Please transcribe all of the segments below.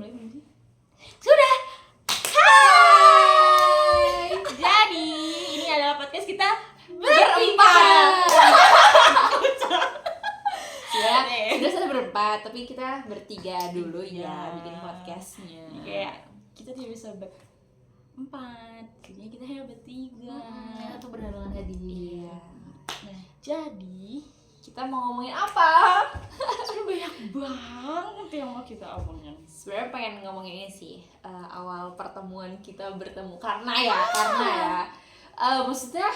mulai belum sih? Sudah. Hai. Jadi ini adalah podcast kita Berempat. Sudah. Sudah berempat, tapi kita bertiga dulu ya bikin podcastnya. Kayak kita tidak bisa berempat, kayaknya kita hanya bertiga. Itu berhalangan hadir. Iya. Nah, jadi Kita mau ngomongin apa? sebenarnya banyak banget yang mau kita omongin. Sebenarnya pengen ngomongin ini sih, awal pertemuan kita bertemu karena maksudnya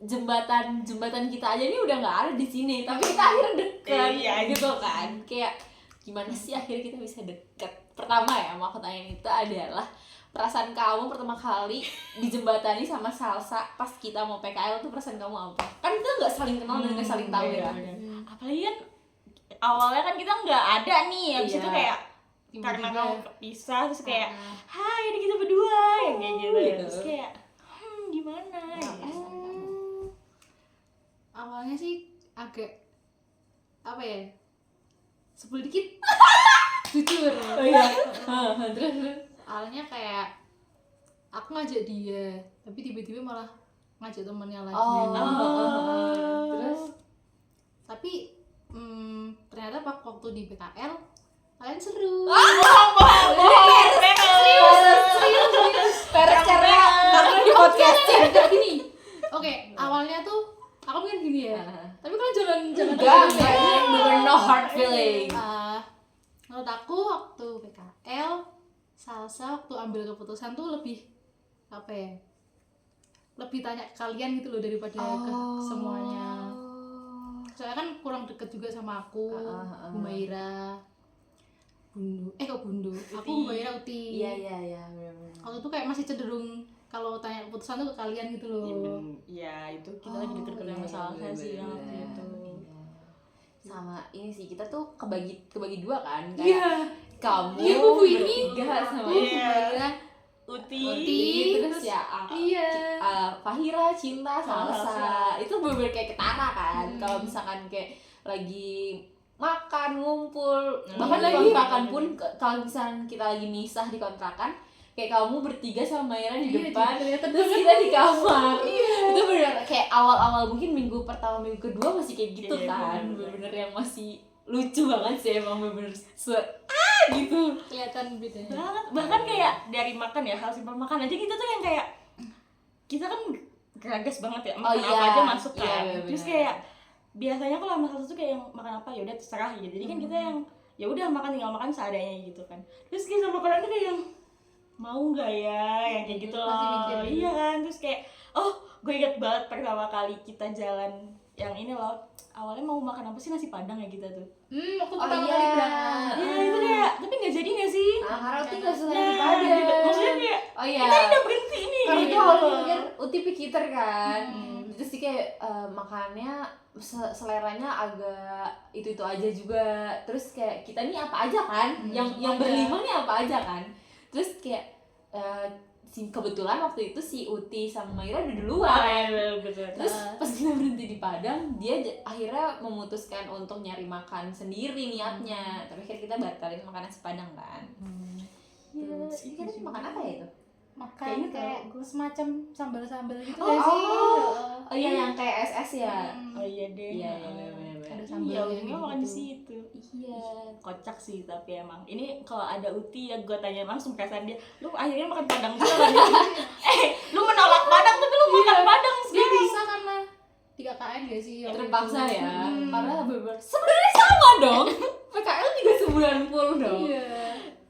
jembatan kita aja ini udah nggak ada di sini, tapi kita akhirnya deket gitu kan. Kayak gimana sih akhirnya kita bisa deket? Pertama ya mau aku tanya itu adalah perasaan kamu pertama kali dijembatani sama Salsa pas kita mau PKL tuh perasaan kamu apa? Kan kita nggak saling kenal dan nggak saling tahu ya. Apalagi kan awalnya kan kita nggak ada nih, abis itu kayak karena kamu kepisah terus kayak hai ini kita berdua yang kayak gitu. Terus kayak gimana Awalnya sih agak apa ya, sebel dikit jujur. Terus Awalnya kayak aku ngajak dia tapi tiba-tiba malah ngajak temennya lagi. Terus tapi ternyata waktu di PKL kalian seru. serius karena di podcastin Kayak gini. Oke, awalnya tuh aku mungkin gini ya. Tapi kalian jangan enggak no hard feeling. Menurut aku waktu PKL Salsa waktu ambil keputusan tuh lebih apa ya, lebih tanya ke kalian gitu loh daripada ke semuanya. Soalnya kan kurang deket juga sama aku, Humaira, Bundu, kok Bundu, aku Humaira Uti. Iya benar-benar. Waktu itu kayak masih cenderung kalau tanya keputusan tuh ke kalian gitu loh. Ya itu kita lagi deket sama Salsa sih yang waktu itu. Sama ini sih kita tuh kebagi dua kan. Iya. Kamu Bu ini bertiga sama Humaira, Uti terus ya aku, iya. Fahira, Cinta, Salsa. Itu bener-bener kayak ketara kan. Kalau misalkan kayak lagi makan, ngumpul, bahkan di kontrakan pun kalau misalkan kita lagi misah di kontrakan, kayak kamu bertiga sama Maira di depan, terus kita di kamar. Itu bener kayak awal-awal mungkin minggu pertama, minggu kedua masih kayak gitu kan. Bener-bener yang masih lucu banget sih emang, bener-bener gitu. Kelihatan bedanya. banget, bahkan kayak dari makan ya, hal simpel makan aja kita tuh yang kayak kita kan geragas banget ya, makan apa aja masuk kan. Terus kayak biasanya kalau sama Salsa tuh kayak yang makan apa ya udah terserah gitu. Jadi kan kita yang ya udah makan, tinggal makan seadanya gitu kan. Terus kayak sama makanan tuh kayak yang mau nggak ya yang kayak gitu loh. Iya kan, terus kayak gue ingat banget pertama kali kita jalan yang ini loh, awalnya mau makan apa sih, nasi padang ya kita tuh. Waktu pertama kali berangkat. Ya itu kayak, tapi nggak jadi nggak sih? Karena Uti gak suka nasi padang. Maksudnya kayak kita udah berhenti nih. Karena gitu. itu awalnya pikir Uti pikir kan. Terus sih kayak makannya seleranya agak itu aja juga. Terus kayak kita nih apa aja kan? Yang berlima nih apa aja kan? Terus kayak kebetulan waktu itu si Uti sama Maira udah duluan. Terus pas kita berhenti di Padang, dia akhirnya memutuskan untuk nyari makan sendiri niatnya. Tapi akhirnya kita batalin makan nasi Padang kan. Terus kita tuh makan apa ya itu? Makan kayak semacam sambal-sambal gitu Oh, ya sih. Oh iya yang kayak SS ya. Oh iya deh. Iya. Ada Iya, sambalnya ujungnya makan di situ. Iya. Kocak sih tapi emang. Ini kalau ada Uti ya gue tanya langsung perasaan dia. Lu akhirnya makan Padang juga kan? Lu menolak Padang tapi lu makan Padang Dia sekarang. bisa karena di KKN gak sih? Ya, waktu terpaksa itu? ya. Karena bener sebenarnya sama dong. PKL juga sebulan full dong. Iya.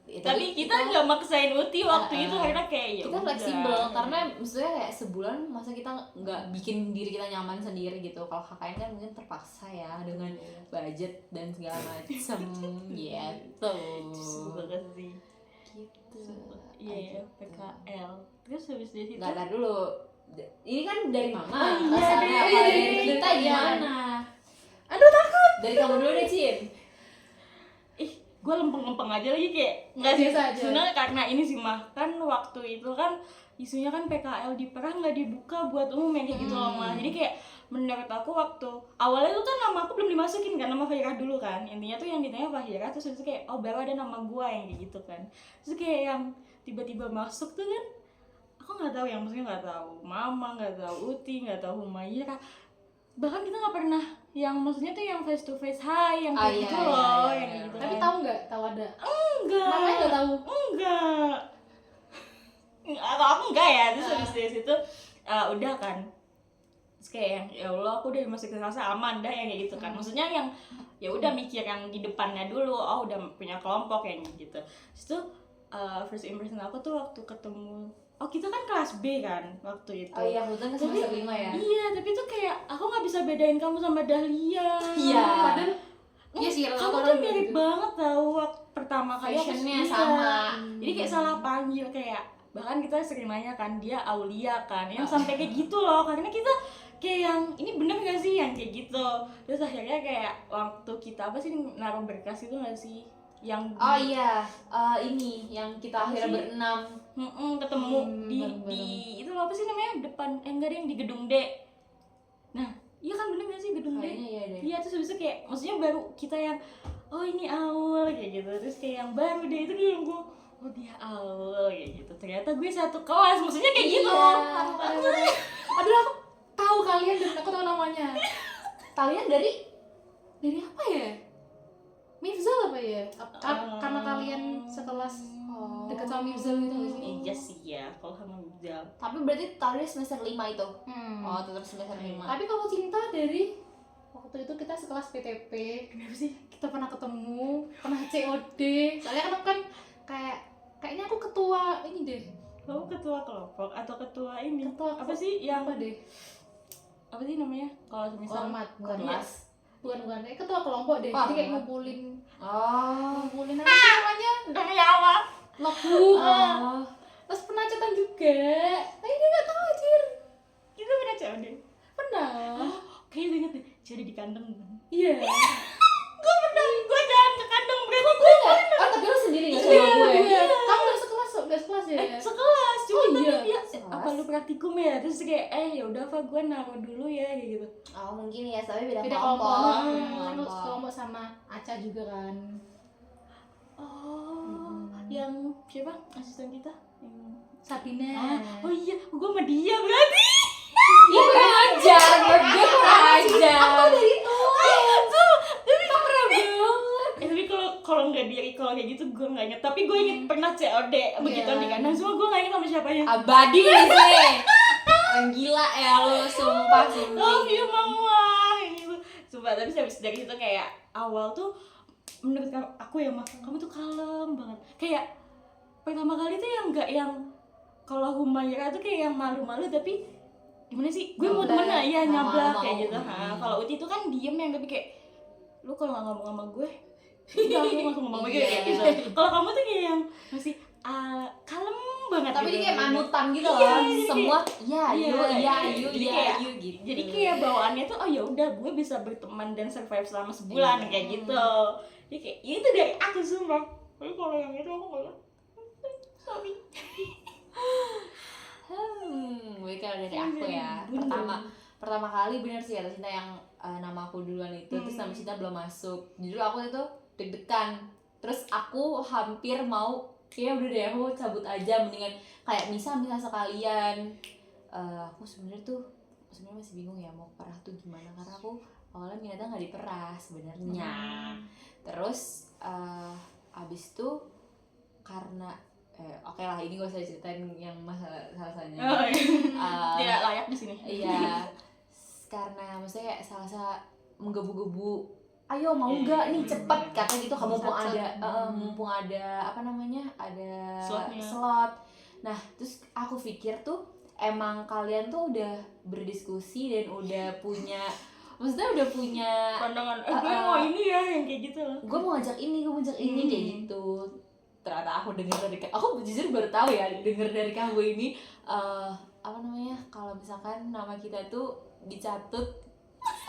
Ya, Tapi kita nggak maksain Uti waktu itu, akhirnya kayak ya kita udah. fleksibel karena maksudnya kayak sebulan masa kita nggak bikin diri kita nyaman sendiri gitu. Kalau KKN kan mungkin terpaksa ya dengan budget dan segala macam gitu. banget sih. Gitu. Iya, PKL. Terus habis dari situ Nggak, tar dulu. Ini kan dari mama. Oh, iya, Kasarnya dari- apa? dari Dari kita kita, gimana? Aduh takut. Dari kamu dulu deh, Cin. gue lempeng-lempeng aja lagi kayak nggak sih Biasa aja. sebenarnya karena ini sih mah kan waktu itu kan isunya kan PKL di Perah nggak dibuka buat umum yang kayak gitu loh mah, jadi kayak menurut aku waktu awalnya tuh kan nama aku belum dimasukin kan, nama Fahira dulu kan, intinya tuh yang ditanya Fahira, terus itu kayak oh baru ada nama gua yang kayak gitu kan, terus kayak yang tiba-tiba masuk tuh kan, aku nggak tahu yang maksudnya nggak tahu Mama, nggak tahu Uti, nggak tahu Humaira, bahkan kita nggak pernah yang maksudnya tuh yang face to face hai yang kayak gitu loh, yang kayak gitu. Tapi kan. tahu nggak? Tahu ada. Enggak. Namanya nggak tahu. Enggak. Atau aku enggak ya, terus habis dari situ udah kan. Terus kayak yang ya Allah aku udah masuk ke rasa aman dah yang kayak gitu kan. Maksudnya yang ya udah mikir yang di depannya dulu, oh udah punya kelompok yang gitu. Terus tuh first impression aku tuh waktu ketemu, oh kita kan kelas B kan waktu itu. Oh iya, kebetulan kan semester 5 ya. Iya, tapi tuh kayak aku nggak bisa bedain kamu sama Dahlia. Iya. Padahal iya sih, Kamu rata-rata tuh orang mirip gitu. banget tau waktu pertama kali aku Fashionnya iya. sama. Jadi kayak salah panggil, kayak bahkan kita sering nanya kan dia Aulia kan, yang sampai kayak gitu loh, karena kita kayak yang ini bener gak sih yang kayak gitu. Terus akhirnya kayak waktu kita apa sih naruh berkas itu gak sih yang Oh iya, ini yang kita Apa akhirnya sih? berenam. ketemu di bener-bener. itu apa sih namanya depan enggak ada yang di gedung D. Nah iya kan bener gak sih gedung D? Kayaknya iya deh. Iya, terus habis itu kayak maksudnya baru kita yang oh ini Aul kayak gitu, terus kayak yang baru deh itu kayak yang gue oh dia Aul kayak gitu, ternyata gue satu kelas, maksudnya kayak gitu. Aduh, aku tahu kalian dan aku tahu namanya. Kalian dari Dari apa ya? Mifzal apa ya? Karena kalian sekelas dekat sama Mifzal gitu nggak sih? Iya sih ya, kalau sama Mizal. tapi berarti tadi semester 5 itu. Hmm. Oh, tetap semester 5. Tapi kalau Cinta dari waktu itu kita sekelas PTP, Kenapa sih? kita pernah ketemu, pernah COD. Soalnya kan aku kan kayaknya aku ketua ini deh. Kamu ketua kelompok atau ketua ini? Ketua apa sih yang apa deh? apa sih namanya? Kalau misal Hormat, bukan Kelas. bukan ketua kelompok deh. Jadi kayak ngumpulin Oh. apa sih namanya? demi apa? Logbook. Oh. Terus pernah cetan juga. Tapi dia nggak tahu anjir. Kita pernah COD. Pernah. Kayaknya gue inget deh, COD di kandang. Iya. Gue pernah, gue jalan ke kandang berarti Gue enggak. Oh, tapi lu sendiri enggak sama gue. Iya. Kamu nggak sekelas ya? sekelas cuma Oh, tadi iya. dia Sekelas. apa lu praktikum ya, terus kayak ya udah apa gue naruh dulu ya kayak gitu. Oh, mungkin ya, tapi beda Beda kelompok. kelompok. Beda Kan lu kelompok. kelompok sama Aca juga kan. Yang siapa asisten kita yang Sabina. oh iya gue sama dia berarti. Iya, kurang ajar. Menurut gue kurang ajar. Aku dari itu. Tapi kalau nggak dia kalau kayak gitu gue nggak inget, tapi gue inget pernah COD begitu di kandang, cuma gue nggak inget sama siapanya. Abadi di sini. Orang gila ya lu, sumpah sih. Love you mama kayak gitu. Sumpah, tapi habis dari situ kayak awal tuh menurut aku ya kamu tuh kalem banget. Kayak pertama kali tuh yang nggak yang kalau Humaira tuh kayak yang malu-malu, tapi gimana sih? Gue mau Nyablak. temen ya nyablak Mau. kayak gitu. Kalau Uti tuh kan diem yang tapi kayak lu kalau nggak ngomong sama gue udah aku langsung ngomong sama gue kayak gitu. Kalau kamu tuh kayak yang masih kalem banget. Tapi gitu. dia kayak manutan gitu Iya, loh. jadi Semua Iya, jadi iya, kayak- ayu gitu. Jadi kayak bawaannya tuh oh ya udah gue bisa berteman dan survive selama sebulan Iya. kayak gitu. Jadi kayak ya itu dari aku sumpah. Tapi kalau yang itu aku nggak. Sorry. Gue kalau dari aku ya. Pertama kali bener sih kata Cinta yang nama aku duluan itu, terus nama Cinta belum masuk. Jujur aku itu deg-degan. Terus aku hampir mau kayak udah deh aku cabut aja, mendingan kayak misal sekalian. Aku sebenarnya masih bingung ya mau perah tuh gimana, karena aku awalnya minatnya nggak di perah sebenarnya. Terus abis itu karena oke lah, ini gak usah ceritain yang masalahnya. Oh, iya. Eh, Tidak layak di sini. Iya, karena maksudnya kayak salah menggebu-gebu, ayo mau nggak nih cepet kata gitu, mumpung ada apa namanya, ada Slotnya. slot. Nah terus aku pikir tuh emang kalian tuh udah berdiskusi dan udah punya, maksudnya udah punya Pandangan gue mau ini ya yang kayak gitu loh. gue mau ngajak ini kayak gitu. Ternyata aku dengar dari aku jujur baru tahu ya, dengar dari kamu ini apa namanya, kalau misalkan nama kita tuh dicatut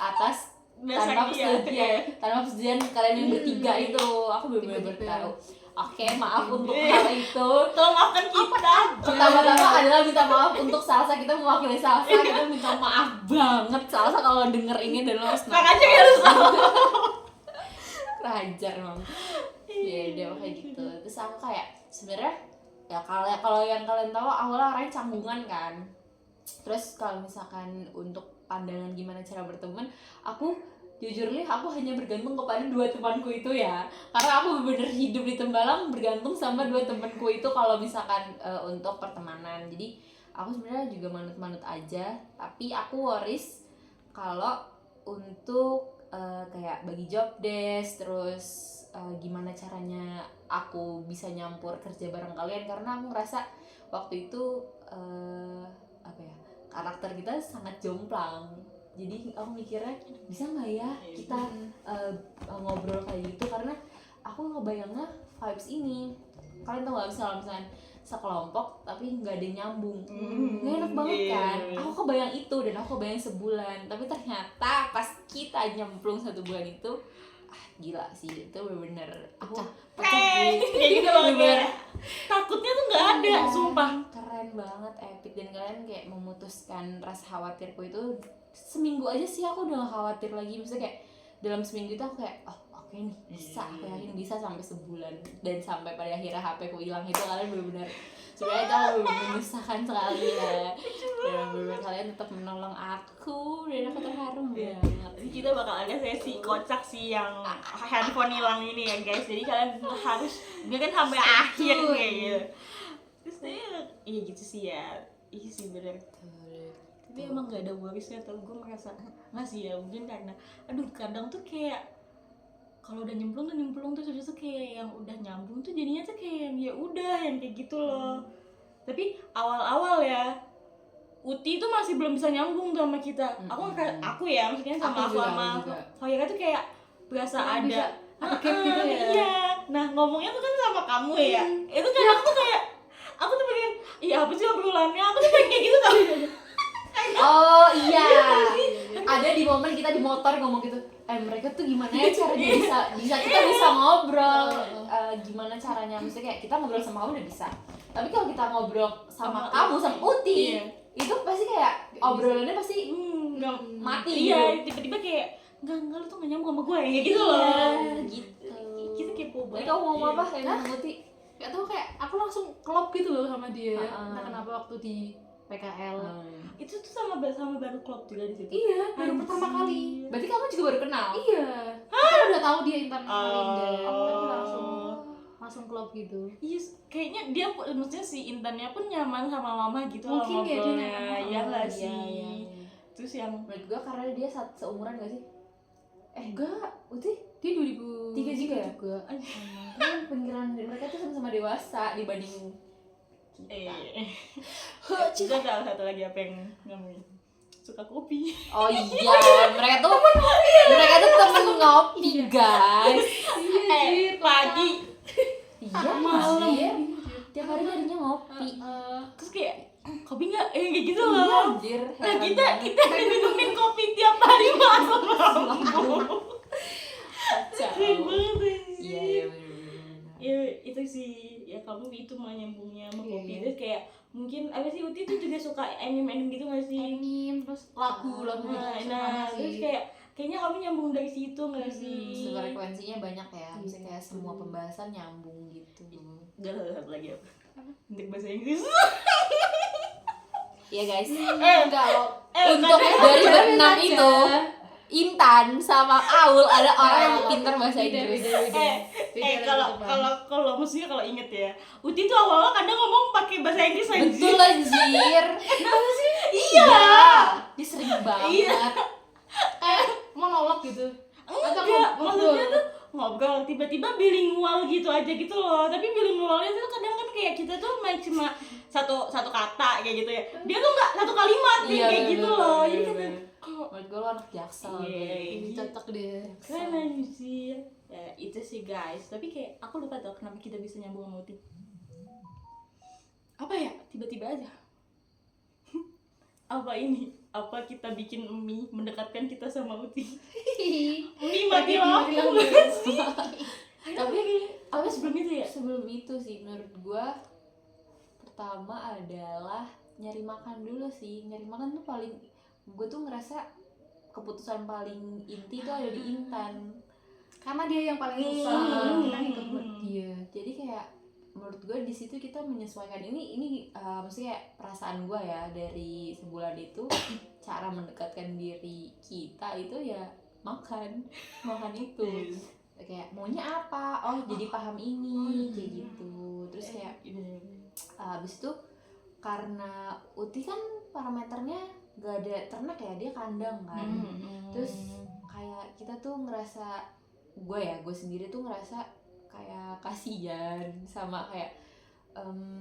atas tanpa Dasar dia. persetujuan kalian yang bertiga itu. Aku benar-benar baru Tiga-tiga. tahu. Oke, maaf untuk hal itu. Tolong maafkan kita. Pertama-tama adalah minta maaf untuk Salsa, kita mewakili Salsa, kita minta maaf banget Salsa kalau denger ini dan lo harus Makanya harus tahu. Rajar emang. Ya udah kayak gitu. Terus aku kayak sebenarnya ya kalau yang kalian tahu awalnya orangnya canggungan kan. Terus kalau misalkan untuk pandangan gimana cara berteman, aku jujur nih aku hanya bergantung kepada 2 temanku itu ya, karena aku bener-bener hidup di Tembalang bergantung sama 2 temanku itu kalau misalkan untuk pertemanan. Jadi aku sebenarnya juga manut-manut aja, tapi aku worries kalau untuk kayak bagi job desk, terus gimana caranya aku bisa nyampur kerja bareng kalian, karena aku ngerasa waktu itu apa ya, karakter kita sangat jomplang. Jadi aku mikirnya bisa nggak ya kita ngobrol kayak gitu, karena aku ngebayangnya vibes ini, kalian tau nggak, misalnya sekelompok tapi nggak ada yang nyambung, nggak enak banget kan. Aku kebayang itu dan aku kebayang sebulan, tapi ternyata pas kita nyemplung 1 bulan itu gila sih, itu bener-bener aku Kayak gitu banget. Takutnya tuh nggak ada, sumpah. Keren banget, epic. Dan kalian kayak memutuskan rasa khawatirku itu seminggu aja sih, aku udah gak khawatir lagi. Maksudnya kayak dalam seminggu itu aku kayak oke nih bisa, aku yakin bisa sampai sebulan. Dan sampai pada akhirnya HP ku hilang itu kalian benar-benar sebenarnya itu menyusahkan sekali ya. Dan benar-benar kalian tetap menolong aku dan aku terharu banget. Jadi kita bakal ada sesi kocak sih yang handphone hilang ini ya guys. Jadi kalian harus dengerin sampai akhir kayak gitu. Terus iya gitu sih ya. Iya sih bener. Tapi emang gak ada worries-nya, tau gue merasa nggak sih ya, mungkin karena kadang tuh kayak kalau udah nyemplung tuh sudah tuh kayak yang udah nyambung tuh jadinya tuh kayak yang ya udah yang kayak gitu loh. Tapi awal-awal ya Uti tuh masih belum bisa nyambung tuh sama kita. Aku ya maksudnya sama aku sama Fayra tuh kayak berasa ada gap gitu ya. Iya. Nah ngomongnya tuh kan sama kamu ya. Itu kan aku tuh kayak aku tuh pengen iya apa sih obrolannya, aku tuh pengen kayak gitu tau. Oh iya, ada di momen kita di motor ngomong gitu, mereka tuh gimana ya caranya bisa kita bisa ngobrol, gimana caranya, maksudnya kayak kita ngobrol sama kamu udah bisa, tapi kalau kita ngobrol sama kamu sama Uti, itu pasti kayak obrolannya pasti mati. Iya, tiba-tiba kayak enggak lu tuh gak nyambung sama gue kayak gitu loh. Gitu. Kita kepo banget. Kamu ngomong apa kayak Uti? Gak tau, kayak aku langsung klop gitu loh sama dia. Entah kenapa waktu di PKL. Itu tuh sama baru klub juga di situ. Iya, baru pertama kali. Berarti kamu juga baru kenal? Iya. Aku udah tahu dia Intan Malinda. Tapi langsung klop gitu. Iya, kayaknya dia maksudnya si Intannya pun nyaman sama mama gitu loh Mungkin ya dia ngobrolnya. nyaman. Iya enggak Iya, sih? iya. Terus yang Menurut gue karena dia seumuran gak sih? Enggak, Uti Dia 2003 juga ya? Kan pemikiran mereka tuh sama-sama dewasa dibanding kita tahu satu lagi apa yang ngomongin suka kopi. Oh iya, mereka tuh temen ngopi guys. Pagi Iya, malam. anjir. Tiap hari harinya ngopi. terus kayak kopi nggak kayak gitu Iya, loh. anjir. Nah kita minumin kopi tiap hari malam. Keren banget sih. Iya, bener-bener. Ya itu sih ya, kamu itu mah nyambungnya sama kopi. Iya. Terus kayak mungkin apa sih Uti tuh juga suka anime gitu nggak sih? Anime, terus lagu gitu. Nah terus kayaknya kamu nyambung dari situ nggak sih? Frekuensinya banyak ya, misalnya kayak semua pembahasan nyambung gitu. Gak ada satu lagi apa? Untuk bahasa Inggris. Iya guys. Kalau Untuk dari berenam itu Intan sama Aul ada orang yang pintar bahasa Inggris. Kalau maksudnya kalau inget ya, Uti tuh awal-awal kadang ngomong pakai bahasa Inggris aja. Betul anjir. Kenapa sih? Iya. Dia sering banget. Iya. monolog gitu. Enggak, maksudnya tuh ngobrol tiba-tiba bilingual gitu aja gitu loh. Tapi bilingualnya tuh kadang kan kayak kita tuh main cuma satu kata kayak gitu ya. Dia tuh enggak satu kalimat kayak gitu loh. Jadi kata menurut gue lo anak jaksel. Ini cocok deh. keren aja sih. Ya itu sih guys. Tapi kayak aku lupa tau kenapa kita bisa nyambung sama Uti. Apa ya? Tiba-tiba aja. Apa ini? Apa kita bikin mie mendekatkan kita sama Uti? Mie mati lampu. Tapi apa sebelum itu ya? Sebelum itu sih menurut gue pertama adalah nyari makan dulu sih. Nyari makan tuh paling, gue tuh ngerasa keputusan paling inti tuh ada di Intan. Karena dia yang paling susah, kita ngikut buat dia. Jadi kayak menurut gue di situ kita menyesuaikan ini maksudnya kayak perasaan gue ya dari sebulan itu cara mendekatkan diri kita itu ya makan itu kayak maunya apa, oh jadi paham ini kayak gitu. Terus kayak abis itu karena Uti kan parameternya gak ada ternak ya, dia kandang kan. Terus kayak kita tuh ngerasa, gue sendiri tuh ngerasa kayak kasihan sama kayak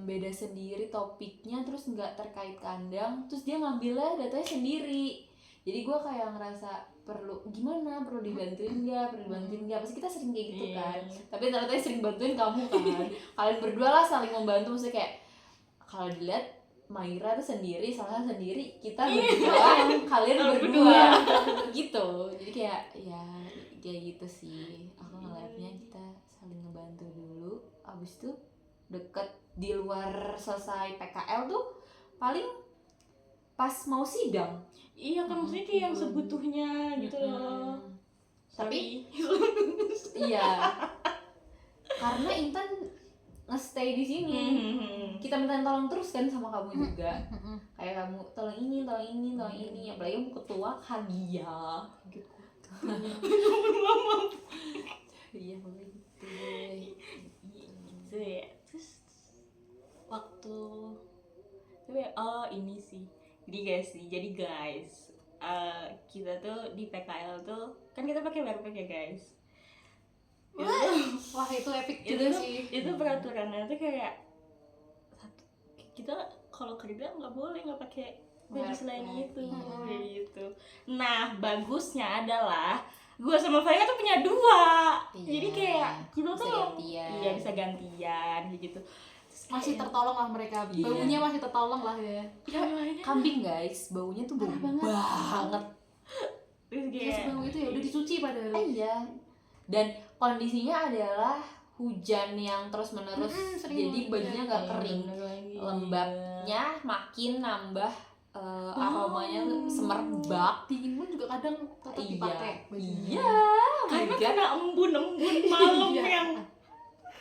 beda sendiri topiknya, terus nggak terkait kandang, terus dia ngambilnya datanya sendiri. Jadi gue kayak ngerasa perlu dibantuin nggak, pasti kita sering kayak gitu kan. Tapi ternyata yang sering bantuin kamu kan. Kalian berdua lah saling membantu, maksudnya kayak kalau dilihat Maira tuh sendiri, Salsa sendiri, kita berdua, kalian berdua gitu. Jadi kayak ya kayak gitu sih. Aku ngeliatnya kita saling ngebantu dulu, abis itu deket di luar selesai PKL tuh paling pas mau sidang. Iya kan, maksudnya kayak yang sebutuhnya gitu loh. Tapi iya, karena Intan nge-stay di sini. Kita minta tolong terus kan sama kamu juga. Kayak kamu tolong ini. Apalagi kamu ketua hadiah gitu. Iya pokoknya gitu ya. Terus waktu ini sih. Jadi guys, kita tuh di PKL tuh kan kita pakai backpack ya guys. Wah itu epic juga sih. Itu peraturannya tuh kayak kita kalau kerja nggak boleh nggak pakai baju selain itu kayak gitu. Nah bagusnya adalah gue sama Faya tuh punya 2, jadi kayak kita tuh bisa gantian gitu. Masih tertolong lah mereka, baunya masih tertolong lah ya. Kambing guys, baunya tuh bau banget. Terus kayak bau itu ya udah dicuci padahal. Iya. Dan kondisinya adalah hujan yang terus menerus, jadi bajunya nggak kering, lembabnya makin nambah aromanya semerbak. Dingin pun juga kadang tetap dipakai bajunya. Iya. Karena kena embun malam yang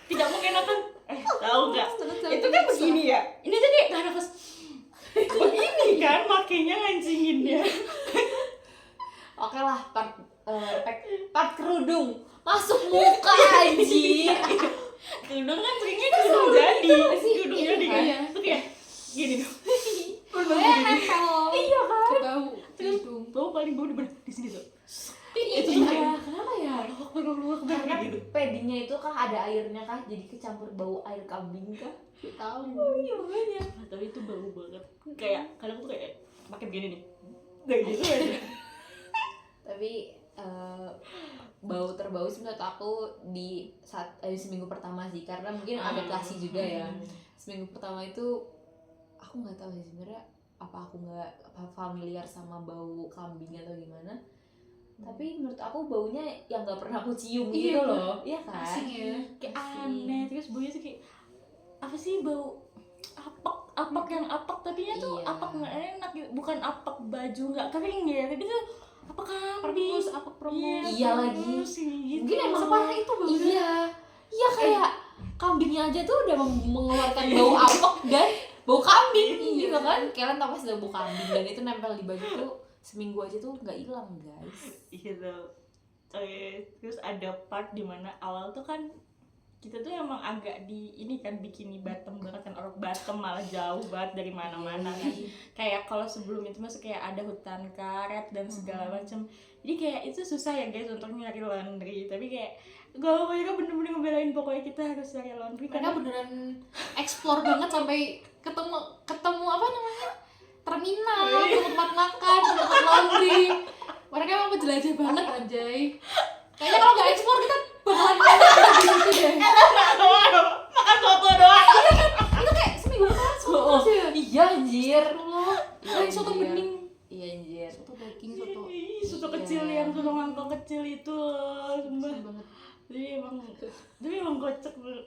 tidak mengenakan. Tahu nggak? Itu kan begini ya. Ini jadi karena pas begini kan, makanya ngancinginnya. Oke lah, part kerudung masuk muka anjir. Kerudung kan seringnya kerudung jadi. Kerudung jadi kan. Itu kayak gini dong. Nempel. Iya kan? Ke bau. Terus bau paling bau di sini tuh. Itu ya, kenapa ya? Karena Karena paddingnya itu kah ada airnya kah? Jadi kecampur bau air kambing kah? Tahu. Iya makanya. tapi itu bau banget. Kayak kadang tuh kayak pakai begini nih. Kayak gitu aja. Tapi bau terbau sih menurut aku di seminggu pertama sih, karena mungkin adaptasi juga ya. Seminggu pertama itu aku nggak tahu sih sebenarnya apa aku nggak familiar sama bau kambing atau gimana. Tapi menurut aku baunya yang nggak pernah aku cium gitu loh, iya kan? Asing ya. Kayak aneh. Terus baunya tuh kayak apa sih, bau apak yang apak tapinya tuh apak nggak enak gitu. Bukan apak baju nggak kering ya, tapi tuh apa kambing, Apak permus. Iya lagi. Gitu. Mungkin emang separah itu baunya. Iya kayak kambingnya aja tuh udah mengeluarkan bau apek dan bau kambing gitu kan. Kalian tau pasti bau kambing dan itu nempel di baju tuh seminggu aja tuh nggak hilang guys. Gitu. Terus ada part dimana awal tuh kan kita tuh emang agak di ini kan bikini bottom banget kan, orok bottom malah jauh banget dari mana-mana kan. Kayak kalau sebelum itu masuk kayak ada hutan karet dan segala macam. Jadi kayak itu susah ya guys untuk nyari laundry. Tapi kayak mereka bener-bener ngebelain pokoknya kita harus cari laundry. Mereka beneran explore banget sampai ketemu apa namanya? Terminal, tempat makan, tempat laundry. Mereka emang penjelajah banget anjay. Kayaknya kalau nggak explore kita bakalan di situ deh. Makan soto doang. Itu kayak seminggu kan soto sih ya. Iya anjir. Dan soto bening. Iya anjir. Soto daging, soto. Soto kecil yang soto mangkok kecil itu sumpah. banget. Tapi emang kocak bro.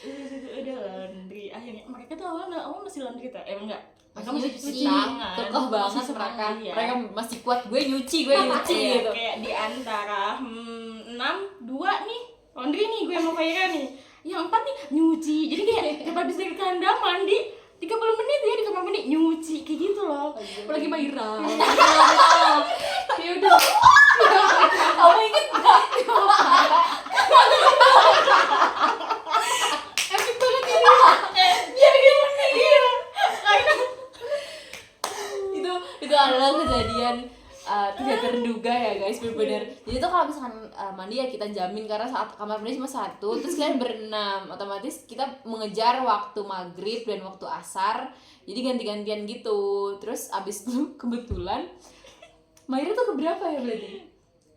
Udah laundry akhirnya mereka tuh awalnya masih laundry tak enggak, mereka masih cuci tangan, kekeh banget masih mereka. iya. Mereka masih kuat, gue nyuci Iya, gitu. kayak di antara 6, 2 nih laundry nih gue mau Faira nih, yang 4 nih nyuci. Jadi kayak tiap habis dari kandang mandi 30 menit ya di kamar mandi nyuci kayak gitu loh. Apalagi Maira. Ya udah. Kamu inget gak? Epic banget ini. Biar gimana iya. Karena Itu adalah kejadian tidak terduga ya guys, benar-benar. Jadi tuh kalau misalkan mandi ya kita jamin, karena saat kamar mandi cuma 1, terus kalian berenam, otomatis kita mengejar waktu maghrib dan waktu asar, jadi ganti-gantian gitu. Terus abis itu kebetulan Maira tuh keberapa ya berarti?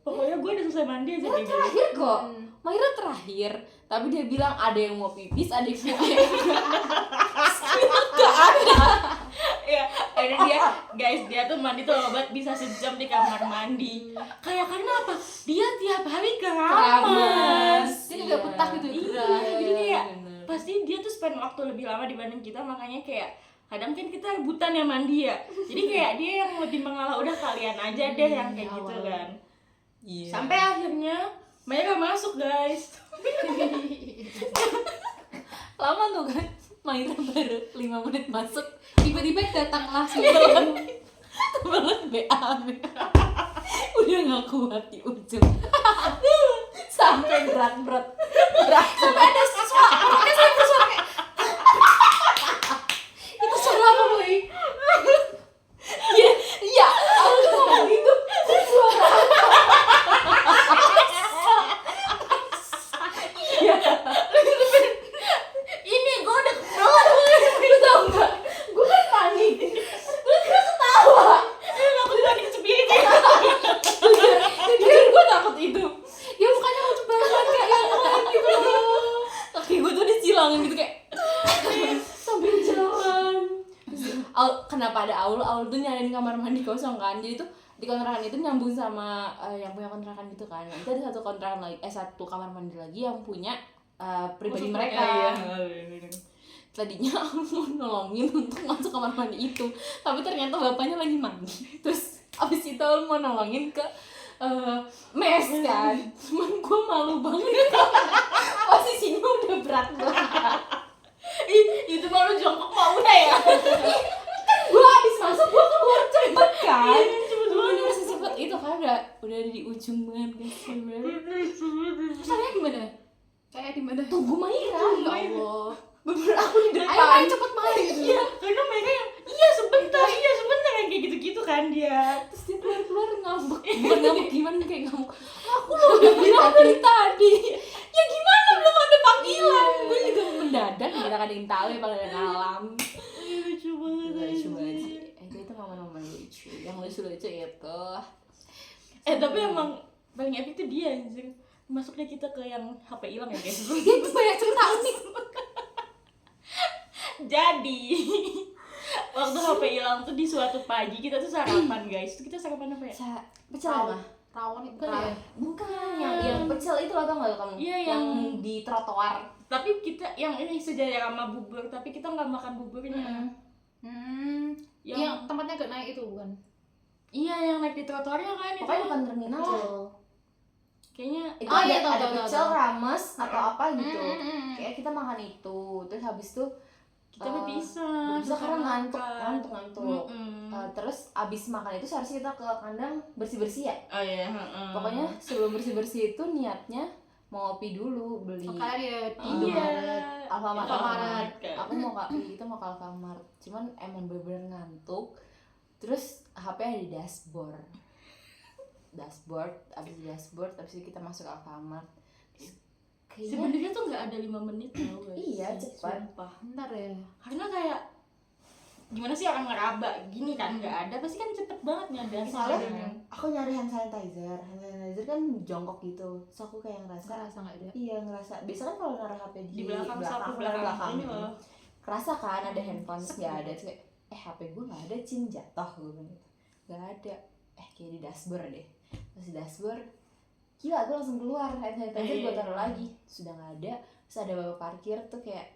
pokoknya gue udah selesai mandi aja kayak gitu. Terakhir kok, Maira terakhir, tapi dia bilang ada yang mau pipis, ada yang mau Ya, akhirnya dia, guys, dia tuh mandi tuh obat bisa sejam di kamar mandi. Kayak karena apa? Dia tiap hari keramas. Jadi nggak betah gitu. Iya, jadi kayak pasti dia tuh spend waktu lebih lama dibanding kita, makanya kayak kadang kan kita rebutan ya mandi ya. Jadi kayak dia yang lebih mengalah, udah kalian aja deh yang kayak gitu kan. Iya. Sampai akhirnya mereka masuk, guys. Lama tuh kan, Maira baru 5 menit masuk, Tiba-tiba datang langsung. banget BAB. Udah gak kuat di ujung. Sampai berat. Sampai ada suara kayak itu suara apa boy? Iya, aku ngomong gitu. Suara. Iya. Ini gue udah kebelet. Lu tau gak? Gue kan panik. Terus gue ketawa. Aku panik sendiri. Jujur gue takut itu. Ya mukanya lucu banget kayak yang lain gitu loh. Kaki gue tuh disilangin gitu kayak sambil jalan. Kenapa ada Aul tuh nyariin kamar mandi kosong kan. Jadi tuh di kontrakan itu nyambung sama yang punya kontrakan gitu kan. Nanti ada satu kontrakan lagi, satu kamar mandi lagi yang punya pribadi mereka. Tadinya aku mau nolongin untuk masuk kamar mandi itu, tapi ternyata bapaknya lagi mandi. Terus abis itu aku mau nolongin ke mes kan, cuman gue malu banget. Posisinya udah berat banget. Itu baru jongkok mau udah ya. Gue abis masuk gue keluar cepet kan. Bener Secepat itu kan udah di ujung banget guys. Saya gimana? Kayak di mana? Tunggu Maira. Ya Allah. Bener aku di depan. Ayo cepet main gitu. Iya, karena mereka yang sebentar yang kayak gitu-gitu kan dia. Terus dia keluar ngambek. Bukan ngambek gimana, kayak ngambek. Aku udah bilang dari tadi. Ya gimana, belum ada panggilan. Gue juga mendadak, kita kan yang tahu ya panggilan alam. Lucu banget. Lucu banget sih. Itu momen-momen lucu. Yang lucu-lucu itu. Tapi emang paling epic tuh dia anjir. Masuknya kita ke yang HP hilang ya guys. Dia tuh banyak cerita unik. Jadi waktu HP hilang tuh di suatu pagi kita tuh sarapan guys. Kita sarapan apa ya? Pecel apa? Rawon itu kan ya? Bukan, yang pecel itu lo tau gak kamu? Iya, yang di trotoar. Tapi kita yang ini sejajar sama bubur, tapi kita nggak makan buburnya. Yang tempatnya agak naik itu bukan? Iya, yang naik di trotoarnya kan itu. Pokoknya bukan terminal lah. Kayaknya Itu Oh, iya, ada tahu. pecel, rames atau apa gitu. Kayak kita makan itu, terus habis itu kita bisa karena ngantuk. Mm-mm. Terus abis makan itu seharusnya kita ke kandang bersih-bersih ya. Oh iya, Pokoknya sebelum bersih-bersih itu niatnya mau ngopi dulu, beli Makanya dia di Iya. Alfamart. Kan. Aku mau kita mau ke Alfamart. Cuman emang bener-bener ngantuk. Terus HP ada di dashboard, abis itu kita masuk Alfamart. Kayaknya Sebenarnya tuh nggak ada 5 menit tau guys. Iya, cepat. Sumpah. Bentar ya. Karena kayak gimana sih orang ngeraba gini kan, nggak ada, pasti kan cepet banget nyadar. Soalnya aku nyari hand sanitizer kan jongkok gitu. So aku kayak ngerasa Nggak ada. iya ngerasa. Biasa kan kalau naruh HP di belakang saku belakang belakang ini loh. kerasa kan ada handphone terus nggak ada, terus kayak HP gue nggak ada, jatuh gue bilang gitu. Nggak ada, kayak di dashboard deh. Pas di dashboard gila gue langsung keluar, hand sanitizer gue taruh lagi, sudah nggak ada. Terus ada bapak parkir tuh kayak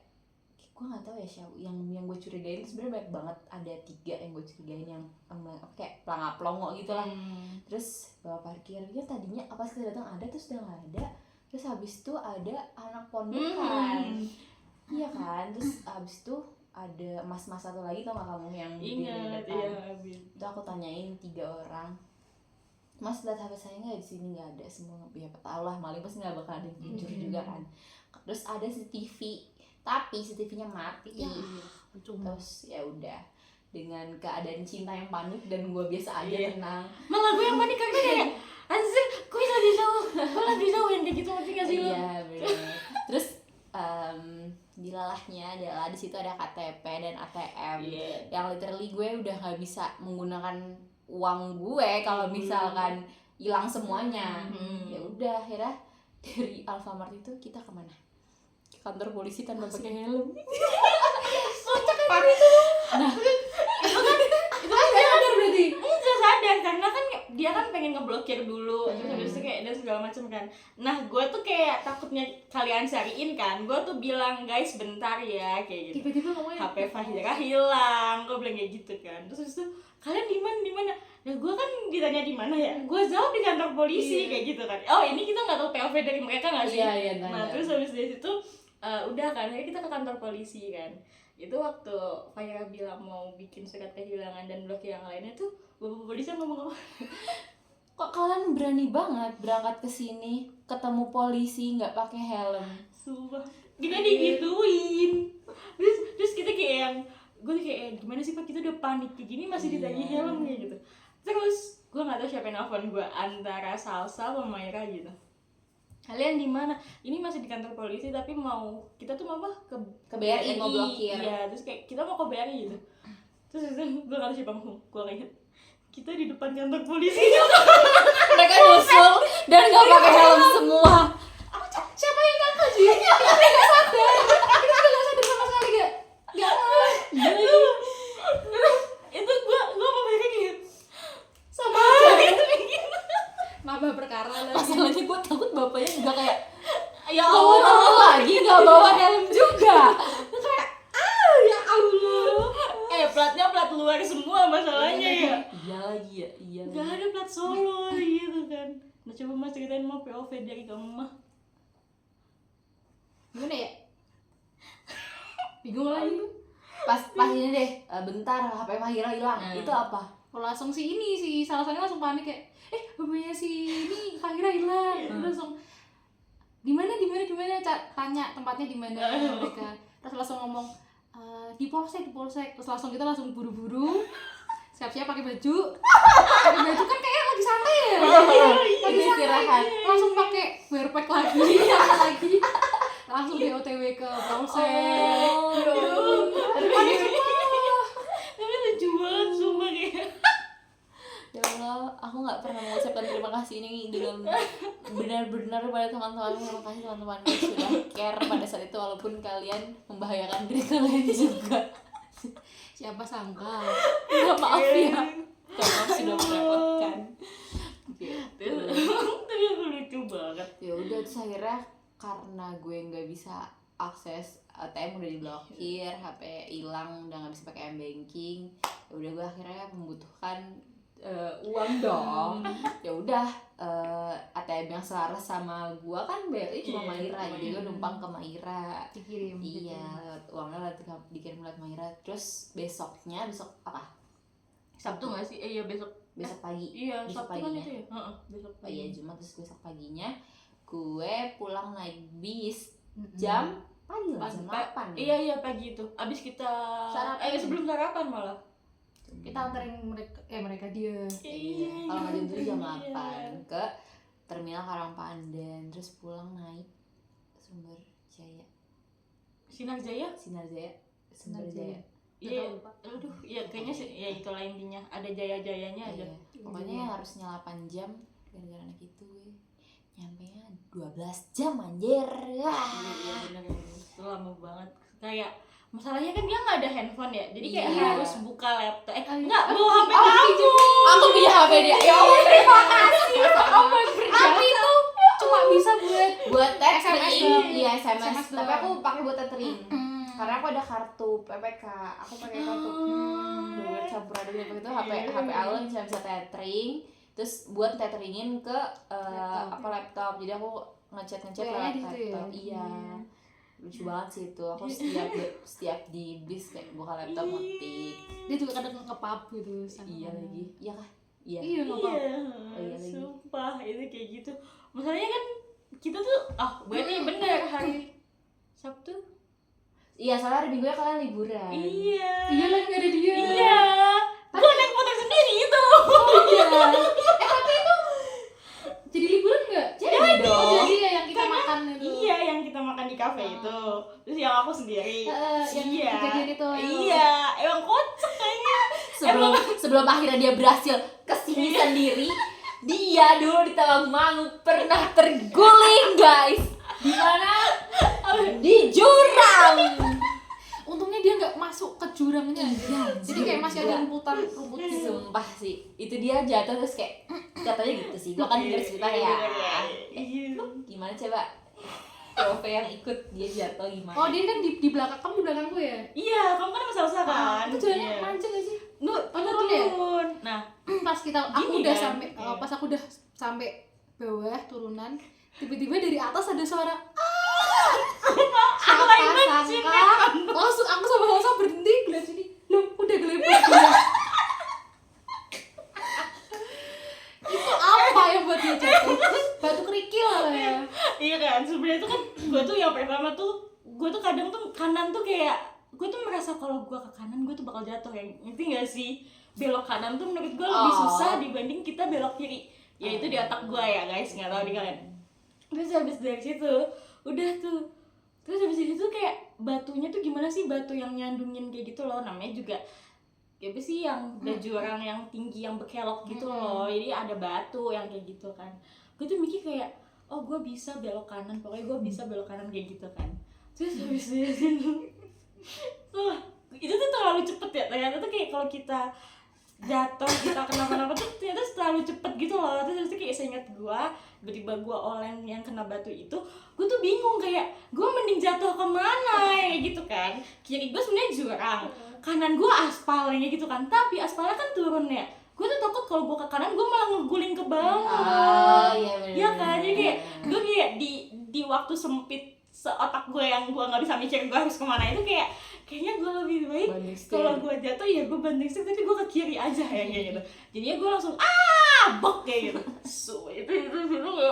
gue nggak tahu ya siapa yang gue curigain tuh sebenarnya banyak banget, ada 3 yang gue curigain yang kayak pelongo gitu lah. Terus bapak parkir ya tadinya apa sih kita datang ada, terus udah nggak ada. Terus habis itu ada anak pondokan, iya kan. Terus habis itu ada mas-mas satu lagi tau gak kamu yang di depan? Itu aku tanyain 3 orang, Mas lihat HP saya nggak? Di sini nggak ada. Semua ya tau lah, maling pasti nggak bakal ada yang jujur juga kan. Terus ada CCTV, tapi CCTV-nya mati. Terus ya udah, dengan keadaan cinta yang panik dan gue biasa aja tenang. Malah gue yang panik karena kayak anjir, gue lebih tahu yang kayak gitu, ngerti gak sih lo? Iya bener. Terus dilalahnya adalah di situ ada KTP dan ATM yang literally gue udah nggak bisa menggunakan uang gue kalau misalkan hilang semuanya. Ya udah akhirnya dari Alfamart itu kita kemana? Ke kantor polisi tanpa pakai helm. Nah, itu kan sadar berarti? Enggak sadar, karena kan dia kan pengen ngeblokir dulu, terus habis itu kayak dan segala macam kan. Nah, gue tuh kayak takutnya kalian cariin kan, gue tuh bilang guys bentar ya kayak gitu. Tiba-tiba ngomongnya HP Fahira hilang, gue bilang kayak gitu kan. Terus habis itu kalian di mana? Nah, gue kan ditanya di mana ya, gue jawab di kantor polisi kayak gitu kan. Oh ini kita nggak tahu POV dari mereka nggak sih? Nah terus habis dari situ udah kan, akhirnya kita ke kantor polisi kan. Itu waktu Fahira bilang mau bikin surat kehilangan dan blokir yang lainnya tuh bapak polisi ngomong kok kalian berani banget berangkat ke sini ketemu polisi nggak pakai helm? Sumpah kita digituin. Terus kita kayak yang gue kayak gimana sih Pak, kita udah panik kayak gini masih ditanya helm kayak gitu. Terus gue nggak tahu siapa yang nelfon gue, antara Salsa sama Maira gitu. Kalian di mana? Ini masih di kantor polisi tapi mau kita tuh apa ke BRI mau blokir. Iya, terus kayak kita mau ke BRI gitu. Terus gue nggak tahu siapa gue inget kita di depan kantor polisi. Mereka nyusul dan nggak pakai helm semua. siapa yang nyangka sih? Kita nggak sadar, kita nggak sadar sama sekali nggak. Itu gue mau kayak gitu Sama aja. Nambah perkara lagi. Masalahnya gue takut bapaknya juga kayak ya Allah lagi nggak bawa helm juga. kayak ya Allah. Platnya plat luar semua masalahnya ya. Iya lagi ya, iya. Gak ada plat Solo gitu kan. Nah coba Mas ceritain mau POV dari kamu mah. Gimana ya? Bingung lagi tuh. Pas ini deh, bentar HP Fahira hilang. Itu apa? Kalau langsung si salah-salahnya langsung panik kayak bapaknya si ini Fahira hilang. Terus langsung di mana tanya tempatnya di mana mereka. Terus langsung ngomong di polsek. Terus langsung kita langsung buru-buru siap-siap pakai baju kan kayak lagi santai ya. Lagi istirahat. Langsung pakai wearpack lagi. Langsung di OTW ke polsek. Tapi lucu banget sumpah kayak. Ya Allah, aku nggak pernah mengucapkan terima kasih ini dengan benar-benar pada teman-teman. Terima kasih teman-teman yang sudah care pada saat itu walaupun kalian membahayakan diri kalian juga. Siapa sangka. Ya, maaf ya. Maaf sudah merepotkan. Tapi aku lucu banget. Ya udah terus akhirnya karena gue nggak bisa akses ATM udah diblokir, HP hilang udah nggak bisa pakai M-banking. Ya udah gue akhirnya membutuhkan uang dong. Ya udah ATM yang selaras sama gua kan BRI cuma Maira, jadi gua numpang ke Maira. Dikirim. Iya, uangnya dikirim lewat Maira. Terus besok apa? Sabtu nggak sih? Iya besok pagi. Iya besok Sabtu kan paginya. itu ya. Besok pagi. Iya Jumat, terus besok paginya gue pulang naik bis jam pagi lah, jam 8. Iya pagi itu. Abis kita sarapan. Sebelum sarapan malah. Kita anterin mereka dia. Iya, kalau nggak jam 7 jam 8 ke terminal Karangpandan, terus pulang naik Sumber Jaya. Sinar Jaya. Iya, aduh, iya kayaknya sih, ya itulah intinya. Ada jaya-jayanya aja. Pokoknya harusnya 8 jam gara-gara anak itu gue. Nyampenya 12 jam anjir. Iya bener. Itu lama banget. Kayak masalahnya kan dia nggak ada handphone ya, jadi kayak harus buka laptop. Nggak bawa HP kamu. Aku punya HP dia. Ya Allah terima kasih. Aku itu bisa buat SMS tethering. doang. Iya, SMS. SMS Tapi doang. aku pakai buat tethering. Karena aku ada kartu PPK. Aku pakai kartu buat campur aduk gitu. HP Aul yang bisa tethering. Terus buat tetheringin ke laptop. Jadi aku ngechat WA lewat di situ ya? laptop. Iya. Lucu banget sih itu. Aku setiap di bis kayak buka laptop ngetik. Dia juga kadang nge-pub gitu sama Iya kamu. lagi. Iya kah? Iya. Iya nge-pub. iya lagi. Sumpah itu kayak gitu. Masalahnya kan kita tuh berarti bener hari Sabtu. Iya, soalnya hari Minggu kalian liburan. Iya. Iya lagi gak ada dia. Iya. Gua naik motor sendiri itu. Iya. Jadi liburan nggak? Jadi Oh, dong. jadi ya yang kita makan itu. Iya, yang kita makan di kafe itu. Terus yang aku sendiri. Yang Iya. kejadian itu. Iya, emang kocak kayaknya. Sebelum akhirnya dia berhasil kesini sendiri, dia dulu di Tawangmangu pernah terguling, guys. Di mana? Di jurang. Untungnya dia nggak masuk ke jurangnya. Jadi kayak masih ada rumputan gitu. Sumpah sih, itu dia jatuh terus kayak katanya gitu sih. Gua kan denger cerita ya. Iya. Gimana coba? Trofei yang ikut dia jatuh gimana? Oh dia kan di belakang, kamu di belakangku ya? Iya, kamu kan masalah kan. Itu jalannya Iya. mancing gak sih? Turun ya? Nah, Pas aku Gini udah kan? sampai, Iya. pas aku udah sampai bawah turunan, tiba-tiba dari atas ada suara aku lagi mancing. langsung aku sama Salsa berhenti ngeliat sini, loh udah gelembung dia. Itu apa yang buat dia jatuh? Batu kerikil lah ya. Iya kan, sebenarnya tuh kan gue tuh yang pertama tuh gue tuh kadang tuh kanan tuh kayak gue tuh merasa kalau gue ke kanan gue tuh bakal jatuh ya, ngerti gak sih? Belok kanan tuh menurut gue lebih susah dibanding kita belok kiri. Ya itu di otak gue ya guys, nggak tahu di kalian. Terus habis dari situ udah tuh, terus habis itu kayak batunya tuh gimana sih, batu yang nyandungin kayak gitu loh, namanya juga ya apa sih yang udah jurang yang tinggi yang berkelok gitu loh, jadi ada batu yang kayak gitu kan. Gue tuh mikir kayak oh gue bisa belok kanan, pokoknya gue bisa belok kanan kayak gitu kan. Terus habis dari situ itu tuh terlalu cepet ya, ternyata tuh kayak kalau kita jatuh kita kenapa-napa tuh ternyata terlalu cepet gitu loh. Terus kayak seingat gue tiba-tiba gue oleng yang kena batu itu, gue tuh bingung kayak gue mending jatuh kemana ya kayak gitu kan. Kiri gue sebenarnya jurang, kanan gue aspal kayak gitu kan, tapi aspalnya kan turun ya. Gue tuh takut kalau gue ke kanan gue malah ngeguling ke bawah. Iya benar. Iya kan, jadi kayak gue kayak di waktu sempit seotak gue yang gue nggak bisa mikir gue harus kemana itu kayaknya gue lebih baik kalau gue jatuh ya gue banting setir tapi gue ke kiri aja ya kayak gitu. Jadinya gue langsung bok kayak gitu. Itu gue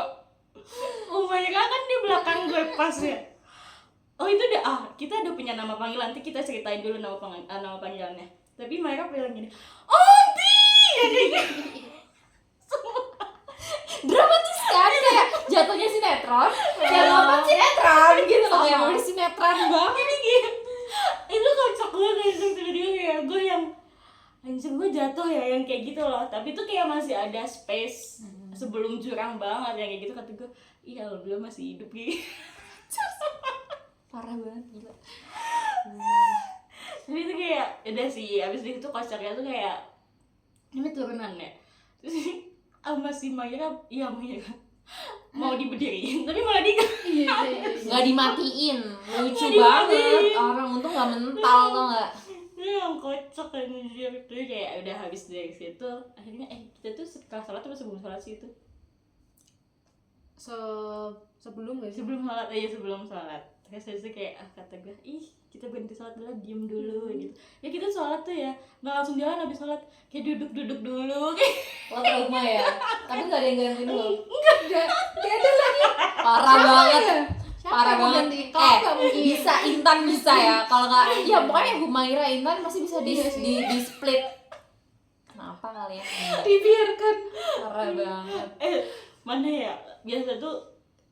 oh my god, kan di belakang gue pas ya. Oh itu udah kita udah punya nama panggilan, nanti kita ceritain dulu nama panggilannya. Tapi mereka bilang gini, Odi ya kayak gitu. Dramatis kan, kayak jatuhnya sinetron, yang nonton sinetron gitu loh, kayak mau sinetron banget. Ini gitu. Itu kocak banget tiba-tiba kayak gue yang anjir gue jatuh ya yang kayak gitu loh. Tapi itu kayak masih ada space sebelum jurang banget yang kayak gitu. Kata gue iya alhamdulillah masih hidup gitu. Parah banget gila. Jadi itu kayak udah sih, abis itu kocaknya tuh kayak ini turunan ya. Terus sama si Mayra mau diberdiriin tapi malah Iya. Nggak dimatiin, lucu Nggak banget. dimatiin. Orang untung nggak mental tau nggak? ini yang kocak anjir. Terus kayak udah habis dari situ akhirnya kita tuh setelah sholat atau sebelum sholat sih itu? Sebelum gak sih? Sebelum sholat. Terus habis itu kayak kata gue kita berhenti sholat dulu, diem dulu gitu. Ya kita sholat tuh ya nggak langsung jalan habis sholat, kayak duduk dulu kayak Lo trauma ya? Tapi nggak ada yang gantiin lo. Gak ada lagi. Parah banget. Siapa Parah yang mau banget. ganti? Kalau nggak mungkin. Bisa Intan bisa ya. Kalau nggak, ya pokoknya Humaira Intan masih bisa di split. Kenapa kalian? Enggak? Dibiarkan. Parah banget. mana ya biasa tuh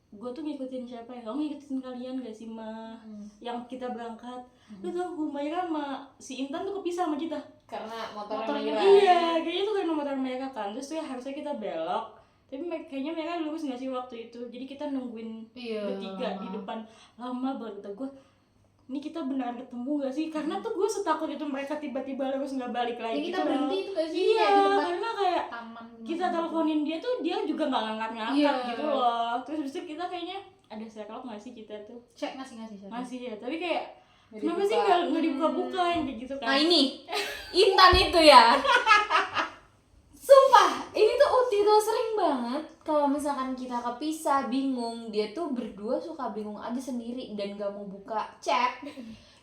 gue tuh ngikutin siapa ya, kamu ngikutin kalian gak sih mah yang kita berangkat. Lu tau Humaira sama si Intan tuh kepisah sama kita Karena motornya Motornya Maira. iya kayaknya tuh karena motor mereka kan. Terus tuh ya harusnya kita belok tapi kayaknya mereka lurus gak sih waktu itu, jadi kita nungguin Iya. bertiga di depan lama banget. Kata gue ini kita beneran ketemu gak sih, karena tuh gue setakut itu mereka tiba-tiba harus nggak balik lagi Kita gitu loh. berhenti itu gak sih? Iya, Kayak di tempat karena kayak taman. kita teleponin dia tuh dia juga nggak ngangkat Iya. gitu loh. Terus habis itu kita kayaknya ada Sherlock nggak sih kita tuh, Cek ngasih. masih ya, tapi kayak Nggak kenapa dibuka. sih nggak dibuka-buka yang kayak gitu kan. Nah ini Intan itu ya. Sumpah, ini tuh Uti tuh sering banget kalau misalkan kita kepisah bingung, dia tuh berdua suka bingung aja sendiri dan gak mau buka chat.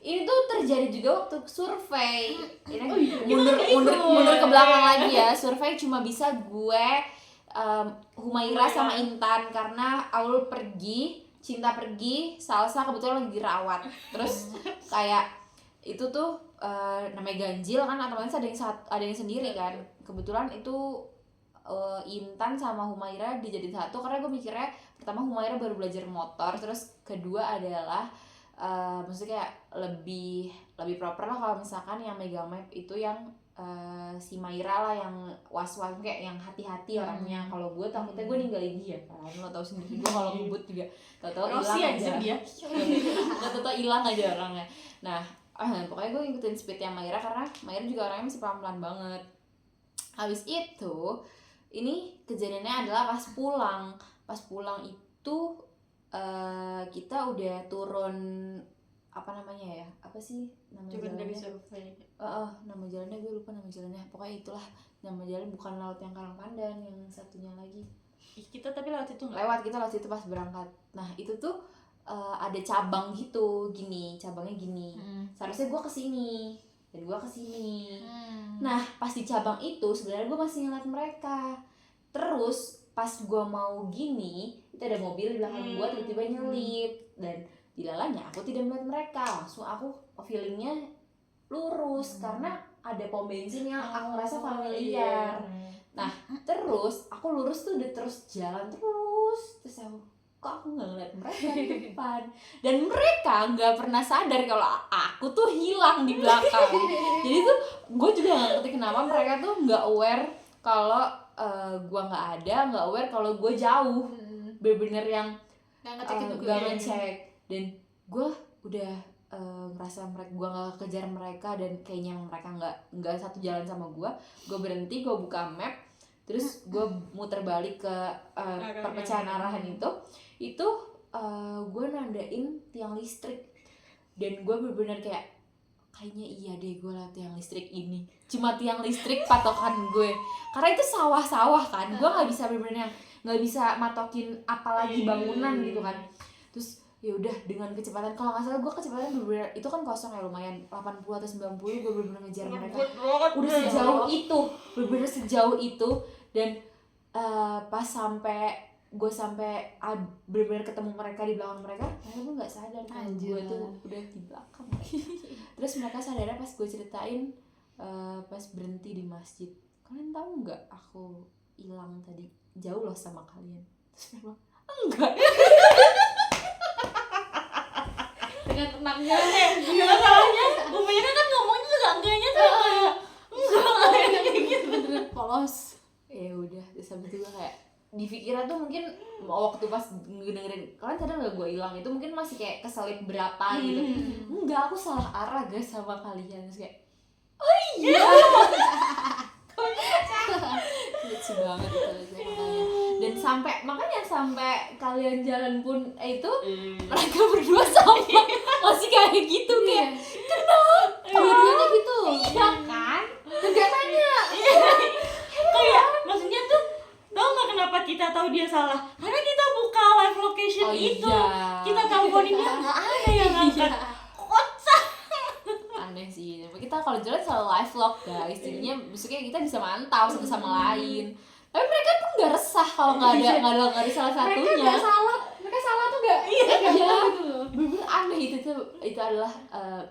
Ini tuh terjadi juga waktu survei. Ini mundur ke belakang lagi ya. Survei cuma bisa gue, Humaira sama Intan karena Aul pergi, Cinta pergi, Salsa kebetulan lagi dirawat. Terus kayak itu tuh namanya ganjil kan, otomatis ada yang sendiri kan. Kebetulan itu Intan sama Humaira dijadiin satu karena gue mikirnya pertama Humaira baru belajar motor, terus kedua adalah maksudnya kayak lebih proper lah kalau misalkan yang megang map itu yang si Maira lah, yang was-was kayak yang hati-hati orangnya. Kalau gue takutnya gue ninggalin dia kan, lo tau sendiri gue kalau ngebut juga tau-tau hilang aja dia. tau-tau hilang aja orangnya. Nah pokoknya gue ngikutin speednya Maira karena Maira juga orangnya masih pelan-pelan banget. Habis itu ini kejadiannya adalah pas pulang itu kita udah turun, apa namanya ya, apa sih nama Turun dari jalannya? survei. Nama jalannya gue lupa nama jalannya, pokoknya itulah nama jalan, bukan laut yang Karangpandan, yang satunya lagi. Kita tapi lewat itu nggak? Lewat, kita lewat situ pas berangkat. Nah itu tuh ada cabang gitu, cabangnya gini. Seharusnya gue kesini dan gue kesini. Nah pas di cabang itu sebenarnya gue masih ngeliat mereka. Terus pas gue mau gini, itu ada mobil di belakang gue tiba-tiba nyelip, dan dilalanya aku tidak melihat mereka. Langsung aku feelingnya lurus karena ada pom bensin yang aku rasa familiar. Nah terus aku lurus tuh udah terus jalan terus aku, kok aku nggak ngeliat mereka di depan, dan mereka nggak pernah sadar kalau aku tuh hilang di belakang. Jadi tuh gue juga nggak ngerti kenapa mereka tuh nggak aware kalau gue nggak ada, nggak aware kalau gue jauh, bener-bener yang nggak ngecek. Dan gue udah merasa gue nggak kejar mereka dan kayaknya mereka nggak satu jalan sama gue berhenti, gue buka map, terus gue muter balik ke perpecahan arahan itu gue nandain tiang listrik, dan gue bener-bener kayak kayaknya iya deh gue liat tiang listrik ini, cuma tiang listrik patokan gue karena itu sawah-sawah kan, gue nggak bisa bener-bener nggak bisa matokin apalagi bangunan gitu kan. Terus ya udah dengan kecepatan, kalau nggak salah gue kecepatan bener-bener itu kan kosong ya, lumayan 80 atau 90, gue bener-bener ngejar mereka udah sejauh itu, bener-bener sejauh itu. Dan pas gue sampai bener-bener ketemu mereka di belakang mereka tuh nggak sadar kalau gue tuh udah di belakang mereka. Terus mereka sadarnya pas gue ceritain pas berhenti di masjid, kalian tahu nggak aku hilang tadi jauh loh sama kalian. Terus mereka enggak. Dengan tenangnya. Masalahnya Bu Mira kan ngomongnya juga enggaknya tuh kayak enggak gitu. Bener polos. Ya udah, terus habis itu gue kayak di pikiran tuh mungkin waktu pas dengerin kalian sadar nggak gue hilang itu mungkin masih kayak keselip berapa gitu. Enggak, aku salah arah guys sama kalian. Terus kayak oh iya. Lucu banget itu makanya. Dan makanya sampai kalian jalan pun itu mereka berdua sama masih kayak gitu kayak Dua-duanya gitu. iya kan, enggak nanya. Kayak maksudnya tuh tau nggak kenapa kita tahu dia salah, karena kita buka live location itu, kita teleponin dia nggak ada yang ngangkat. Kocak. Aneh sih, kita kalau jalan selalu live vlog guys, jadinya maksudnya kita bisa mantau satu sama lain. Tapi mereka tuh nggak resah kalau nggak ada salah satunya. Mereka salah tuh nggak? Iya, gitu loh. bener aneh itu adalah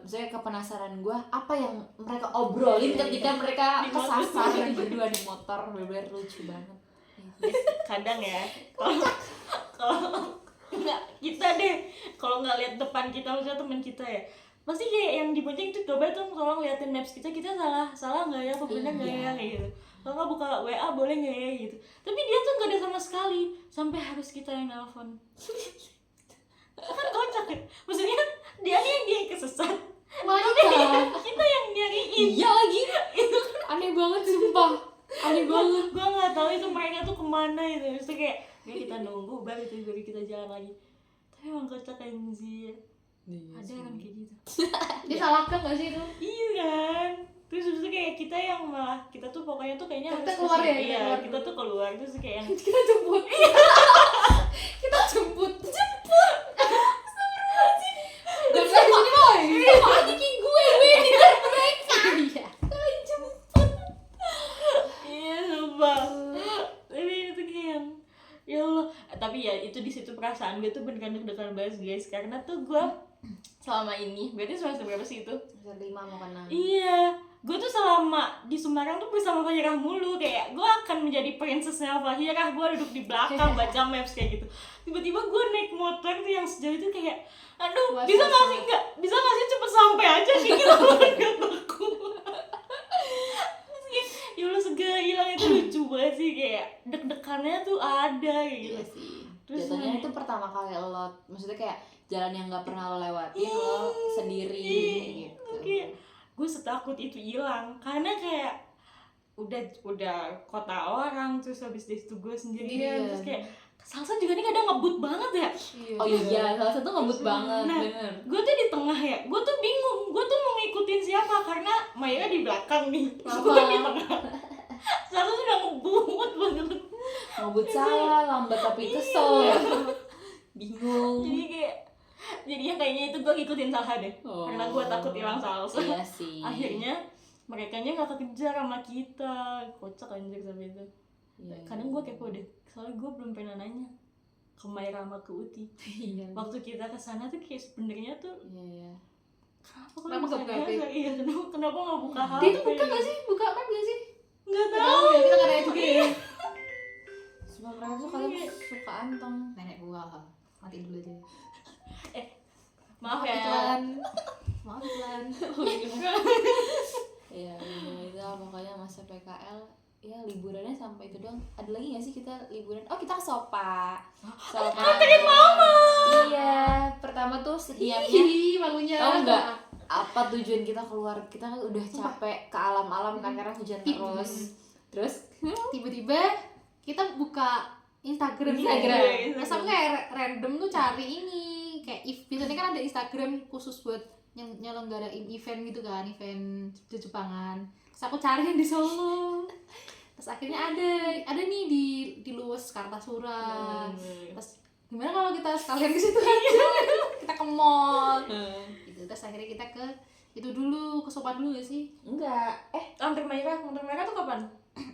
maksudnya kepenasaran gue apa yang mereka obrolin ketika mereka kesasar berdua di motor, bener-bener lucu banget. Kadang ya kalau nggak kita deh, kalau nggak lihat depan kita, maksudnya teman kita ya pasti kayak yang dibonceng tuh coba tuh tolong liatin maps kita salah nggak ya, bener nggak ya kayak gitu. Kalau nggak buka WA boleh nggak ya gitu. Tapi dia tuh nggak ada sama sekali sampai harus kita yang nelfon. Kan kocak ya, maksudnya dia yang kesesat, Wanita. kita yang nyariin. Iya lagi. Aneh banget sumpah. Aneh banget. Gue nggak tahu itu mereka tuh kemana itu, terus kayak ya kita nunggu baru kita jalan lagi. Tapi emang kocak anjir, ada kan kayak gitu. Dia salahkan nggak sih itu? Iya kan, terus habis itu kayak kita yang malah kita tuh pokoknya tuh kayaknya Kita harus keluar ya, kesini. Iya, keluar kita dulu. tuh keluar terus kayak yang Kita jemput. Kita jemput. Dan saya di sini boy. Sama aja kayak gue ngincar mereka. Iya. iya sumpah. Tapi itu kayak yang ya Allah. Tapi ya itu di situ perasaan gue tuh beneran deg-degan banget guys, karena tuh gue selama ini berarti semester berapa sih itu? Semester 5 mau ke 6. Iya, gue tuh selama di Semarang tuh bersama Fahirah mulu, kayak gue akan menjadi princessnya Fahirah, gue duduk di belakang baca maps kayak gitu. Tiba-tiba gue naik motor tuh yang sejauh itu kayak, aduh Was-was bisa nggak sih nggak, bisa nggak sih cepet sampai aja kayak gitu kataku. Ya Allah segala hilang itu lucu banget sih, kayak deg-degannya tuh ada kayak gitu. Iya sih. Terus Jatuhnya yang- itu pertama kali lo, maksudnya kayak jalan yang nggak pernah lo lewatin lo sendiri gitu. Kayak gue setakut itu hilang karena kayak udah kota orang, terus habis itu gue sendirian, Iya. terus kayak Salsa juga nih kadang ngebut banget ya. Iya. Oh iya, salah satu ngebut banget, Nah, bener. gue tuh di tengah ya, gue tuh bingung, gue tuh mau ngikutin siapa karena Maya di belakang nih, terus gue di tengah. Salsa tuh udah ngebut banget, Ngebut salah, lambat tapi kesel. Bingung. jadi kayak jadinya kayaknya itu gue ngikutin Salsa deh, Oh. karena gue takut hilang Salsa. Iya sih. Akhirnya merekanya nggak kekejar sama kita, kocak anjir sampai itu. Iya, Kadang gue kepo deh, soalnya gue belum pernah nanya ke Maira sama ke Uti. Iya. Waktu kita kesana tuh kayak sebenarnya tuh Iya. Kenapa nggak buka HP? Iya, kenapa nggak buka HP? Dia tuh buka nggak sih? Buka map nggak sih? Nggak Nggak tahu. tahu ya, kita nggak nanya juga ya. Semua mereka tuh kalian suka anteng. Nenek gua matiin dulu aja. Maaf ya. Iklan. Maaf iklan. Iya, itu pokoknya masa PKL ya liburannya sampai itu doang. Ada lagi nggak sih kita liburan? Oh, kita ke Sopa. Sopa. Mama. Iya, pertama tuh setiapnya. Ih, malunya. Oh enggak. Apa tujuan kita keluar? Kita kan udah capek ke alam-alam kan karena hujan terus. Terus Tiba-tiba kita buka Instagram. Instagram. Terus aku kayak random tuh cari ini kayak biasanya kan ada Instagram khusus buat nyelenggarain event gitu kan, event Jepangan. Terus aku cari yang di Solo. Terus akhirnya ada nih di Luwes Kartasura. Terus gimana kalau kita sekalian ke situ aja? Kita ke mall. Gitu. Terus akhirnya kita ke itu dulu, ke Sopa dulu gak sih? enggak. Antar Maira tuh kapan?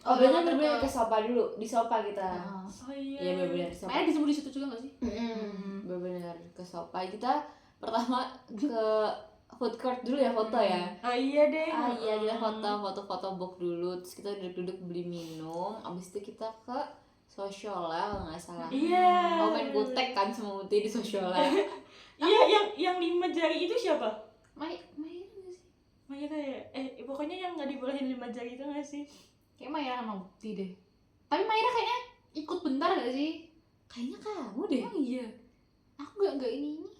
Oh, yang bener-bener ke- ke Sopa dulu. Di Sopa kita. Heeh. Oh iya. Iya, bener-bener di Sopa. Makanya disebut di situ juga gak sih? Bener-bener ke Sopa. Kita pertama ke food court dulu ya, foto ya. Oh iya deh. Ah iya, kita foto book dulu. Terus kita duduk-duduk beli minum. Abis itu kita ke Sosyola kalau nggak salah. Iya. Oh, main kutek kan sama Muti di Sosyola. Iya, yang 5 jari itu siapa? Main gak sih? Maira ya? Pokoknya yang nggak dibolehin 5 jari itu nggak sih? Kayak Maira sama Bukti deh. Tapi Maira kayaknya ikut bentar gak sih? Kayaknya kamu deh. Oh iya. Aku gak ini.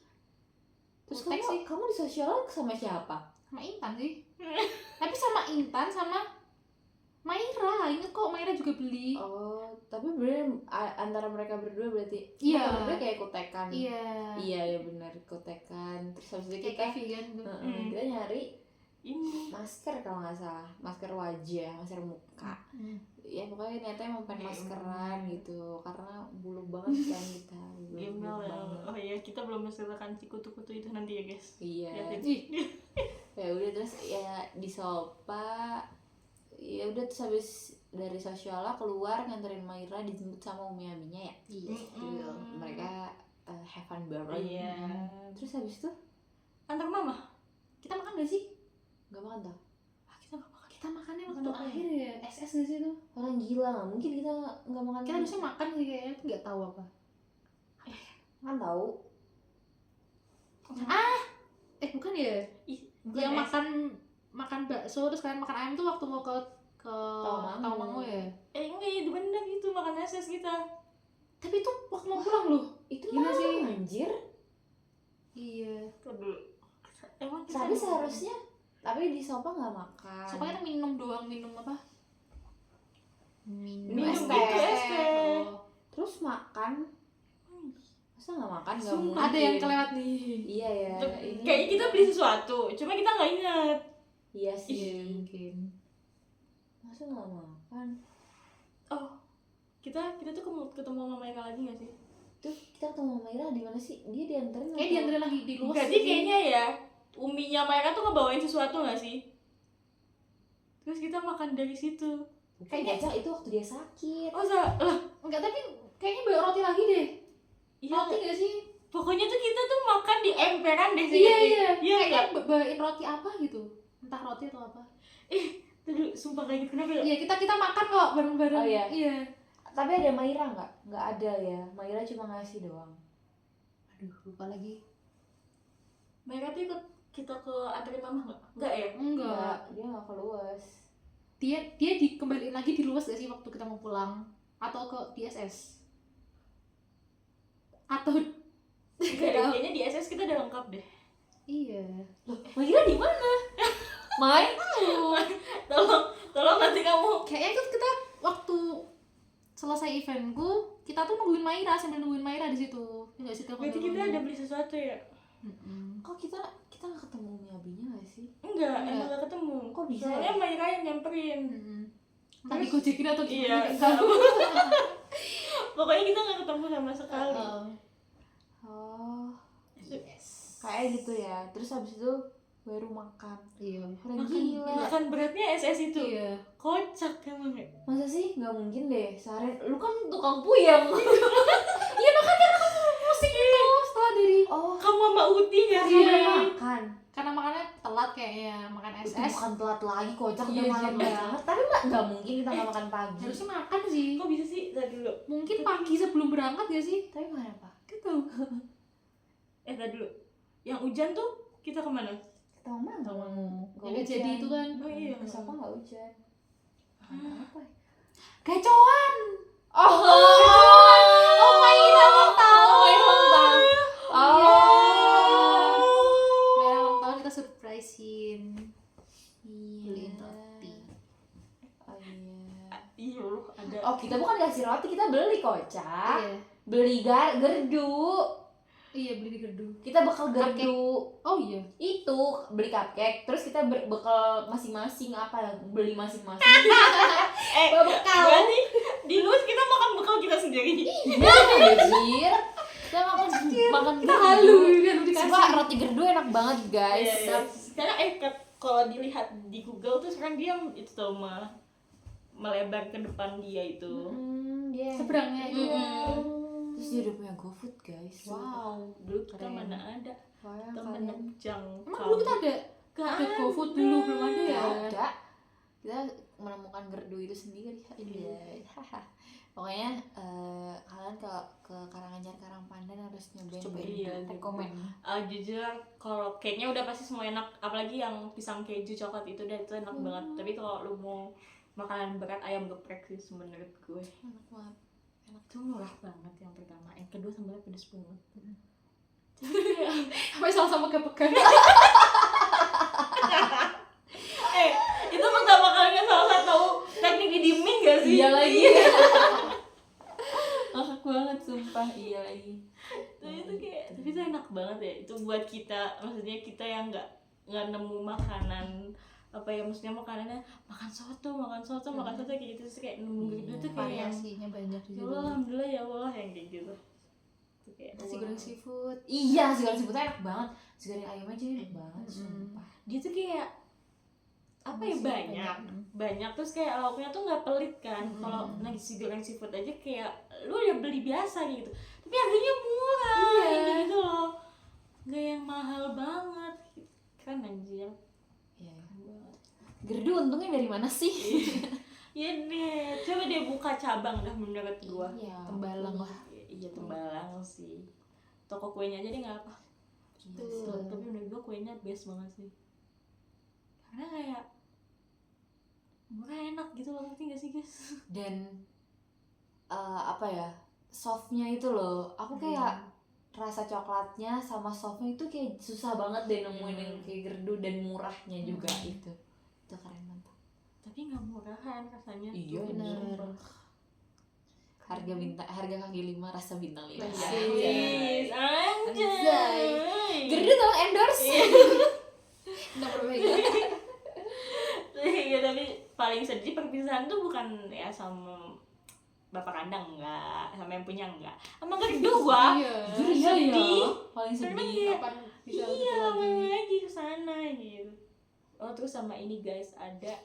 Terus Kutek kamu sih. kamu di Sosyola sama siapa? Sama Intan sih. Tapi sama Intan sama Maira. Ingat kok Maira juga beli. Oh, tapi bener antara mereka berdua berarti. Iya. Mereka berdua kayak kutekan. Iya. Iya, ya benar kutekan. Terus habis itu Kayak kita Kevi kan. kita nyari Ini. masker kalau nggak salah, masker wajah, masker muka. Ya pokoknya niatnya mau pengen maskeran gitu karena bulu banget kan kita. Gimana ya? banget. Oh iya, kita belum menceritakan si kutu-kutu itu nanti ya guys. Iya. Liatin. Ih, Ya udah terus ya di Sopa. Ya udah terus habis dari Sosyola keluar nganterin Maira dijemput sama Umi Aminya ya. iya. Gitu. Mereka have fun bareng. Iya. Terus habis itu Antar mama. Kita makan gak sih? nggak makan tau. Kita nggak makan. Kita makannya Makan waktu apa ya? akhir ya. SS gak sih itu? Orang gila nggak mungkin kita nggak makan. Kita harusnya makan sih kayaknya. Gak tahu apa. kan tahu. Bukan ya? Ih, Yang bukan makan bakso terus kalian makan ayam tuh waktu mau ke Tawangmangu ya. enggak itu bener itu makan SS kita. Tapi itu waktu mau pulang loh. Itu Gila malam sih. anjir. Iya. Tuh dulu. Emang kita Tapi seharusnya di sofa nggak makan. Soalnya kita minum doang, minum apa? minum es gitu teh. es teh. Oh. Terus makan, masa nggak makan? Nggak Sumpah, mungkin. Ada yang kelewat nih. Iya ya. Ini. Kayaknya kita beli sesuatu, cuma kita nggak ingat. Iya sih. Iya mungkin. Masa nggak makan? Oh, kita tuh ketemu sama Maika lagi nggak sih? Tuh kita ketemu sama Maira di mana sih? Dia dianterin. Kayak dianterin lagi di luar. Berarti kayaknya ya uminya Maika tuh ngebawain sesuatu nggak sih? Terus kita makan dari situ. Kayaknya itu waktu dia sakit. Oh lah, Enggak, tapi kayaknya bawa roti lagi deh. iya. Roti nggak sih? Pokoknya tuh kita tuh makan di emperan deh sih. Iya. Iya. Kayaknya bawain roti apa gitu. Entah roti atau apa. Aduh, sumpah kayak gitu kenapa ya? Iya, kita makan kok bareng-bareng. Oh, iya. Iya. Tapi ada Maira nggak? Nggak ada ya. Maira cuma ngasih doang. Aduh, lupa lagi. Maika tuh ikut kita ke anterin mama nggak? Nggak ya? Enggak. Dia nggak keluas. Dia dikembaliin lagi di luas gak sih waktu kita mau pulang? Atau ke DSS? Atau Nggak deh, kayaknya di SS kita udah lengkap deh. iya. Maira di mana? Mai? Tolong nanti kamu. Kayaknya itu kita waktu selesai eventku, kita tuh nungguin Maira sambil nungguin Maira di situ. Enggak sih telepon. Berarti kita ada beli sesuatu ya? Kok kita nggak ketemu Umi Abinya nggak sih? Enggak, Enggak. emang gak ketemu. Kok bisa Soalnya ya? Maika yang nyamperin. Entah digojekin atau Iya, gimana. Enggak tahu. Pokoknya kita gak ketemu sama sekali. Oh, Yes. kayak gitu ya. Terus habis itu baru makan. Iya. Orang gila. Makan beratnya SS itu. Iya. Kocak emang ya. Masa sih? Nggak mungkin deh. Seharian lu kan tukang puyeng. Iya, makanya kamu pusing itu setelah dari Oh, Kamu sama Uti gak sih? Iya. makan. karena makannya telat kayaknya, makan Itu SS. makan telat lagi, kocak Iya, udah malam iya. banget. Tapi nggak mungkin kita nggak makan pagi. Harusnya makan sih. Kok bisa sih? Tadi dulu. Mungkin pagi sebelum berangkat gak sih? Tapi mana apa? Gitu. Tadi dulu. Yang hujan tuh kita kemana? Kita mau mana? Yang gak jadi itu kan. Oh iya. Pas apa nggak hujan? Makan apa? Ya? Gacoan. Oh, Oh my god, ulang tahun. Merah ulang tahun kita surprisein. Beliin roti. Oh iya. Iya loh, ada. Oh, kita bukan kasih roti, kita beli kocak. Iya. Beli gerdu. Iya, beli di gerdu. Kita bekal gerdu. Oh iya. Itu beli cupcake, terus kita bekal masing-masing apa? Beli masing-masing. bekal. Berarti di luar kita makan bekal kita sendiri. Iya, anjir. Kita makan Kita halu kan dikasih. Sumpah, roti gerdu enak banget, guys. Iya. Sekarang kalau dilihat di Google tuh sekarang dia itu tuh melebar ke depan dia itu. Dia Seberangnya itu. Terus dia udah punya GoFood, guys. Wow. Dulu kita Keren. mana ada. Wah, Kita kalian menjangkau. Emang dulu kita ada Gak ada GoFood dulu belum ada ya? ada. Kita menemukan gerdu itu sendiri. Iya. Pokoknya kalian ke Karanganyar Karangpandan harus nyobain Coba gerdu. iya, Rekomen. Jujur kalau cake-nya udah pasti semua enak, apalagi yang pisang keju coklat itu enak banget. Tapi kalau lu mau makanan berat, ayam geprek sih menurut gue. Enak banget. Enak tuh murah banget yang pertama, yang kedua sambalnya pedes banget. Sampai sama-sama kepegang. Itu pertama kalinya salah tahu teknik didimin gak sih? Iya lagi. Ngakak banget sumpah, iya lagi. Itu kayak, tapi itu enak banget ya. Itu buat kita, maksudnya kita yang nggak nemu makanan apa ya, maksudnya makanannya makan soto kayak gitu, terus kayak nemu gitu tuh kayak yang Variasinya banyak di ya situ. Allah, alhamdulillah ya Allah yang kayak gitu. Itu kayak Nasi wow. goreng seafood. Iya, nasi goreng seafoodnya enak banget. Nasi goreng ayam aja enak banget, sumpah. Dia tuh kayak apa ya, banyak terus kayak lauknya tuh nggak pelit kan. Kalau nasi goreng seafood aja kayak lu udah beli biasa gitu, tapi harganya murah. Ini gitu loh, nggak yang mahal banget kan anjir. Iya. Gerdu untungnya dari mana sih? Iya deh, coba deh buka cabang dah menurut gua. Iya. Tembalang lah. Iya Tembalang sih. Toko kuenya aja deh nggak apa. Betul. Tapi menurut gua kuenya best banget sih. Karena kayak murah enak gitu loh, ngerti gak sih guys? Dan apa ya, softnya itu loh, aku kayak rasa coklatnya sama softnya itu kayak susah banget deh nemuin yang kayak gerdu dan murahnya juga itu keren banget. Tapi nggak murahan rasanya. Iya tuh. bener. Harga kaki 5 rasa bintang 5. Anjay. Anjay. Gerdu tolong endorse. Nggak berbeda. Iya, tapi paling sedih perpisahan tuh bukan ya sama bapak kandang, enggak, sama yang punya enggak, sama gerdu gua. Iya. Sedih. Paling Karena sedih. kayak Kapan bisa iya ketemu lagi? lagi ke sana gitu. Oh terus sama ini guys, ada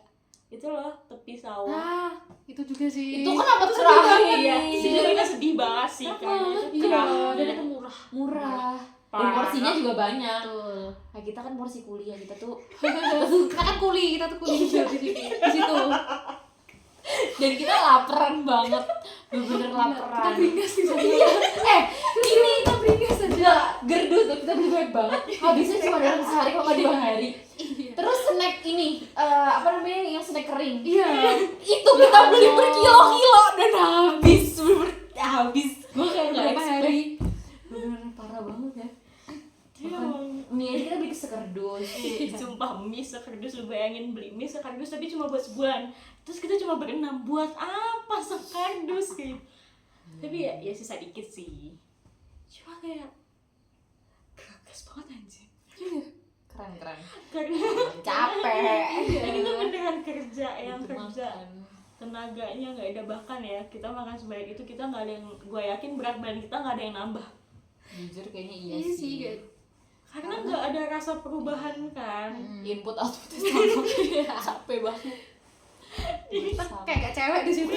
itu loh tepi sawah. Nah, itu juga sih. Itu kenapa tuh Iya, iya. sebenarnya sedih banget sih karena itu Iya, kerah. dan itu murah. Murah. Dan Parah. porsinya juga banyak. Betul. Nah, kita kan porsi kuliah kita tuh Kita kan kita tuh kuli juga di situ. dan kita laparan banget. Bener-bener Kita laparan. beringas di sana. Ini kita beringas aja. Gerdu tuh kita beli banyak banget. Habisnya cuma dalam sehari kalau nggak 2 hari. Terus snack ini apa namanya yang snack kering. Iya. Itu kita beli berkilo-kilo dan habis bener-bener habis. Gue kayak nggak Berapa expect. hari? Bener-bener parah banget ya. Iya. Mie aja kita beli sekerdus. Sumpah mie sekardus, lu bayangin beli mie sekardus tapi cuma buat sebulan. Terus kita cuma berenam, buat apa sekardus gitu. Tapi ya sisa dikit sih. Cuma kayak gagas banget anjir. Keren. Karena Capek. ini tuh beneran kerja yang Itu kerja makan. tenaganya nggak ada, bahkan ya kita makan sebanyak itu kita nggak ada yang, gue yakin berat badan kita nggak ada yang nambah Jujur kayaknya Iya sih, guys. karena nggak ada rasa perubahan kan. Input outputnya sama. Capek banget. Kita kayak gak cewek di situ.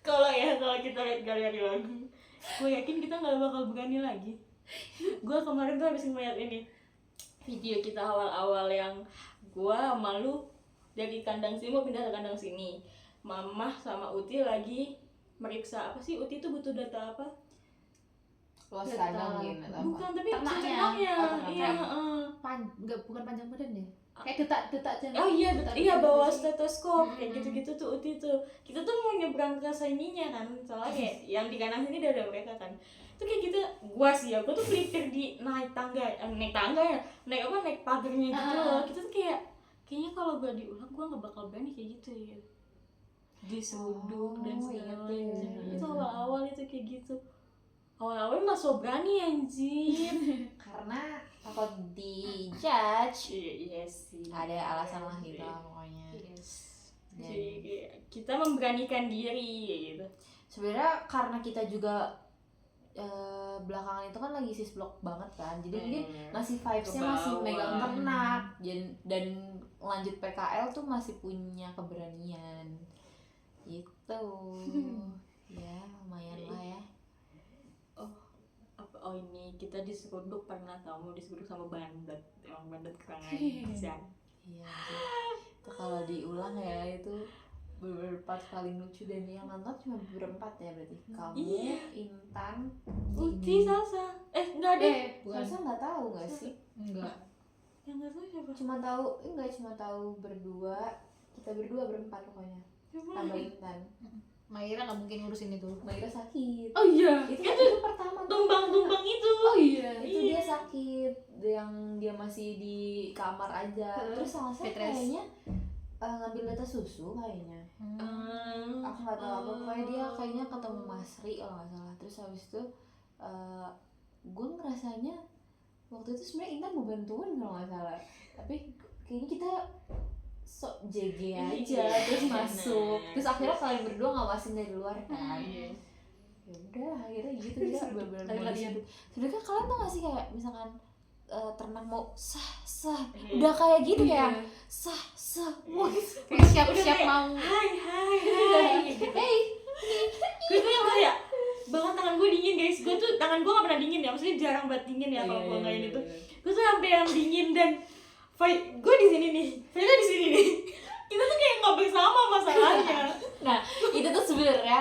Kalau kita lihat galeri lagu, gue yakin kita nggak bakal berani lagi. Gue kemarin tuh habis ngeliat ini video kita awal-awal yang gue sama lu dari kandang sini mau pindah ke kandang sini. Mamah sama Uti lagi meriksa apa sih, Uti tuh butuh data apa? Luas Data. kandang gitu atau apa? Bukan, tapi Ternaknya. ternaknya. Oh, ternaknya. Iya, heeh. Bukan panjang badan ya? Kayak detak jantung. Oh iya, Detak iya jantung bawa sih. stetoskop kayak gitu-gitu tuh Uti tuh. Kita tuh mau nyebrang ke sininya kan, soalnya kayak yang di kanan sini udah ada mereka kan. Itu kayak gitu, gua tuh melipir di naik tangga ya, naik pagarnya gitu loh. Kita tuh kayaknya kalau gua diulang gua nggak bakal berani kayak gitu ya. Diseruduk dan segala inget macam. deh. Itu awal-awal itu kayak gitu. Awal-awal nggak so berani anjir. Karena takut dijudge. Iya sih. Ada alasan lah gitu lah pokoknya. Yes. Dan Jadi kita memberanikan diri gitu. sebenarnya karena kita juga belakangan itu kan lagi sisblok banget kan, jadi mungkin masih vibesnya masih Kebawa. megang ternak dan lanjut PKL tuh masih punya keberanian gitu. Ya lumayan lah ya. Oh ini kita diseruduk, pernah tahu diseruduk sama bandet, emang bandet kurang ajar. Iya sih. Itu kalau diulang ya itu bener-bener part paling lucu dan yang nonton cuma berempat ya berarti. Kamu, Iya. Intan, Uti, Salsa, enggak ada. Bukan. Salsa nggak tahu nggak sih? Enggak. Yang nggak tahu siapa? Cuma tahu berdua, kita berdua berempat pokoknya. Tambah Intan. Maira nggak mungkin ngurusin itu. Maira sakit. Oh iya, Itu pertama tuh. tumbang itu. Oh iya. Itu dia sakit, yang dia masih di kamar aja. Terus Salsa Bed rest. kayaknya ngambil data susu kayaknya. Aku nggak tahu apa, pokoknya dia kayaknya ketemu Masri kalau nggak salah. Terus habis itu gue ngerasanya waktu itu sebenarnya Intan mau bantuin kalau nggak salah, tapi kayaknya kita sok JG aja terus masuk. Terus akhirnya kalian berdua ngawasin dari luar kan. Iya. Ya udah akhirnya gitu dia bener-bener Lari-larian. mau disitu. Sebenarnya kalian tuh nggak sih kayak misalkan ternak mau sah Iya. udah kayak gitu Iya. ya sah wah Kayak siap-siap kayak, mau. Hai gitu. Gue tuh yang kayak bahkan tangan gue dingin guys, gue tuh tangan gue gak pernah dingin ya, maksudnya jarang banget dingin ya kalau gue nggak ini tuh. Gue tuh sampai yang dingin dan gue di sini nih, Vira di sini nih. Kita tuh kayak nggak bersama masalahnya. Nah itu tuh sebenarnya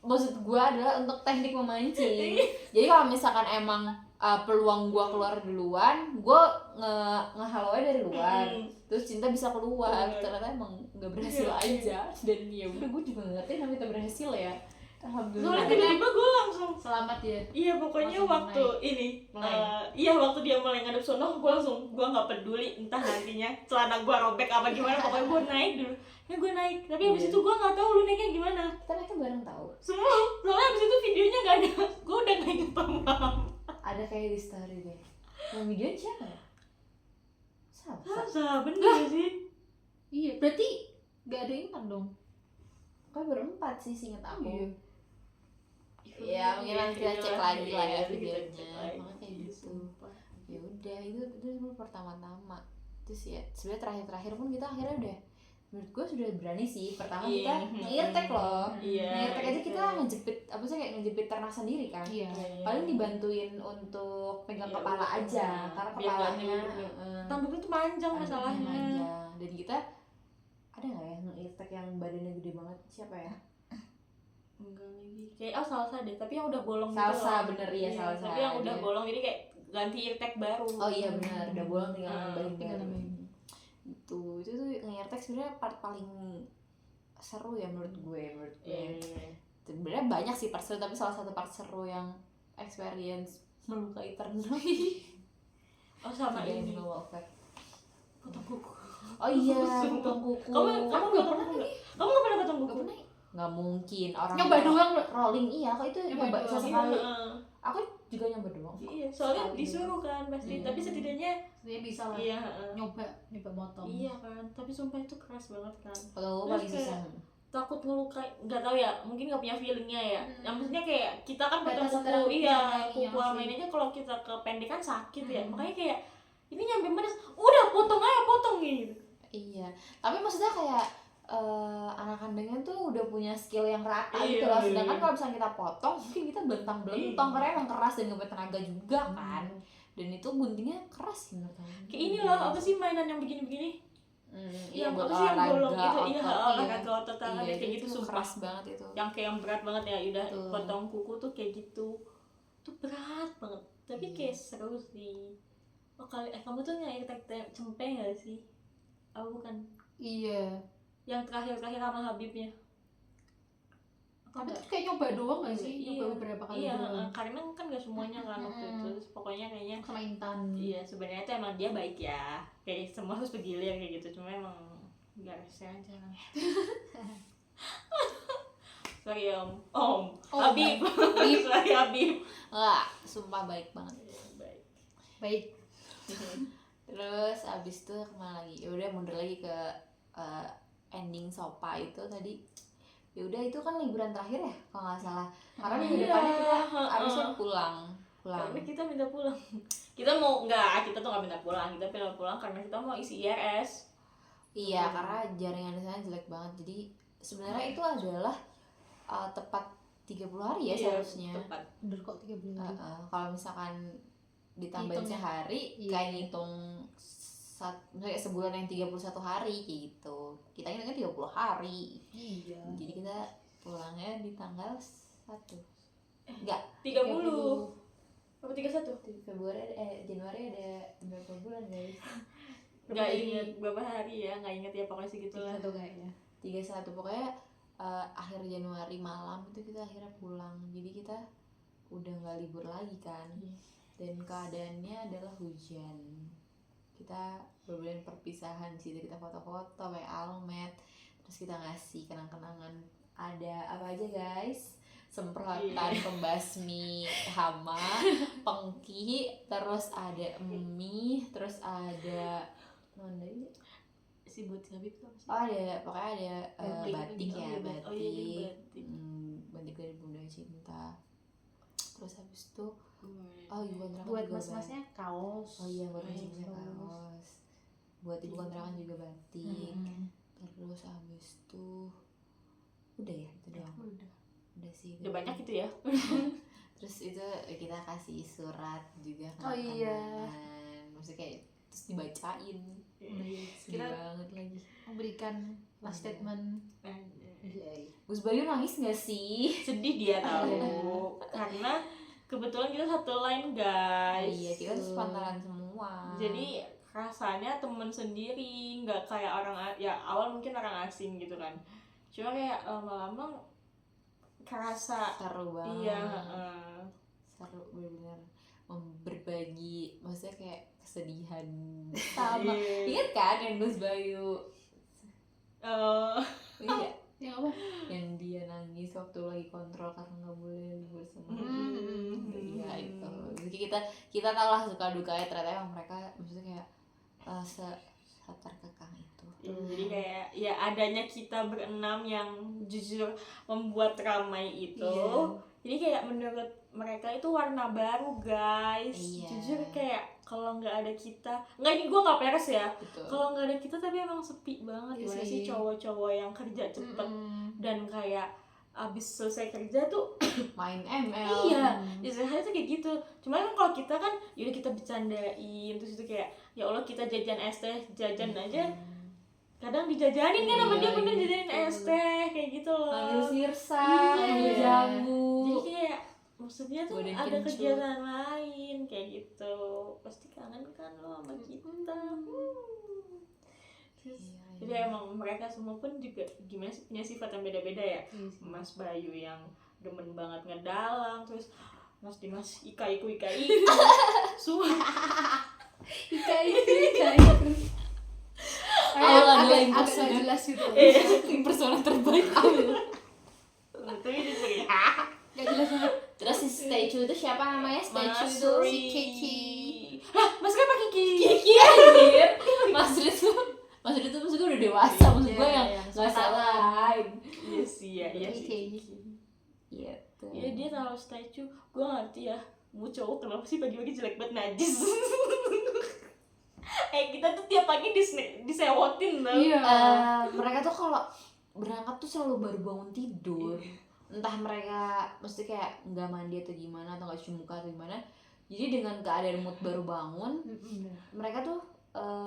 maksud gue adalah untuk teknik memancing. Jadi kalau misalkan emang peluang gue keluar duluan, gue ngehalau dari luar, terus Cinta bisa keluar. Ternyata emang nggak berhasil aja. Dan ya udah gue juga nggak ngerti namanya berhasil ya. Alhamdulillah. Soalnya tiba-tiba gue langsung Selamat ya. iya pokoknya Langsung waktu naik. ini Mulai. iya waktu dia mulai ngadep sono gue langsung gue nggak peduli entah nantinya celana gue robek apa gimana pokoknya gue naik dulu ya gue naik tapi abis itu gue nggak tahu lu naiknya gimana Kita naiknya bareng tahu. semua soalnya abis itu videonya nggak ada gue udah naik ke pamam Ada kayak di story deh. Yang video siapa ya? Siapa? masa bener sih Iya, berarti gak ada Intan dong. Kok berempat sih seinget aku. Iya. Ya mungkin nanti kita cek lagi lah ya nanti kita cek videonya. lagi. Makanya kayak gitu. Sumpah. Ya udah itu dulu pertama-tama. Terus ya sebenarnya terakhir-terakhir pun kita akhirnya udah menurut gue sudah berani sih. Pertama Iya. kita nge-eartag loh. Iya. Nge-eartag aja kita ngejepit apa sih kayak ngejepit ternak sendiri kan. Iya. Paling dibantuin untuk pegang Iya, kepala betul. aja karena Biar nggak kepalanya nyelip. Tanduknya tuh panjang masalahnya panjang. Dan kita ada nggak ya nge-attack yang badannya gede banget siapa ya? enggak lagi kayak salsa deh tapi yang udah bolong Salsa, gitu loh. bener, iya, salsa. tapi yang udah Dia. bolong jadi kayak ganti eartag baru Oh iya benar, udah bolong tinggal nambahin tinggal baru. nambahin. Itu tuh nge-attack sebenarnya part paling seru ya menurut gue Iya. Sebenarnya banyak sih part seru tapi salah satu part seru yang experience melukai ternak. oh sama Tiga ini Animal Welfare. potong kuku Oh iya, Sumpah. potong kuku. kamu Aku nggak nggak pernah pernah. kamu nggak pernah potong Nggak kuku pernah. Nggak mungkin orang Nyoba doang lo. rolling iya kok itu Nyoba nyoba doang. sesekali. Iya, Aku juga nyoba doang. iya soalnya Sekali disuruh kan pasti tapi setidaknya Dia bisa lah. iya Nyoba motong. iya kan tapi sumpah itu keras banget kan Kalau Terus paling kayak- susah. takut ngelukai nggak tahu ya mungkin nggak punya feelingnya ya yang maksudnya kayak kita kan potong Batas antara kuku kuku iya sama ininya kuku sama sih. ininya kalau kita kependekan sakit ya Hmm. makanya kayak ini nyampe mana udah potong aja potong gitu Iya, tapi maksudnya kayak anak kandangnya tuh udah punya skill yang rata Iya, gitu loh. iya, Sedangkan iya. kalau misalnya kita potong, mungkin kita belentang-belentong Iya. karena emang keras dan ngebuat tenaga juga kan. Dan itu guntingnya keras sih menurut aku. kayak ini loh apa sih mainan yang begini-begini Iya, yang buat apa sih yang bolong olahraga itu iya otot, olahraga otot tangan Iya, kayak gitu itu sumpah keras banget itu. yang kayak yang berat banget ya udah Betul. potong kuku tuh kayak gitu tuh berat banget tapi Iya. kayak seru sih oh kali kamu tuh nggak cempe nggak sih aku bukan Iya. yang terakhir sama Habibnya Tapi tuh kayak nyoba doang gak sih? Iya. Nyoba beberapa kali iya doang. karena kan gak semuanya kan waktu itu Terus pokoknya kayaknya Sama Intan. iya sebenarnya tuh emang dia baik ya kayak semua harus bergilir kayak gitu cuma emang nggak rese aja sorry om Habib sorry Habib Enggak, sumpah baik banget. baik Baik. Terus abis itu kemana lagi? Ya udah mundur lagi ke ending Sopa itu tadi. Ya udah itu kan liburan terakhir ya kalau nggak salah. Karena minggu Iya, depannya kita heeh. harusnya pulang. karena kita minta pulang kita mau nggak kita tuh nggak minta pulang kita pindah pulang karena kita mau isi IRS Iya, karena jaringan di sana jelek banget. Jadi sebenarnya itu adalah tepat 30 hari ya Iya, seharusnya. tepat Bener kok 3 bulan. Kalau misalkan ditambahin Hitungnya. sehari Iya. kayak ngitung misalnya sebulan yang 31 hari kayak gitu. Kita hitungnya 30 hari. Iya. Jadi kita pulangnya di tanggal 1. Enggak, 30 apa 31 Februari Januari ada berapa bulan guys? nggak inget berapa hari ya nggak inget ya pokoknya segitulah Satu kayaknya. 31 pokoknya akhir Januari malam itu kita akhirnya pulang. Jadi kita udah nggak libur lagi kan. Dan keadaannya adalah hujan. Kita berbeda perpisahan sih, kita foto-foto kayak almet, terus kita ngasih kenang-kenangan. Ada apa aja guys? Semprotan pembasmi hama, pengki, terus ada mie, terus ada non dari si buat Habib tuh apa sih? oh ada pokoknya ada batik Oh, ya iya, batik. oh iya iya, batik Batik dari Bunda Cinta. Terus habis itu oh ibu kontrakan Buat juga mas-masnya kaos. oh iya buat Oh, iya, mas-masnya kaos. Buat ibu kontrakan juga batik. Terus habis itu udah ya itu doang. Udah sih. udah banyak gitu ya Terus itu kita kasih surat juga Oh, iya. kenang-kenangan. Maksudnya kayak terus dibacain. Sedih Kita- banget lagi. Memberikan last Iya. statement. Iya. Gus Bayu nangis gak sih? sedih dia tahu karena kebetulan kita satu line guys Iya, kita tuh sepantaran semua. jadi rasanya temen sendiri nggak kayak orang ya awal mungkin orang asing gitu kan cuma kayak lama-lama kerasa. seru banget. Iya, Seru bener, berbagi, maksudnya kayak kesedihan sama. Ingat kan yang Gus Bayu? Iya, yang apa? yang dia nangis waktu lagi kontrol karena nggak boleh libur sama. Iya itu. Jadi kita tahu lah suka dukanya, ternyata emang mereka maksudnya kayak terkekang itu. Jadi kayak ya adanya kita berenam yang jujur membuat ramai itu. Iya. Jadi kayak menurut mereka itu warna baru guys. Iya. Jujur kayak kalau nggak ada kita, nggak, ini gue nggak peres ya. Betul. Kalau nggak ada kita tapi emang sepi banget. Iya Gimana sih. sih cowok-cowok yang kerja cepet dan kayak abis selesai kerja tuh Main ML. iya, istirahatnya tuh kayak gitu. Cuma kan kalau kita kan yaudah kita bercandain, terus itu kayak ya Allah kita jajan es teh, jajan aja kadang dijajanin kan sama Iya, dia, bener gitu. jajanin es teh kayak gitu loh. Ambil sirsa, Iya. ambil jamu. Jadi kayak maksudnya tuh Badan ada kencur. kegiatan lain kayak gitu. Pasti kangen kan lo sama kita. Terus, Iya, jadi emang mereka semua pun juga gimana sih, punya sifat yang beda-beda ya. Mas Bayu yang demen banget ngedalang, terus Mas Dimas ika iku semua Ika itu Awal agak nggak jelas gitu. persona terbaik. itu sering Nggak jelas banget. Terus si statue itu siapa namanya? Statue itu si Kiki. Lah, Mas kenapa Kiki? Kiki anjir. Mas Rizky tuh maksud gue udah dewasa, maksud gue Iya, yang iya, nggak salahin. Iya sih, iya Kiki. sih. Iya tuh. Iya dia taruh statue, gue ngerti ya. Mau cowok kenapa sih pagi-pagi jelek banget najis? Kita tuh tiap pagi disewotin tau. Iya. Mereka tuh kalau berangkat tuh selalu baru bangun tidur. Entah mereka mesti kayak nggak mandi atau gimana, atau nggak cuci muka atau gimana. Jadi dengan keadaan mood baru bangun, mereka tuh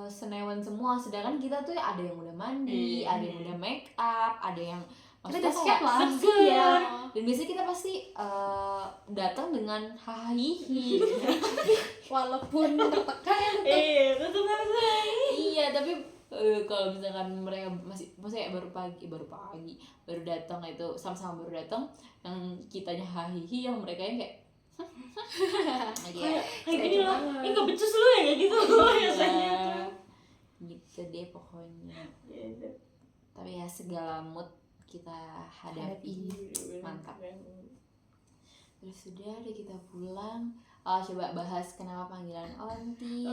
senewan semua. Sedangkan kita tuh ada yang udah mandi, ada yang udah make up, ada yang Kita maksudnya udah siap lah. Iya. Dan biasanya kita pasti datang dengan hahihi. Walaupun tertekan Tetep harus Iya, tapi kalau misalkan mereka maksudnya baru datang itu sama-sama baru datang, yang kitanya hahihi, yang mereka yang kayak kayak gini lah. Ini nggak becus lu ya kayak gitu biasanya tuh. Gitu deh pokoknya. Iya. Tapi ya segala mood kita hadapi. Mantap. Terus sudah deh kita pulang. Coba bahas kenapa panggilan Onti,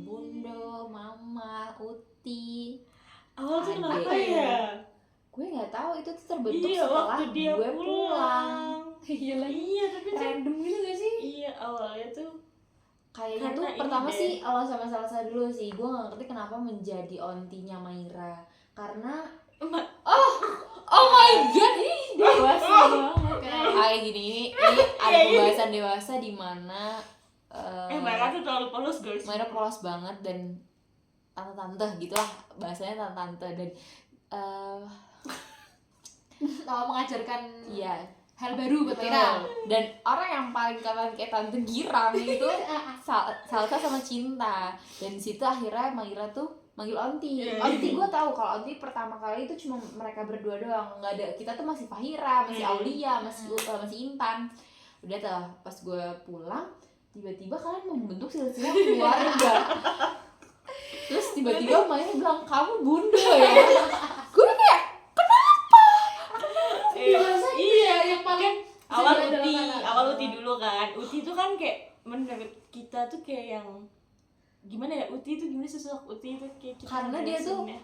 Bundo, Mama, Uti. Awal tuh kenapa Adek. ya? Gue nggak tahu, itu tuh terbentuk Iya, setelah waktu dia gue pulang. Iya lagi. Iya, tapi tuh Random gitu gak sih? iya awalnya tuh Kayaknya Karena tuh ini pertama deh. sih awal sama Salsa dulu sih. Gue nggak ngerti kenapa menjadi ontinya Maira. Karena oh my god, ini dewasa banget. Kayak gini ini ada pembahasan dewasa di mana mereka tuh terlalu polos guys. Maira polos banget dan tante-tante gitulah bahasanya, tante-tante dan Mengajarkan iya hal baru buat Mira. dan orang yang paling kalian kayak tante girang itu Salsa sama Cinta, dan di situ akhirnya Maira tuh manggil Onti. Onti gue tahu kalau Onti pertama kali itu cuma mereka berdua doang, nggak ada, kita tuh masih Fahira, masih Aulia, masih Intan. Udah tuh pas gue pulang tiba-tiba kalian membentuk silsilah keluarga. Terus tiba-tiba Maira bilang kamu Bundo ya. Gue kayak Iya, yang paling awal Bisa Uti, dalam anak. awal Uti dulu kan. Uti itu kan kayak menurut kita tuh kayak yang gimana ya, Uti itu gimana sosok Uti itu kayak kita karena dia tuh jelasinnya.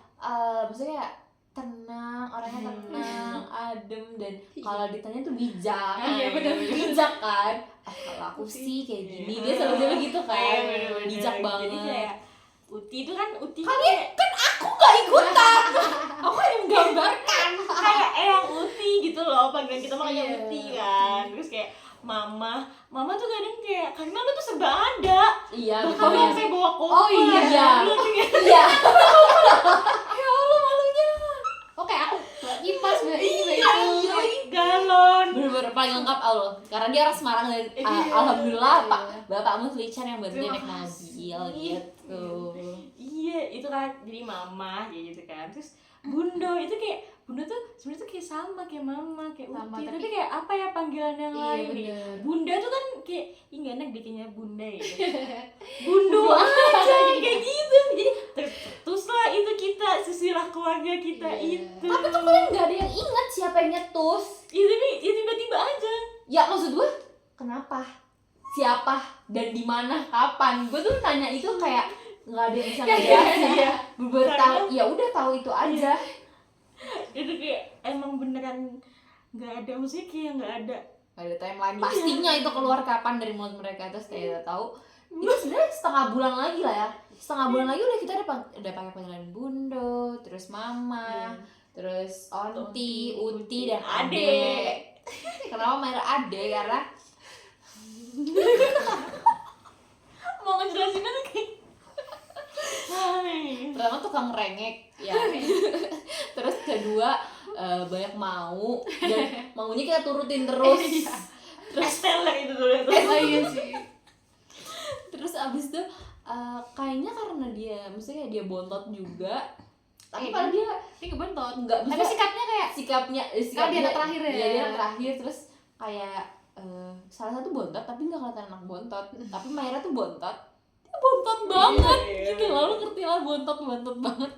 maksudnya kayak tenang, orangnya tenang, adem, dan kalau ditanya tuh bijak. Iya, bener. Bijak kan. Kalau aku sih kayak gini, dia selalu bilang gitu kan. Iya, bener-bener. Bijak banget. Jadi kayak Uti itu kan Aku gak ikutan. Aku hanya menggambarkan. kayak yang Uti gitu loh, panggilan kita makanya Iya. Uti kan. Terus kayak Mama tuh kadang kayak karena lu tuh serba ada. Iya, Bahkan betul. sampai bawa koper. Oh iya. Lu tuh kayak Iya. Oke, aku kipas mbak ini mbak iya, itu. galon. Bener-bener paling lengkap Allah. Karena dia orang Semarang dan Iya. alhamdulillah Iya. bapakmu Felican yang bantu Terima naik mobil gitu. Iya, itu kan jadi mama kayak gitu kan. Terus Bundo itu kayak bunda tuh sebenarnya tuh kayak sama kayak mama kayak Sama, uti, tapi tapi- kayak apa ya panggilan yang Iya, lain nih. bener. Bunda tuh kan kayak ih nggak enak deh kayaknya bunda gitu. Bundu aja kayak gitu. Jadi teruslah itu kita silsilah keluarga kita Iya. itu. Tapi tuh kalian nggak ada yang ingat siapa yang nyetus. Ya tiba-tiba aja. Ya maksud gue kenapa, siapa, dan di mana, kapan? Gue tuh nanya itu kayak nggak ada yang bisa ngejelasin. Iya. Bener tahu, ya udah tahu itu aja. Itu kayak emang beneran nggak ada, maksudnya kayak nggak ada. Gak ada timeline pastinya itu keluar kapan dari mulut mereka, terus kayak udah tahu. Itu sebenarnya setengah bulan lagi lah ya. Setengah bulan lagi udah kita udah pakai panggilan bundo, terus mama, terus onti, uti, dan ade. Kenapa Maira ade? Karena Mau ngejelasinnya tuh kayak pertama tukang rengek ya. Terus kedua banyak mau, dan maunya kita turutin terus. terus teller itu dulu tuh. Iya sih. Terus abis itu kayaknya karena dia, maksudnya dia bontot juga. Tapi kalau dia Ini kebentot. nggak Tapi bisa sikapnya kayak sikapnya dia anak terakhir ya? Iya, dia anak terakhir. Terus kayak salah satu bontot tapi nggak kelihatan anak bontot. Tapi Maira tuh bontot, dia bontot banget Iya, gitu. Lalu ngerti lah bontot banget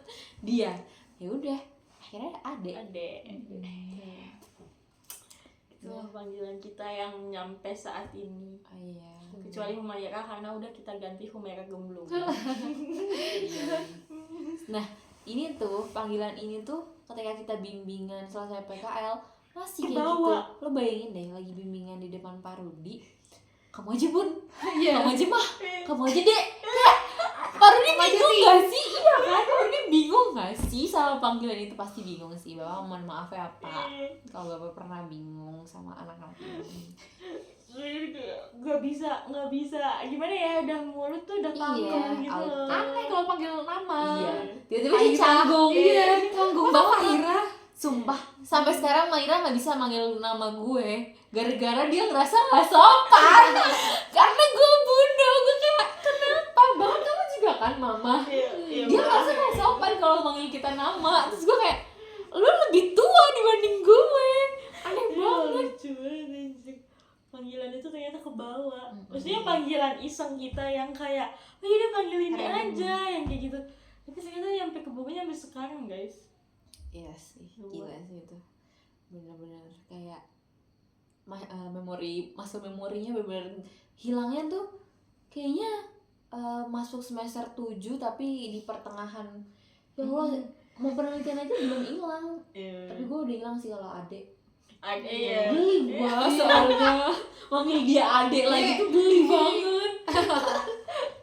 dia. Ya udah akhirnya adek. Itulah panggilan kita yang nyampe saat ini. Oh, iya. Kecuali Humaira karena udah kita ganti Humaira Gemblung. Nah ini tuh panggilan ini tuh ketika kita bimbingan selesai PKL masih kayak Kebawa. gitu. Lo bayangin deh lagi bimbingan di depan Pak Rudi, kamu aja Bun, Iya. kamu aja Mah, kamu aja Dek. Pak Rudi bingung gak sih? Iya kan, Pak Rudi bingung gak sih sama panggilan itu? Pasti bingung sih. Bapak mohon maaf ya Pak kalau Bapak pernah bingung sama anak-anak ini. Gak bisa gimana ya, udah mulut tuh udah panggung gitu loh. Aneh kalau panggil nama. Iya, tiba-tiba dia Maira. canggung. Iya. Canggung banget Maira. Sumpah, sampai sekarang Maira nggak bisa manggil nama gue gara-gara dia ngerasa nggak sopan. Karena gue bunda, gue kayak kenapa? Bahkan kamu juga kan mama. Iya, Dia ngerasa nggak sopan kalau manggil kita nama. Terus gue kayak, lu lebih tua dibanding gue. Aneh banget. lucu banget anjing. Panggilan itu ternyata ke bawah. Maksudnya panggilan iseng kita yang kayak oh iya udah panggil ini aja yang kayak gitu. Tapi ternyata nyampe ke bawahnya sampai sekarang guys. Iya sih, gila sih itu. Bener-bener kayak memorinya bener-bener hilangnya tuh kayaknya masuk semester 7 tapi di pertengahan. Ya Allah, mau penelitian aja belum hilang. Tapi gue udah hilang sih kalau adek. Iya. Geli gua soalnya manggil dia adek lagi tuh geli banget.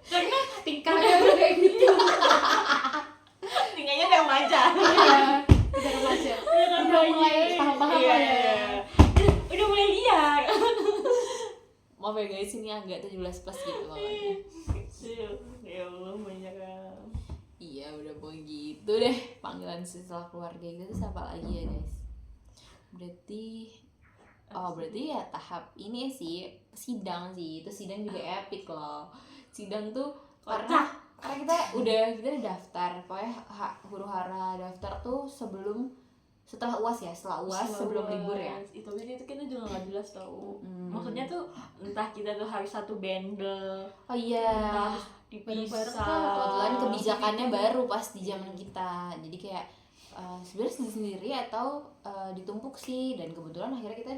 Karena Tingkahnya udah kayak gitu. tinggalnya udah remaja. Iya. Udah remaja. Udah mulai paham-paham Iya, lah ya. iya. Udah mulai liar. Maaf ya guys, ini agak 17+ gitu makanya. Ya Allah banyak kan. Iya udah begitu deh panggilan setelah keluarga itu terus apa lagi ya guys? Berarti ya tahap ini sih sidang sih, itu sidang juga epic loh. Sidang tuh karena kita udah daftar, pokoknya huru hara daftar tuh setelah UAS ya, setelah UAS sebelum libur ya. Itu kita juga nggak jelas tau. Maksudnya tuh entah kita tuh harus satu bundle, Oh iya. entah harus dipisah. Kebetulan kebijakannya baru pas di zaman kita, jadi kayak sebenarnya sendiri atau ditumpuk sih, dan kebetulan akhirnya kita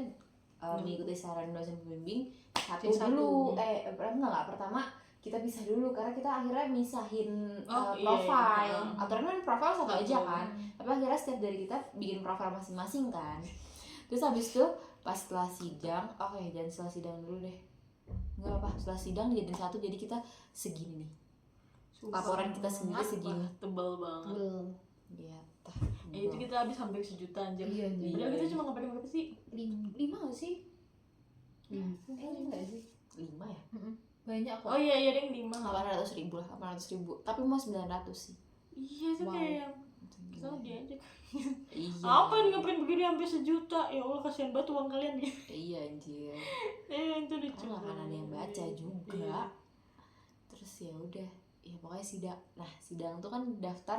mengikuti saran dosen pembimbing satu dulu. Pertama kita pisah dulu karena kita akhirnya misahin profile. Aturan kan profile satu aja kan, tapi akhirnya setiap dari kita bikin profile masing-masing kan. Terus habis itu pas setelah sidang, jangan setelah sidang dulu deh. Enggak apa, setelah sidang dijadiin satu, jadi kita segini nih. Laporan kita sendiri segini. Tebel banget. Iya, Itu kita habis hampir 1 juta anjir. Iya, Padahal kita cuma ngapain berapa sih? 5 gak sih? Enggak sih? 5 ya? Banyak kok. Oh iya deng 5. 800.000 lah, 800.000. Tapi mau 900 sih. Iya itu Wow. kayak kita diajak. Iya. Apa nih ngapain begini sampai 1 juta? Ya Allah kasihan banget uang kalian nih. Iya anjir. Itu lucu. Karena gak akan ada yang baca juga. Iya. Terus ya udah, ya pokoknya sidang. Nah, sidang tuh kan daftar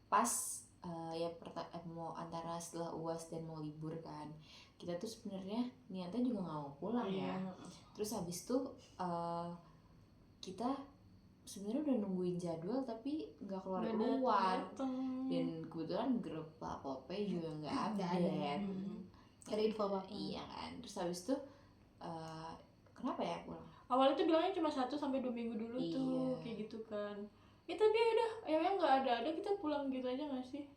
pas mau antara setelah UAS dan mau libur kan, kita tuh sebenarnya niatnya juga nggak mau pulang ya. Terus habis itu kita sebenarnya udah nungguin jadwal tapi nggak keluar dan kebetulan grup Lapope juga nggak update, ada info apa? iya kan. Terus habis itu kenapa ya pulang? Awalnya tuh bilangnya cuma 1 sampai 2 minggu dulu tuh, kayak gitu kan. Ya tapi ya udah, akhirnya nggak ada kita pulang gitu aja nggak sih?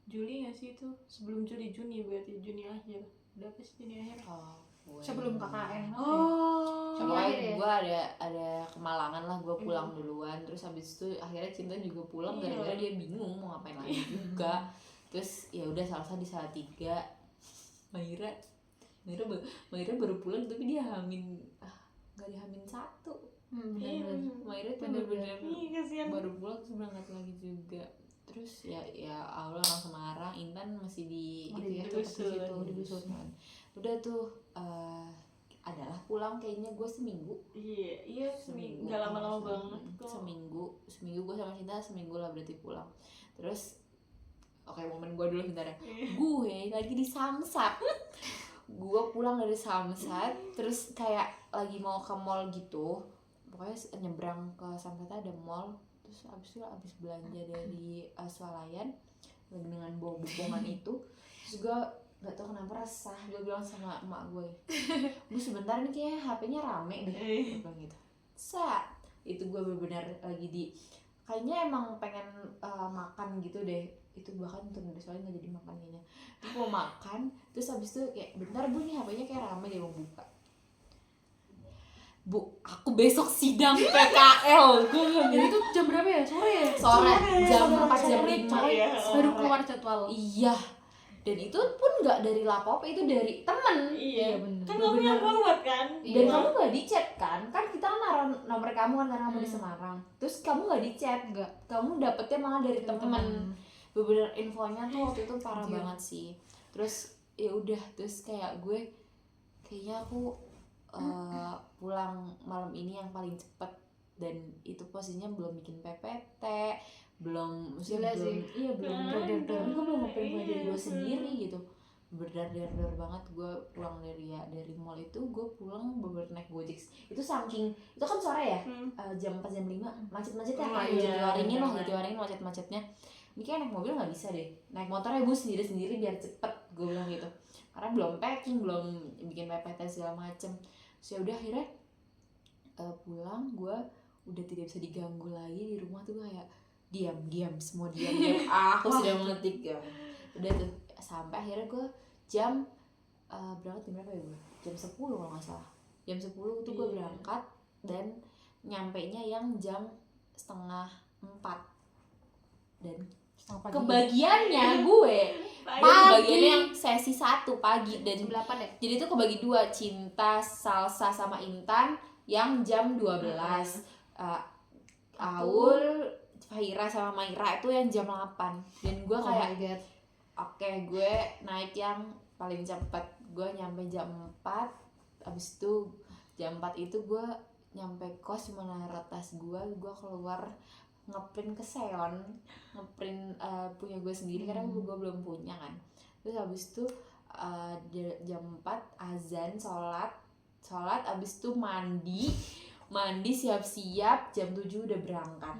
Juli nggak sih itu? Sebelum Juni berarti Juni akhir. Udah apa sih Juni akhir? Sebelum KKN. Oh. Gue ada kemalangan lah, gue pulang duluan. Terus habis itu akhirnya Cinta juga pulang gara-gara dia bingung mau ngapain lagi juga. Terus ya udah Salsa di Salatiga. Maira baru pulang tapi dia nggak dihamin 1. Maira tuh bener-bener baru pulang terus berangkat lagi juga. Terus ya Allah orang Semarang, Intan masih di Dusun kan. Udah tuh adalah pulang kayaknya gue seminggu. Iya seminggu. Gak lama-lama banget kok. Seminggu gue sama Cinta seminggu lah berarti pulang. Terus oke, momen gue dulu bentar ya. Gue lagi di Samsat. Gue pulang dari Samsat, terus kayak lagi mau ke mall gitu. Pokoknya nyebrang ke Samsat ada mall. Terus abis belanja dari swalayan dengan bawa bupongan itu. Terus gue gak tau kenapa resah. Gue bilang sama emak gue, "Bu sebentar nih kayaknya HP-nya rame deh." Gue bilang gitu. Itu gue benar-benar lagi kayaknya emang pengen makan gitu deh. Itu bahkan turun dari soalnya nggak jadi makan kayaknya. Gue mau makan, terus habis itu kayak bentar Bu nih HP-nya kayak rame deh, mau buka. Bu, aku besok sidang PKL. Jadi itu jam berapa ya? Sore jam 4 jam 5 baru keluar jadwal. Iya. Dan itu pun nggak dari Lapope, itu dari temen. Iya bener. kan kamu yang forward kan. Dan kamu nggak di chat kan kita kan naruh nomor kamu kan karena kamu di Semarang. Terus kamu nggak di chat, kamu dapetnya malah dari temen. Bener infonya tuh waktu itu parah banget sih. Terus ya udah, terus kayak gue kayaknya aku pulang malam ini yang paling cepet, dan itu posisinya belum bikin PPT, belum gue belum ngeprint diri gue sendiri gitu, berdar banget. Gue pulang dari mall itu, gue pulang bener naik Gojek itu saking itu kan sore ya, jam 4 jam 5 macet-macetnya Jatiwaringin macet-macetnya. Ini kayak naik mobil nggak bisa deh, naik motornya gue sendiri biar cepet, gue bilang gitu, karena belum packing, belum bikin PPT segala macem. So udah akhirnya pulang, gue udah tidak bisa diganggu lagi di rumah tuh, kayak diam semua diam. Aku sudah mengetik ya. Udah tuh sampai akhirnya gue jam berangkat jam berapa ya gue? Jam 10 kalau nggak salah. Jam 10 tuh gue berangkat dan nyampenya yang jam 3:30 dan kebagiannya gue kebagiannya yang sesi 1 pagi dan Jam 8 ya? Jadi itu kebagi 2, Cinta, Salsa sama Intan yang jam 12. Aul, Fahira sama Maira itu yang jam 8. Dan gue kayak oke, gue naik yang paling cepat. Gue nyampe jam 4. Abis itu jam 4 itu gue nyampe kos, cuma naruh tas gue keluar ngeprint ke Seon, ngeprint punya gue sendiri karena gue belum punya kan. Terus habis itu jam 4 azan, sholat, abis itu mandi siap-siap, jam 7 udah berangkat.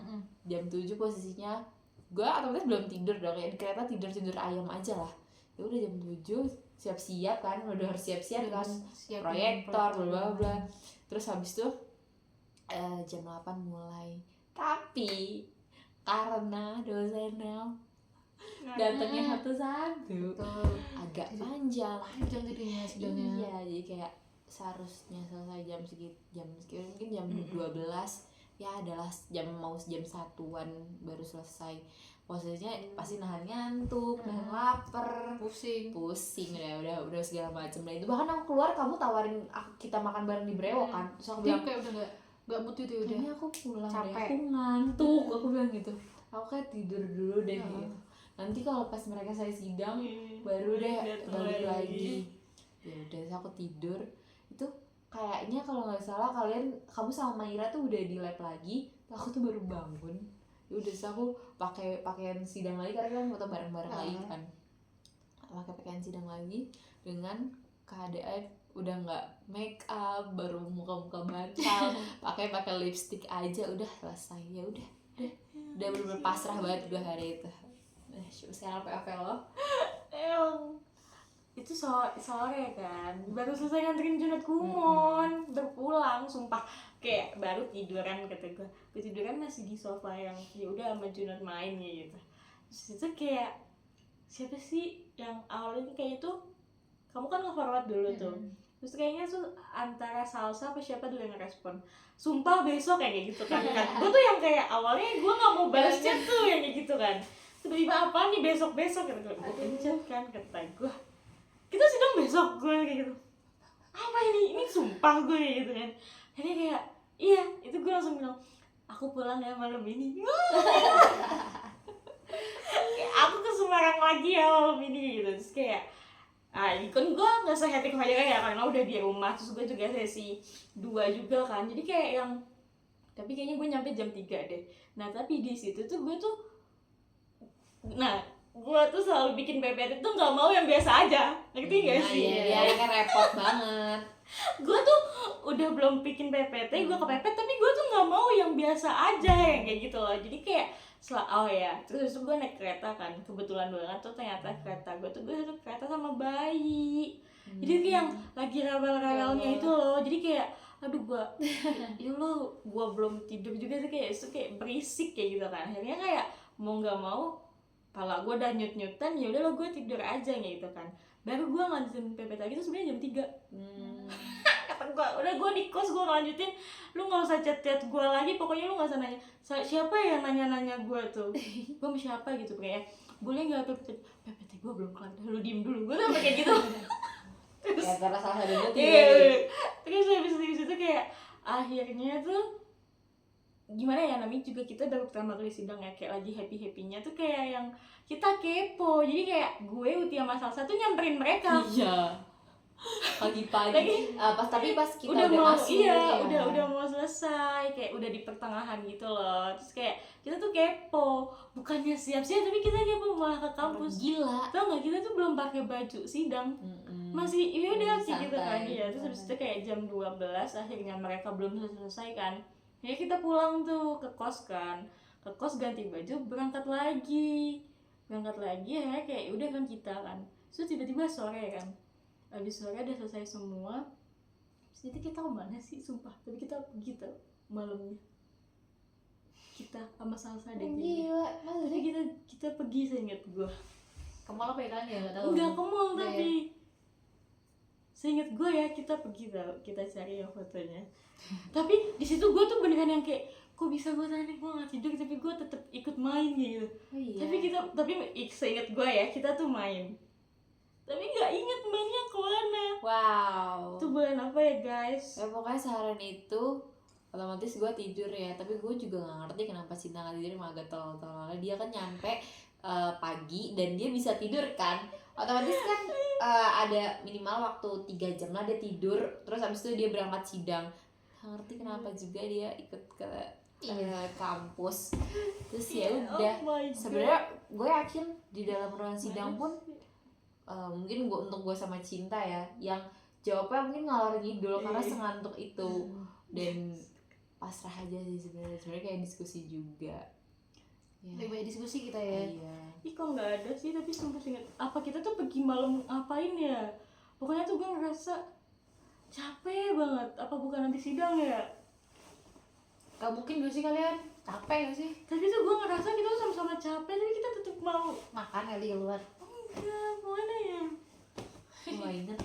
Jam 7 posisinya gue otomatis belum tidur dong, ya di kereta tidur ayam aja lah. Ya udah jam 7 siap-siap kan, udah harus siap-siap kan, proyektor bla bla. Terus habis itu jam 8 mulai. Tapi karena dosennya datangnya satu-satu agak panjang jadinya sidangnya. Iya, jadi kayak seharusnya selesai jam segitu mungkin jam 12 ya, adalah mau jam 1-an baru selesai. Posisinya pasti nahan ngantuk, nahan lapar, pusing udah segala macam. Nah itu bahkan aku keluar, kamu tawarin kita makan bareng di Brewok kan. Terus aku bilang kayak udah nggak mood itu, udah kayaknya aku pulang capek deh, aku ngantuk. Aku bilang gitu, aku kayak tidur dulu deh gitu. Nanti kalau pas mereka saya sidang baru deh balik lagi. Ya udah, aku tidur. Itu kayaknya kalau nggak salah kamu sama Maira tuh udah di lab lagi, aku tuh baru bangun Ya udah, terus aku pakai pakaian sidang lagi karena kan foto bareng-bareng lagi kan, pakai pakaian sidang lagi dengan keadaan udah nggak make up, baru muka bantal, pakai lipstick aja, udah selesai. Ya udah bener-bener pasrah banget gue hari itu. Saya apa lo? Emang itu sore kan, baru selesai nganterin Junot Kumon, baru pulang, sumpah kayak baru tiduran, kata gue tiduran masih di sofa yang ya udah sama Junot main ya gitu. Terus itu kayak siapa sih yang awalnya kayak itu, kamu kan nge-forward dulu tuh, terus kayaknya tuh antara Salsa apa siapa dulu yang ngerespon, sumpah besok kayak gitu kan. Gue tuh yang kayak awalnya gue nggak mau balas chat tuh yang kayak gitu kan, tiba-tiba apa nih besok kata gue pencet kan, kata gue kita sidang besok, gue kayak gitu apa ini sumpah gue kayak gitu kan. Jadi kayak iya, itu gue langsung bilang aku pulang ya malam ini. Aku ke Semarang lagi ya malam ini gitu. Terus kayak kan gue nggak sehetik aja ya karena udah di rumah, terus gue juga sesi 2 juga kan, jadi kayak yang tapi kayaknya gue nyampe jam 3 deh. Nah tapi di situ tuh gue selalu bikin PPT tuh nggak mau yang biasa aja, ngerti nggak sih? Iya, kan repot banget. Gue tuh udah belum bikin PPT, gue kepepet, tapi gue tuh nggak mau yang biasa aja yang kayak gitu loh. Jadi kayak terus gue naik kereta kan, kebetulan banget tuh ternyata gue tuh kereta sama bayi. Jadi kayak yang lagi rewel-rewelnya itu loh. Jadi kayak aduh gue ya Allah, gue belum tidur juga tuh kayak berisik kayak gitu kan. Akhirnya kayak mau nggak mau, kalau gue udah nyut-nyutan ya udah lo gue tidur aja gitu kan. Baru gue ngelanjutin PPT lagi tuh sebenarnya jam 3. Kata gue udah, gue di kos gue ngelanjutin, lu nggak usah chat gue lagi, pokoknya lu nggak usah nanya siapa yang nanya gue tuh, gue sama siapa gitu kayak boleh nggak PPT gue belum kelar, lu diem dulu, gue tuh kayak gitu. Terus Ya karena salah satu terus habis itu kayak akhirnya tuh gimana ya, namanya juga kita baru pertama kali sidang ya, kayak lagi happy-happynya tuh kayak yang kita kepo. Jadi kayak gue Uti sama Salsa tuh nyamperin mereka. Iya. Pagi-pagi. Pas kita udah mau masuk. Iya, udah mau selesai, kayak udah di pertengahan gitu loh. Terus kayak kita tuh kepo, bukannya siap-siap tapi kita kepo malah ke kampus. Gila. Tau nggak, kita tuh belum pakai baju sidang. Masih ya udah sih gitu kan ya. Terus habis itu kayak jam 12 akhirnya mereka belum selesai kan. Ya kita pulang tuh ke kos kan, ganti baju, berangkat lagi akhirnya kayak udah kan kita kan. Terus tiba-tiba sore kan, habis sore udah selesai semua. Terus itu kita kemana sih sumpah, tapi kita pergi tuh malamnya, kita sama Salsa deh gila, tapi kita pergi, seingat gue Ke mall apa ya kan ya, nggak tahu. enggak ke mall, tapi seingat gue ya kita pergi tau, kita cari yang fotonya. Tapi di situ gue tuh beneran yang kayak kok bisa gue tadi gue nggak tidur tapi gue tetap ikut main gitu. Tapi seingat gue ya kita tuh main, tapi nggak inget mainnya kemana. Wow. Itu bulan apa ya guys? Ya pokoknya seharian itu otomatis gue tidur ya, tapi gue juga nggak ngerti kenapa Cinta nggak tidur, emang agak tolol-tolol. Dia kan nyampe pagi dan dia bisa tidur kan, otomatis kan ada minimal waktu 3 jam lah dia tidur, terus habis itu dia berangkat sidang. Nggak ngerti kenapa juga dia ikut ke kampus. Terus ya udah, sebenarnya gue yakin di dalam ruang sidang pun mungkin untuk gue sama Cinta ya, yang jawabnya mungkin ngalor ngidul karena sengantuk itu, dan pasrah aja sih sebenarnya kayak diskusi juga ya. Lebih banyak diskusi kita ya. Iya. Ih kok nggak ada sih, tapi sumpah inget apa kita tuh pergi malam ngapain ya, pokoknya tuh gue ngerasa capek banget. Apa bukan nanti sidang ya? Gak mungkin gak sih kalian capek gak sih? Tapi tuh gue ngerasa kita tuh sama-sama capek tapi kita tetap mau Makan kali keluar. enggak, mana ya? Gue gak inget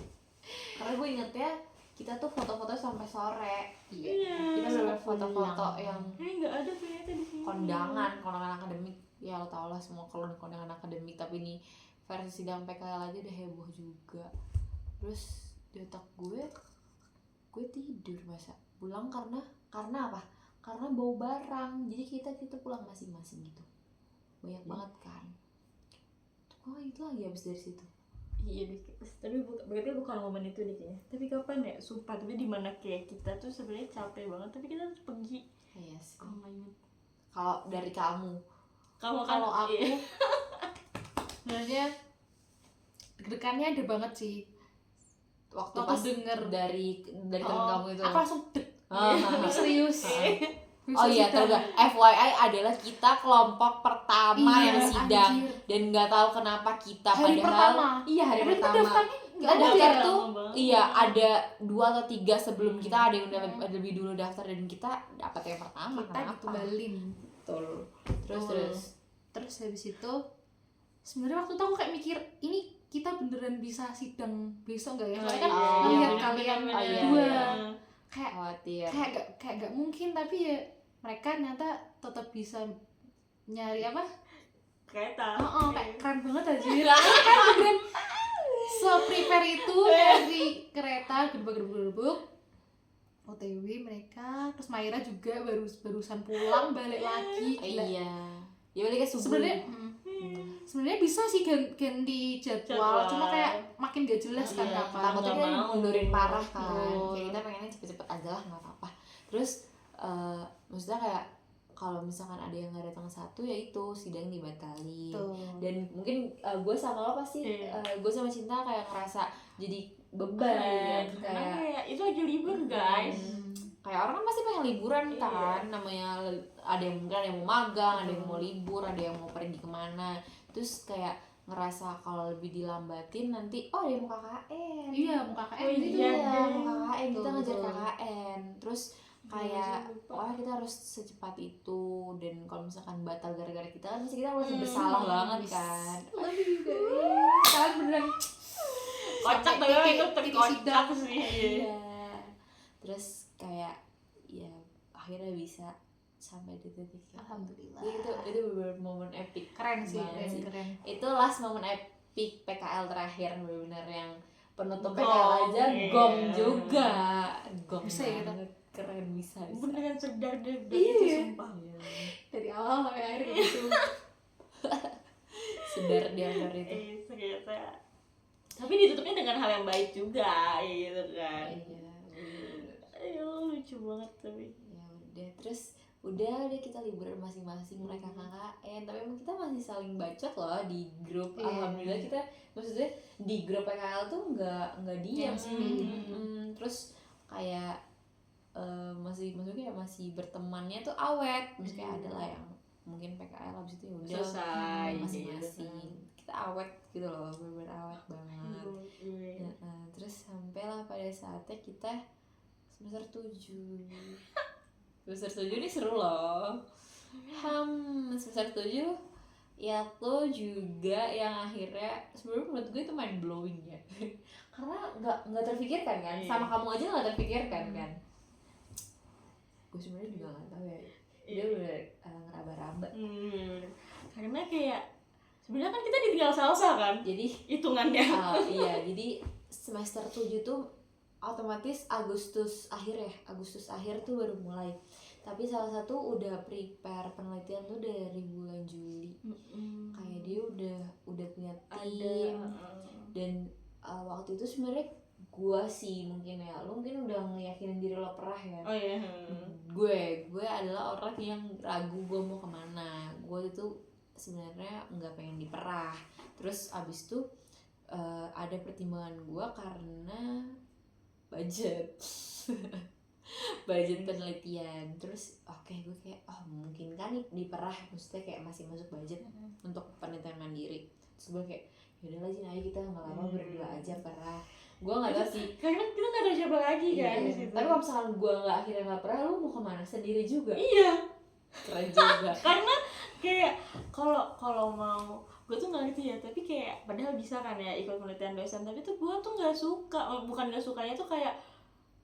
karena gue ingetnya kita tuh foto-foto sampai sore. Iya. Kita sampai foto-foto yang nggak ada ternyata di sini. kondangan akademik ya, lo tau lah semua kalau kondangan akademik, tapi ini versi sidang PKL aja udah heboh juga. Terus di otak gue tidur masa pulang karena apa? Karena bawa barang, jadi kita pulang masing-masing gitu, banyak banget kan. Gue itu lagi habis dari situ. Iya deh, tapi berarti bukan momen itu deh kayaknya. Tapi kapan ya? Sumpah, tapi di mana kayak kita tuh sebenarnya capek banget, tapi kita harus pergi. Iya sih. Oh my god. Kalau dari kamu Kamu kan Kalau aku iya. sebenarnya deg-degannya ada banget sih. waktu Waktu pas denger. dari temen kamu itu. Aku langsung deg. Ah, Ini serius. Oh iya, terus FYI adalah kita kelompok pertama Iya, yang sidang anjir. dan nggak tahu kenapa kita Hari padahal pertama. iya hari Berarti pertama daftarnya kita nggak daftar ada. tuh lama banget. iya ada 2 atau 3 sebelum kita ada yang udah Hmm. lebih dulu daftar dan kita dapat yang pertama Kita kenapa? ditumbalin. Betul. Terus Betul. Terus habis itu sebenarnya waktu itu aku kayak mikir ini kita beneran bisa sidang besok nggak ya? Soalnya kan ngeliat kalian berdua kayak khawatir. kayak gak mungkin, tapi ya mereka ternyata tetap bisa nyari apa? kereta. Kayak keren banget aja. Kan beneran se-prepare itu dari kereta gerbuk OTW mereka, terus Maira juga barusan pulang balik lagi. Gila. Iya. Ya balik ke subuh. Sebenarnya sebenarnya bisa sih ganti jadwal, cuma kayak makin gak jelas kan Iya, kapan. takutnya nggak kan mau. mundurin parah kan. Betul. Kayak kita pengennya cepet-cepet aja lah nggak apa-apa. Terus maksudnya kayak kalau misalkan ada yang nggak datang satu ya itu sidang dibatalin. Tuh. Dan mungkin gue sama lo pasti Iya. gue sama Cinta kayak ngerasa jadi beban Karena kayak kayak itu lagi libur guys. kayak orang kan pasti pengen liburan Iya. kan, namanya ada yang mungkin ada yang mau magang, ada yang mau libur, ada yang mau pergi kemana, terus kayak ngerasa kalau lebih dilambatin nanti ada yang mau KKN. Iya, muka KKN Oh, gitu. iya. Mau KKN kita Betul, ngejar betul. KKN terus kayak lupa. pokoknya kita harus secepat itu, dan kalau misalkan batal gara-gara kita kan pasti kita merasa bersalah banget kan. Lebih juga. Kalian beneran Kocak sampai banget itu titik terkocak sidang. sih. Iya. Terus kayak ya akhirnya bisa sampai di titik itu. Alhamdulillah. Itu bener-bener momen epic. Keren sih, banget keren. Itu last momen epic PKL terakhir, bener-bener yang penutup Gong, PKL aja iya. gong juga. Gong Bisa ya kita? banget. Keren bisa. Beneran sedar deh Iya. itu sumpah. Dari awal sampai akhir gitu. Sedar di antara itu. Serius ya. Tapi ditutupnya dengan hal yang baik juga gitu kan. Iya. bener-bener. Ayo lucu banget tapi. Ya udah, terus udah kita liburan masing-masing, mereka KKN, tapi emang kita masih saling bacot loh di grup. Iya. Alhamdulillah kita maksudnya di grup PKL tuh nggak diam Iya. sih. Terus kayak maksudnya kayak masih bertemannya tuh awet, terus kayak ada lah yang mungkin PKL habis itu ya udah Selesai, masing-masing kita awet gitu loh, bener-bener awet banget. Iya. Nah, terus sampailah pada saatnya kita semester 7. Semester 7 ini seru loh. Semester 7 ya tuh juga yang akhirnya sebenarnya menurut gue itu mind blowing ya. Karena nggak terpikirkan kan, Iya. sama kamu aja nggak terpikirkan kan. Gue sebenarnya juga nggak tahu ya. Dia udah ngeraba-raba. Karena kayak sebenarnya kan kita ditinggal salsa kan Jadi hitungannya. iya, jadi semester 7 tuh otomatis Agustus akhir tuh baru mulai. Tapi salah satu udah prepare penelitian tuh dari bulan Juli. Kayak dia udah punya tim. Dan waktu itu sebenarnya gua sih mungkin ya, lu mungkin udah ngeyakinin diri lo perah ya. Oh iya. Gue adalah orang yang ragu gue mau kemana. Gue itu sebenarnya nggak pengen diperah. Terus abis itu ada pertimbangan gue karena budget. Budget penelitian. Terus oke, gue kayak mungkin kan diperah, maksudnya kayak masih masuk budget untuk penelitian mandiri. Terus gue kayak yaudahlah Jin, ayo kita nggak lama berdua aja perah. Gue nggak tahu sih. Karena kita nggak tahu siapa lagi kan di situ. Tapi kalau misalkan gue akhirnya nggak pernah, lu mau kemana sendiri juga? Iya. Keren juga. Karena kayak kalau mau gue tuh nggak ngerti ya, tapi kayak padahal bisa kan ya ikut penelitian dosen, tapi tuh gue tuh nggak suka. Bukan nggak sukanya tuh kayak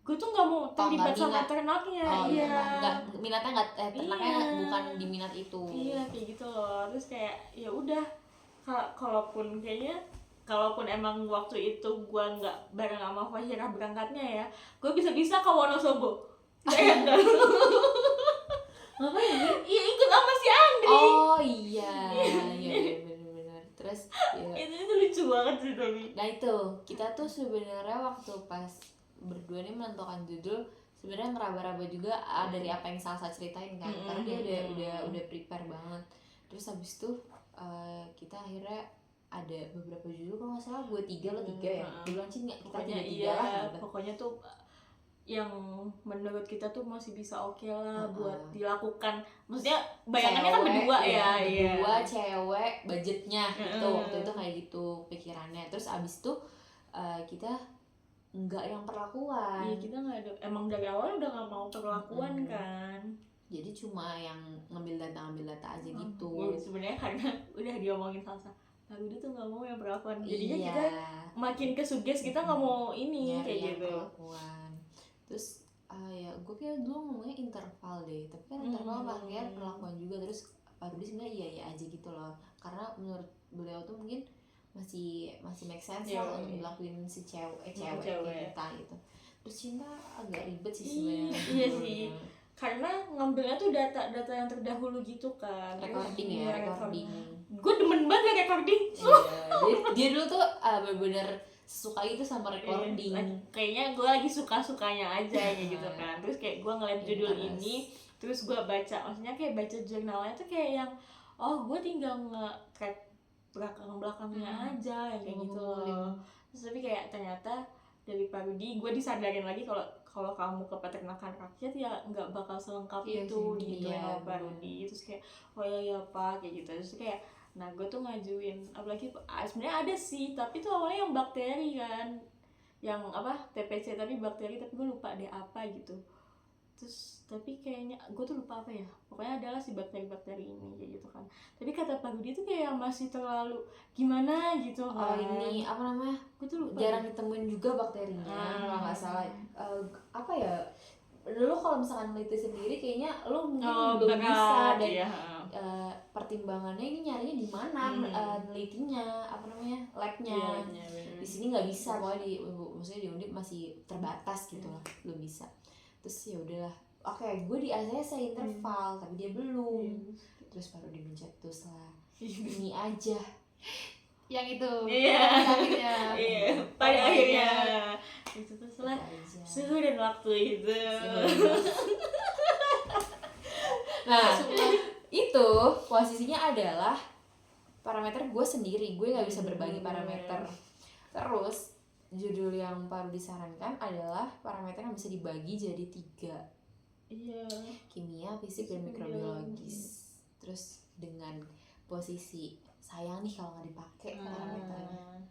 gue tuh nggak mau terlibat nggak sama minat. ternaknya. Iya. Minatnya nggak ternaknya Iya. bukan di minat itu. Iya kayak gitu loh. Terus kayak ya udah kalaupun emang waktu itu gue nggak bareng sama Fahira berangkatnya ya, gue bisa ke Wonosobo. Saya nggak. Ngapain ya? Iya ikut sama si Andri. Oh iya, iya benar-benar. Terus ya. Itu lucu banget sih tapi. Nah itu kita tuh sebenarnya waktu pas berdua nih menentukan judul sebenarnya ngeraba-raba juga dari apa yang Salsa ceritain kan, karena dia udah prepare banget. Terus habis itu kita akhirnya ada beberapa judul, kalau nggak salah gue 3 lo 3 ya, duluan sih nggak, kita Pokoknya 3 iya, lah gitu. pokoknya tuh yang menurut kita tuh masih bisa oke lah buat dilakukan. Maksudnya bayangannya kan berdua ya, berdua cewek, budgetnya gitu, waktu itu kayak gitu pikirannya. Terus abis itu kita nggak yang perlakuan. Iya, kita nggak ada, emang dari awal udah nggak mau perlakuan kan. Jadi cuma yang ngambil data aja gitu. Sebenarnya karena udah diomongin Salsa, lalu dia tuh nggak mau yang perlakuan, jadinya Iya. kita makin kesuges, kita nggak mau ini Nyari kayak yang gitu. perlakuan. Terus ya gue kayak dulu ngomongnya interval deh, tapi kan interval pakai perlakuan juga. Terus Pak Rudi sebenarnya iya aja gitu loh, karena menurut beliau tuh mungkin masih make sense lah untuk ngelakuin si cewek kayak kita gitu. Terus cinta agak ribet sih sebenarnya. Iya sih, karena ngambilnya tuh data yang terdahulu gitu kan. Recording Terus, ya, recording. Gue demen banget ya recording. Dia dulu tuh bener-bener suka itu sama recording. Kayaknya gue lagi suka-sukanya aja kayak gitu kan. Terus kayak gue ngeliat judul ini, terus gue baca, maksudnya kayak baca jurnalnya tuh kayak yang gue tinggal nge-track belakangnya aja yang kayak gitu loh. Terus tapi kayak ternyata dari Pak Rudi gue disadarin lagi kalau kamu ke peternakan rakyat ya nggak bakal selengkap itu gitu ya Pak Rudi. Terus kayak oh ya Pak kayak gitu. Terus kayak nah gue tuh ngajuin, apalagi sebenarnya ada sih, tapi tuh awalnya yang bakteri kan, yang apa TPC tapi bakteri, tapi gue lupa deh apa gitu. Terus tapi kayaknya gue tuh lupa apa ya, pokoknya adalah si bakteri ini kayak gitu kan. Tapi kata Pak Rudi tuh kayak masih terlalu gimana gitu kan. Ini apa namanya, gue tuh lupa jarang ditemuin juga bakterinya kalau nggak salah. Apa ya, lo kalau misalkan neliti sendiri kayaknya lo mungkin belum bisa, dan pertimbangannya ini nyarinya di mana, nelitinya apa namanya, labnya. Di sini nggak bisa, pokoknya maksudnya di Undip masih terbatas gitu lah, belum bisa. Terus ya udahlah, oke, gue di ACC interval tapi dia belum. Terus baru dimencetus lah, ini aja yang itu. Iya. Pada akhirnya itu tuh setelah suhu dan waktu itu. Nah itu posisinya adalah parameter gue sendiri, gue nggak bisa berbagi parameter. Terus judul yang Pak Rudi disarankan adalah parameter yang bisa dibagi jadi 3. Iya. Kimia, fisik, dan mikrobiologis. Terus dengan posisi sayang nih kalau nggak dipakai parameternya.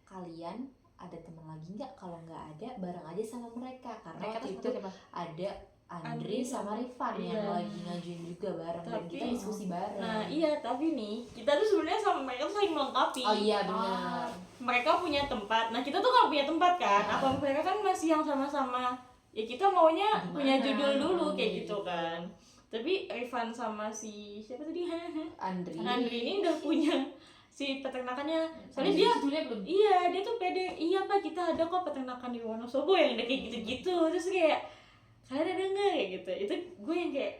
Kalian ada teman lagi nggak? Kalau nggak ada, bareng aja sama mereka, karena waktu itu ada Andri sama Rifan yang lagi ngajuin juga bareng, dan kita diskusi bareng. Nah iya, tapi nih kita tuh sebenarnya sama mereka tuh saling melengkapi. Oh iya benar. Mereka punya tempat, nah kita tuh nggak punya tempat kan. Apa mereka kan masih yang sama-sama, ya kita maunya punya judul dulu kayak gitu kan. Tapi Rifan sama si siapa tadi, Andri ini udah punya si peternakannya, soalnya dia Belum. iya, dia tuh pede, iya Pak kita ada kok peternakan di Wonosobo yang udah kayak gitu-gitu. Terus kayak kalian ada nggak kayak gitu. Itu gue yang kayak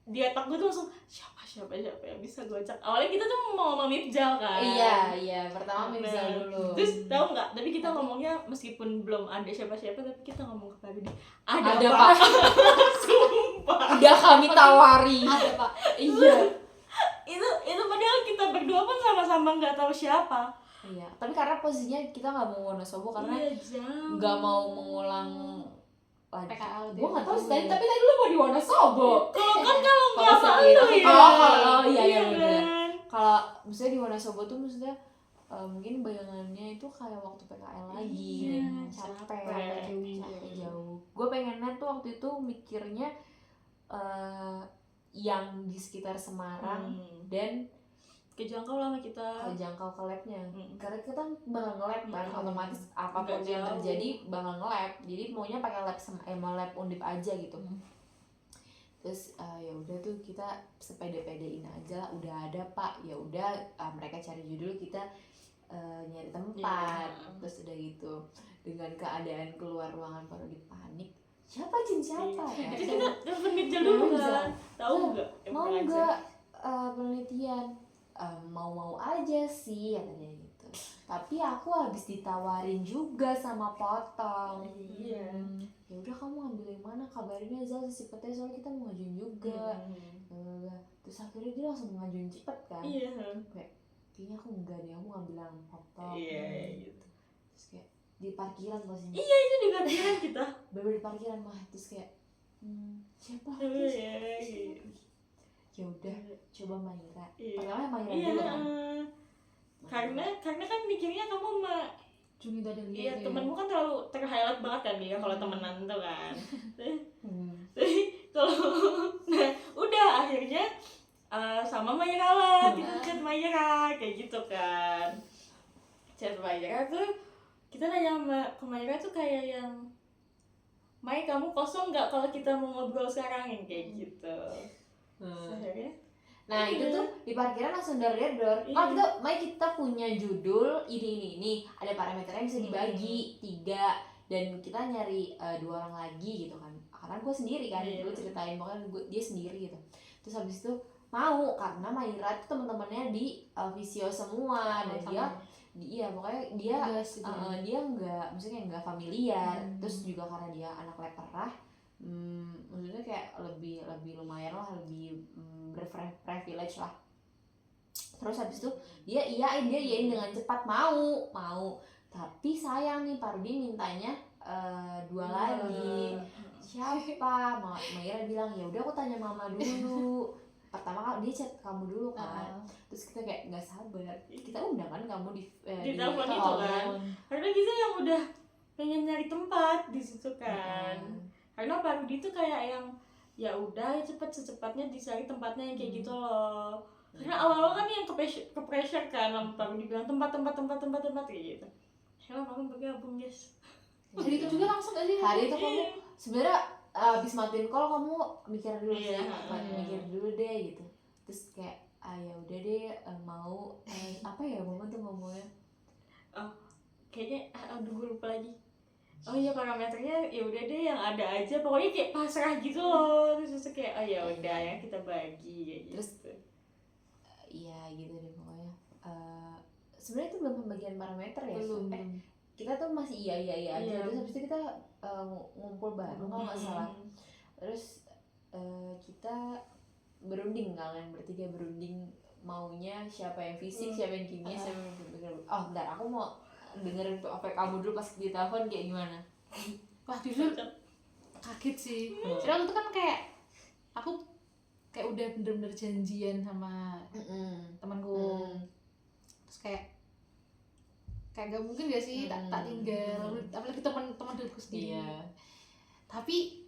di otak gue tuh langsung siapa yang bisa gue ajak. Awalnya kita tuh mau sama Mibjal kan. Iya pertama Mibjal dulu. Terus tahu nggak, tapi kita ngomongnya meskipun belum ada siapa-siapa, tapi kita ngomong ke Pak Rudi, ada Pak. Sumpah udah kami tawari. Ada Pak. Iya. itu padahal kita berdua pun sama-sama nggak tahu siapa. Iya, tapi karena posisinya kita nggak mau Wonosobo karena nggak mau mengulang lagi. PKL. Gue nggak tahu sih tadi, tapi tadi lu mau di Wonosobo. Kalau nggak Kalau malu ya. Iya benar. Kan? Kalau misalnya di Wonosobo tuh maksudnya mungkin bayangannya itu kayak waktu PKL lagi, capek jauh. Gue pengennya tuh waktu itu mikirnya yang di sekitar Semarang dan kejangkau lah sama kita, kejangkau ke labnya, karena kita bakal nge-lab kan, otomatis apapun yang terjadi bakal nge-lab, jadi maunya pakai lab lab Undip aja gitu. Terus ya udah tuh kita sepede-pedein aja lah, udah ada Pak, ya udah mereka cari judul, kita nyari tempat. Terus udah gitu, dengan keadaan keluar ruangan baru dipanik, siapa ya? Itu kita telepon Mibjal dulu kan, tahu nggak? Mau nggak penelitian? Mau aja sih katanya gitu. Tapi aku habis ditawarin juga sama Potong. ya udah kamu ambil yang mana, kabarin aja secepatnya soalnya kita mau ngajuin juga. Terus akhirnya dia langsung ngajuin cepet kan. Iya. Kayak kayaknya aku enggak deh, aku ngambil yang laptop. Iya gitu. Terus kayak di parkiran posisinya. Iya itu di parkiran kita. Bener di parkiran mah. Terus kayak siapa? Iya gitu. Ya udah coba Maira. Iya. Pertama Maira Iya. dulu kan. Karena kan mikirnya kamu Juni tadi iya temenmu kan terlalu terhighlight banget kan dia kalau temenan tuh kan. Kalau nah udah akhirnya sama Maira lah, kita chat Maira kayak gitu kan. Chat Maira tuh kita nanya ke Maira tuh kayak yang Mai kamu kosong nggak kalau kita mau ngobrol sekarang yang kayak gitu. Akhirnya Nah itu tuh di parkiran langsung door. Kita punya judul ini ada parameternya bisa dibagi 3 dan kita nyari 2 orang lagi gitu kan, karena gue sendiri kan, gue ceritain pokoknya dia sendiri gitu. Terus habis itu mau karena Maira tuh teman-temannya di Visio semua dan dia pokoknya dia nggak, maksudnya nggak familiar. Terus juga karena dia anak leperah, maksudnya kayak lebih lumayan lah, lebih berprivilege lah. Terus habis itu dia iyain dengan cepat mau, tapi sayang nih Pardi mintanya 2 lagi. Siapa? Maira bilang ya udah aku tanya mama dulu. Pertama kali dia chat kamu dulu kan. Terus kita kayak nggak sabar, kita undang kan kamu di telepon itu kan, karena kita yang udah pengen nyari tempat di situ kan. Karena Pardi tuh kayak yang ya udah secepatnya dicari tempatnya yang kayak gitu loh. Karena awal-awal kan yang ke pressure kan, sama Pardi bilang tempat kayak gitu. Hello kamu bergabung guys. Hari itu juga langsung aja. Hari itu kamu sebenarnya abis matiin call kamu mikir dulu sih, mikir dulu deh gitu. Terus kayak ya udah deh mau apa ya mama tuh ngomongnya. Kayaknya gue lupa lagi. Oh iya parameternya ya udah deh yang ada aja, pokoknya kayak pasrah gitu loh. Terus kayak ya udah ya kita bagi kayak gitu. Terus iya gitu deh pokoknya. Sebenarnya itu belum pembagian parameter ya. Belum. Kita tuh masih iya aja. Terus habis itu kita ngumpul bareng kalau nggak salah. Terus kita berunding, kalian bertiga berunding maunya siapa yang fisik, siapa yang kimia, siapa yang kimia. Bentar aku mau dengerin apa kamu dulu pas di telepon kayak gimana. Wah jujur kaget sih. Soalnya itu kan kayak aku kayak udah bener-bener janjian sama temanku. Terus kayak gak mungkin gak sih tak tinggal, apalagi teman dekatku sendiri. Iya. Tapi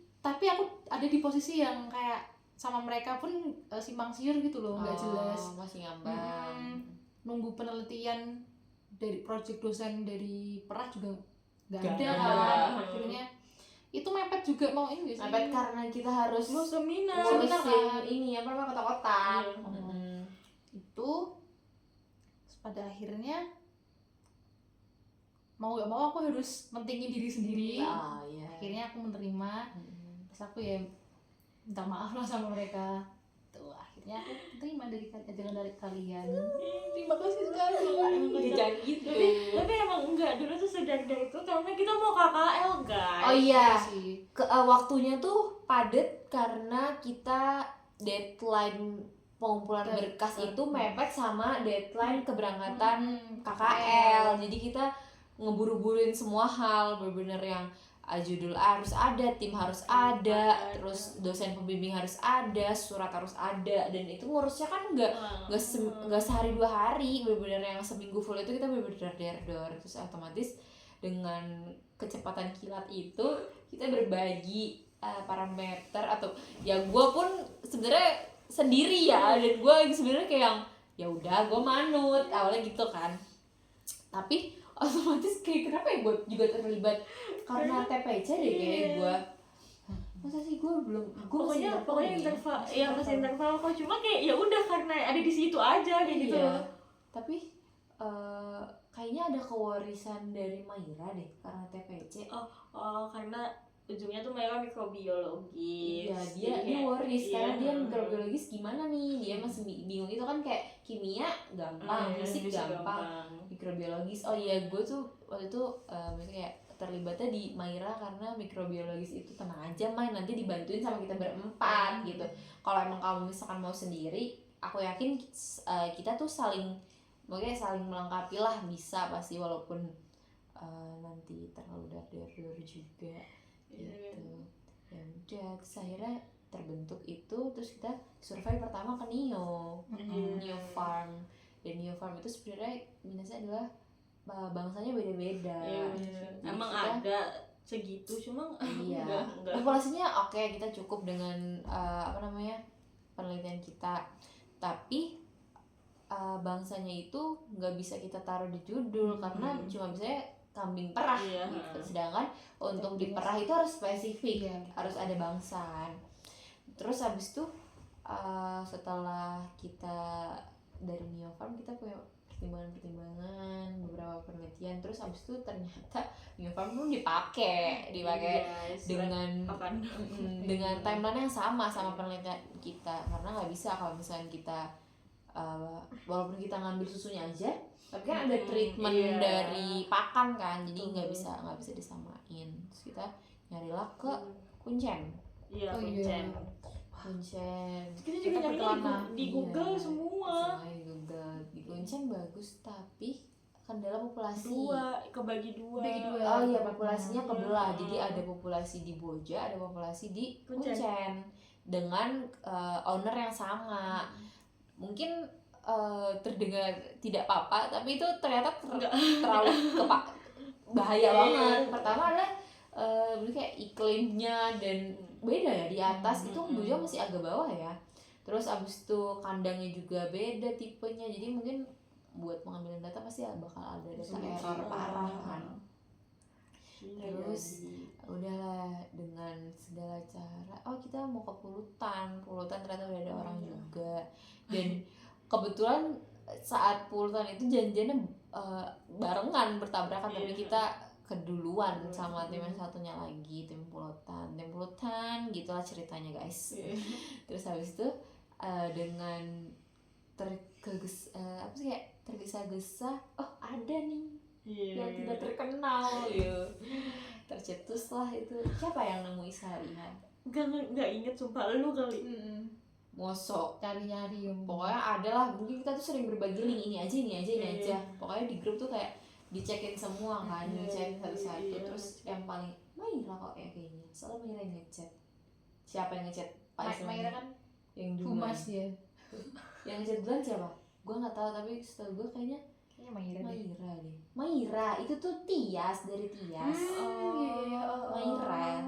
aku ada di posisi yang kayak sama mereka pun simpang siur gitu loh, nggak jelas. Masih ngambang. Nunggu penelitian dari project dosen dari Perah juga nggak ada Gak kan. ada. Akhirnya itu mepet juga mau ini gak sih? Mepet karena kita harus Mau seminar ngurusin ini apa namanya kotak-kotak. Itu pada akhirnya mau gak mau aku harus mentingin diri sendiri. Iya. Akhirnya aku menerima. Terus aku ya minta maaf lah sama mereka. Tuh akhirnya aku terima dari ajaran dari kalian. Terima kasih sekali. Jangan gitu. Tapi emang enggak, dulu tuh sejak dari itu karena kita mau KKL guys. Oh iya. Sih. Waktunya tuh padet karena kita deadline pengumpulan berkas itu mepet sama deadline keberangkatan KKL. Jadi kita ngeburu-buruin semua hal, bener-bener yang judul harus ada, tim harus ada, terus dosen pembimbing harus ada, surat harus ada, dan itu ngurusnya kan nggak sehari 2 hari, bener-bener yang seminggu full itu kita bener-bener der-der. Terus otomatis dengan kecepatan kilat itu kita berbagi parameter atau ya gue pun sebenarnya sendiri ya, dan gue sebenarnya kayak yang ya udah gue manut awalnya gitu kan, tapi otomatis kayak kenapa ya gue juga terlibat karena TPC deh kayak gue. Masa sih gue belum, pokoknya interval ya masih interval kok, cuma kayak ya udah karena ada di situ aja kayak gitu. Tapi kayaknya ada kewarisan dari Maira deh karena TPC. Karena ujungnya tuh Maira mikrobiologis. Iya, dia waris karena dia mikrobiologis gimana nih, dia masih bingung itu kan, kayak kimia gampang, fisik gampang, mikrobiologis. Oh iya, gue tuh waktu itu maksudnya kayak terlibatnya di Maira karena mikrobiologis itu tenang aja main, nanti dibantuin sama kita berempat gitu. Kalau emang kamu misalkan mau sendiri, aku yakin kita tuh saling melengkapi lah, bisa pasti, walaupun nanti terlalu dar juga gitu. Ya udah, terus akhirnya terbentuk itu, terus kita survei pertama ke Neo Farm. Dan Neo Farm itu sebenarnya minusnya adalah bangsanya beda-beda. Emang kita, ada segitu, cuma iya, enggak. populasinya oke, kita cukup dengan penelitian kita, tapi bangsanya itu nggak bisa kita taruh di judul karena cuma bisa kambing perah gitu. Sedangkan untuk di perah itu harus spesifik, harus ada bangsan. Terus habis itu setelah kita dari Neo Farm, kita punya pertimbangan, beberapa penelitian. Terus habis itu ternyata Neo Farm pun dipakai dengan timeline yang sama penelitian kita, karena nggak bisa kalau misalnya kita walaupun kita ngambil susunya aja, tapi kan ada treatment dari pakan kan, jadi nggak bisa disamain. Terus kita nyarilah ke Kuncen. Kuncen. Kita juga nyari di Google semua. Di Kuncen bagus, tapi kendala populasi. Kebagi dua. Oh iya, populasinya kebelah. Jadi ada populasi di Boja, ada populasi di Kuncen dengan owner yang sama. Mungkin terdengar tidak apa-apa, tapi itu ternyata terlalu bahaya banget. Pertama adalah kayak iklimnya dan beda ya, di atas itu Boja masih agak bawah ya. Terus abis itu kandangnya juga beda tipenya, jadi mungkin buat pengambilan data pasti bakal ada data error parah kan. Terus udahlah, dengan segala cara, kita mau ke pulutan ternyata udah ada orang juga. Dan kebetulan saat pulutan itu janjiannya barengan, bertabrakan, tapi kita keduluan sama tim yang satunya lagi, tim pulutan gitulah ceritanya guys. Terus habis itu dengan tergesa-gesa, ada nih yang tidak terkenal tercetuslah itu. Siapa yang nemu Isaliha? Nggak inget, sumpah, lu kali. Mosok cari-cari pokoknya ada lah, mungkin kita tuh sering berbagi link ini aja. Pokoknya di grup tuh kayak dicekin semua kan, dicek satu-satu. Terus yang paling Maira kok ya kayaknya, soalnya Maira yang ngechat. Siapa yang ngechat? Maira kan yang duluan. Humas ya. Yang ngechat duluan siapa? Gue nggak tahu, tapi setahu gue kayaknya Maira deh. Maira itu tuh Tias, dari Tias. Maira.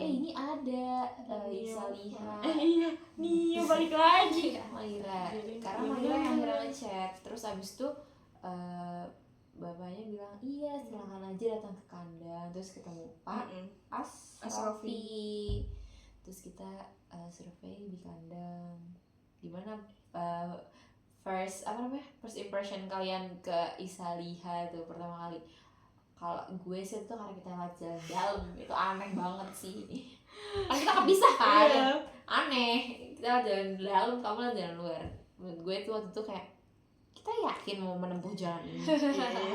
Ini ada Isaliha. Nih balik lagi. Maira. Karena Maira yang akhirnya ngechat. Terus abis itu bapaknya bilang, iya silakan aja datang ke kandang. Terus ketemu Pak Asrofi. Terus kita survei di kandang. Gimana first impression kalian ke Isaliha tuh pertama kali? Kalau gue sih tuh karena kita lewat jalan dalam, itu aneh banget sih. Kan kita kepisah kan, aneh. Kita lewat jalan dalam, kamu lewat jalan luar. Menurut gue tuh waktu itu kayak, kita yakin mau menempuh jalan ini.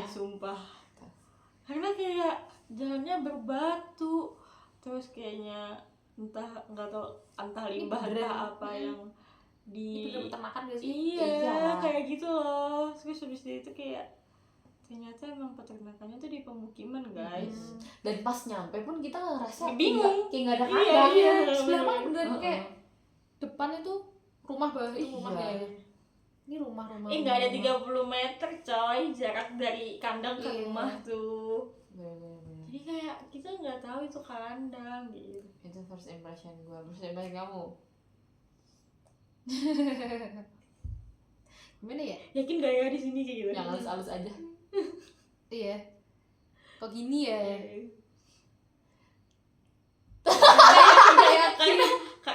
Sumpah. Karena kayak jalannya berbatu, terus kayaknya entah limbah entah apa yang di peternakan gak sih? Iya, kayak gitu loh. Terus habis itu kayak ternyata emang peternakannya tuh di pemukiman guys. Dan pas nyampe pun kita ngerasa bingung, kayak nggak ada kandang. Sebenarnya bener kayak depan itu rumah, bawah itu rumah ya. Ini rumah. Nggak ada 30 meter coy jarak dari kandang ke rumah tuh. Jadi kayak kita nggak tahu itu kandang gitu. Itu first impression gue. First impression kamu? Gimana ya? Yakin gak ya di sini kayak gitu? Yang halus-halus aja. Iya. Kok gini ya?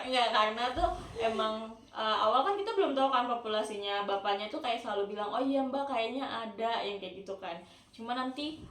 Karena tuh emang awal kan kita belum tahu kan populasinya. Bapaknya tuh kayak selalu bilang, oh iya mbak kayaknya ada yang kayak gitu kan. Cuma nanti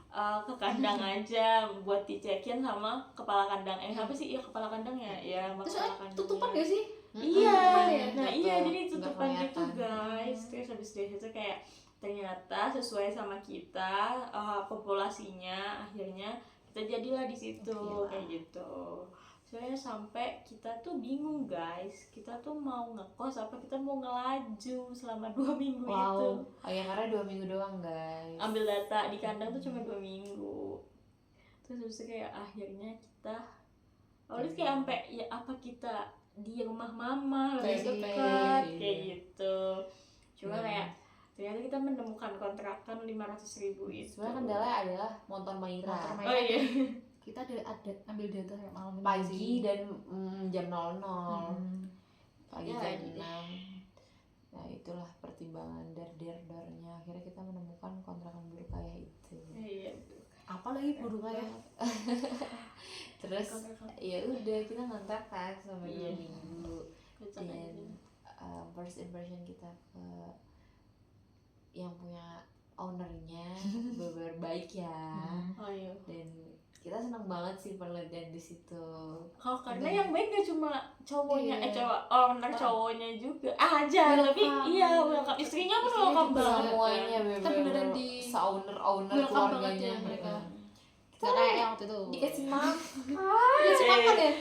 ke kandang aja buat dicekin sama kepala kandang. Apa sih ya kepala kandangnya? Ya terus kepala kandang. tutupan gak sih? Iya. Ya? Nah iya jadi tutupan gitu guys. Terus habis dari situ kayak ternyata sesuai sama kita populasinya, akhirnya kita jadilah di situ kayak gitu. Soalnya sampai kita tuh bingung guys, kita tuh mau ngekos apa kita mau ngelaju selama 2 minggu itu. Oh ya, karena 2 minggu doang guys. Ambil data di kandang tuh cuma 2 minggu. Terus kayak akhirnya kita awalnya kayak sampai ya apa kita di rumah mama Iya lebih sih, dekat iya. kayak gitu. Cuma Iya. kayak ternyata kita menemukan kontrakan 500.000 itu. Sebenarnya kendala adalah motor Maira. Motor Maira. Oh iya. Kita ada ambil data kayak malam ini Pagi sih. dan jam 00. Pagi Ya, jam jadi. 6. Nah itulah pertimbangan der-der-dernya. Akhirnya kita menemukan kontrakan baru kayak itu. Iya. Apa lagi buruk kayak Terus Kontrakan. ya udah kita ngontrak kan selama 2 Iya. minggu. Cocok Dan aja. first impression kita ke yang punya ownernya bener baik ya. Oh iya. Dan kita senang banget sih penelitian di situ. Oh, karena yang baik gak cuma cowoknya, Iya. owner cowoknya juga aja, tapi Welcome. iya welcome. Istrinya pun Istrinya welcome juga. banget. Semuanya Kita beneran di owner welcome banget keluarganya ya mereka. Kita Kayak yang waktu itu. dikasih makan. Dikasih makan ya?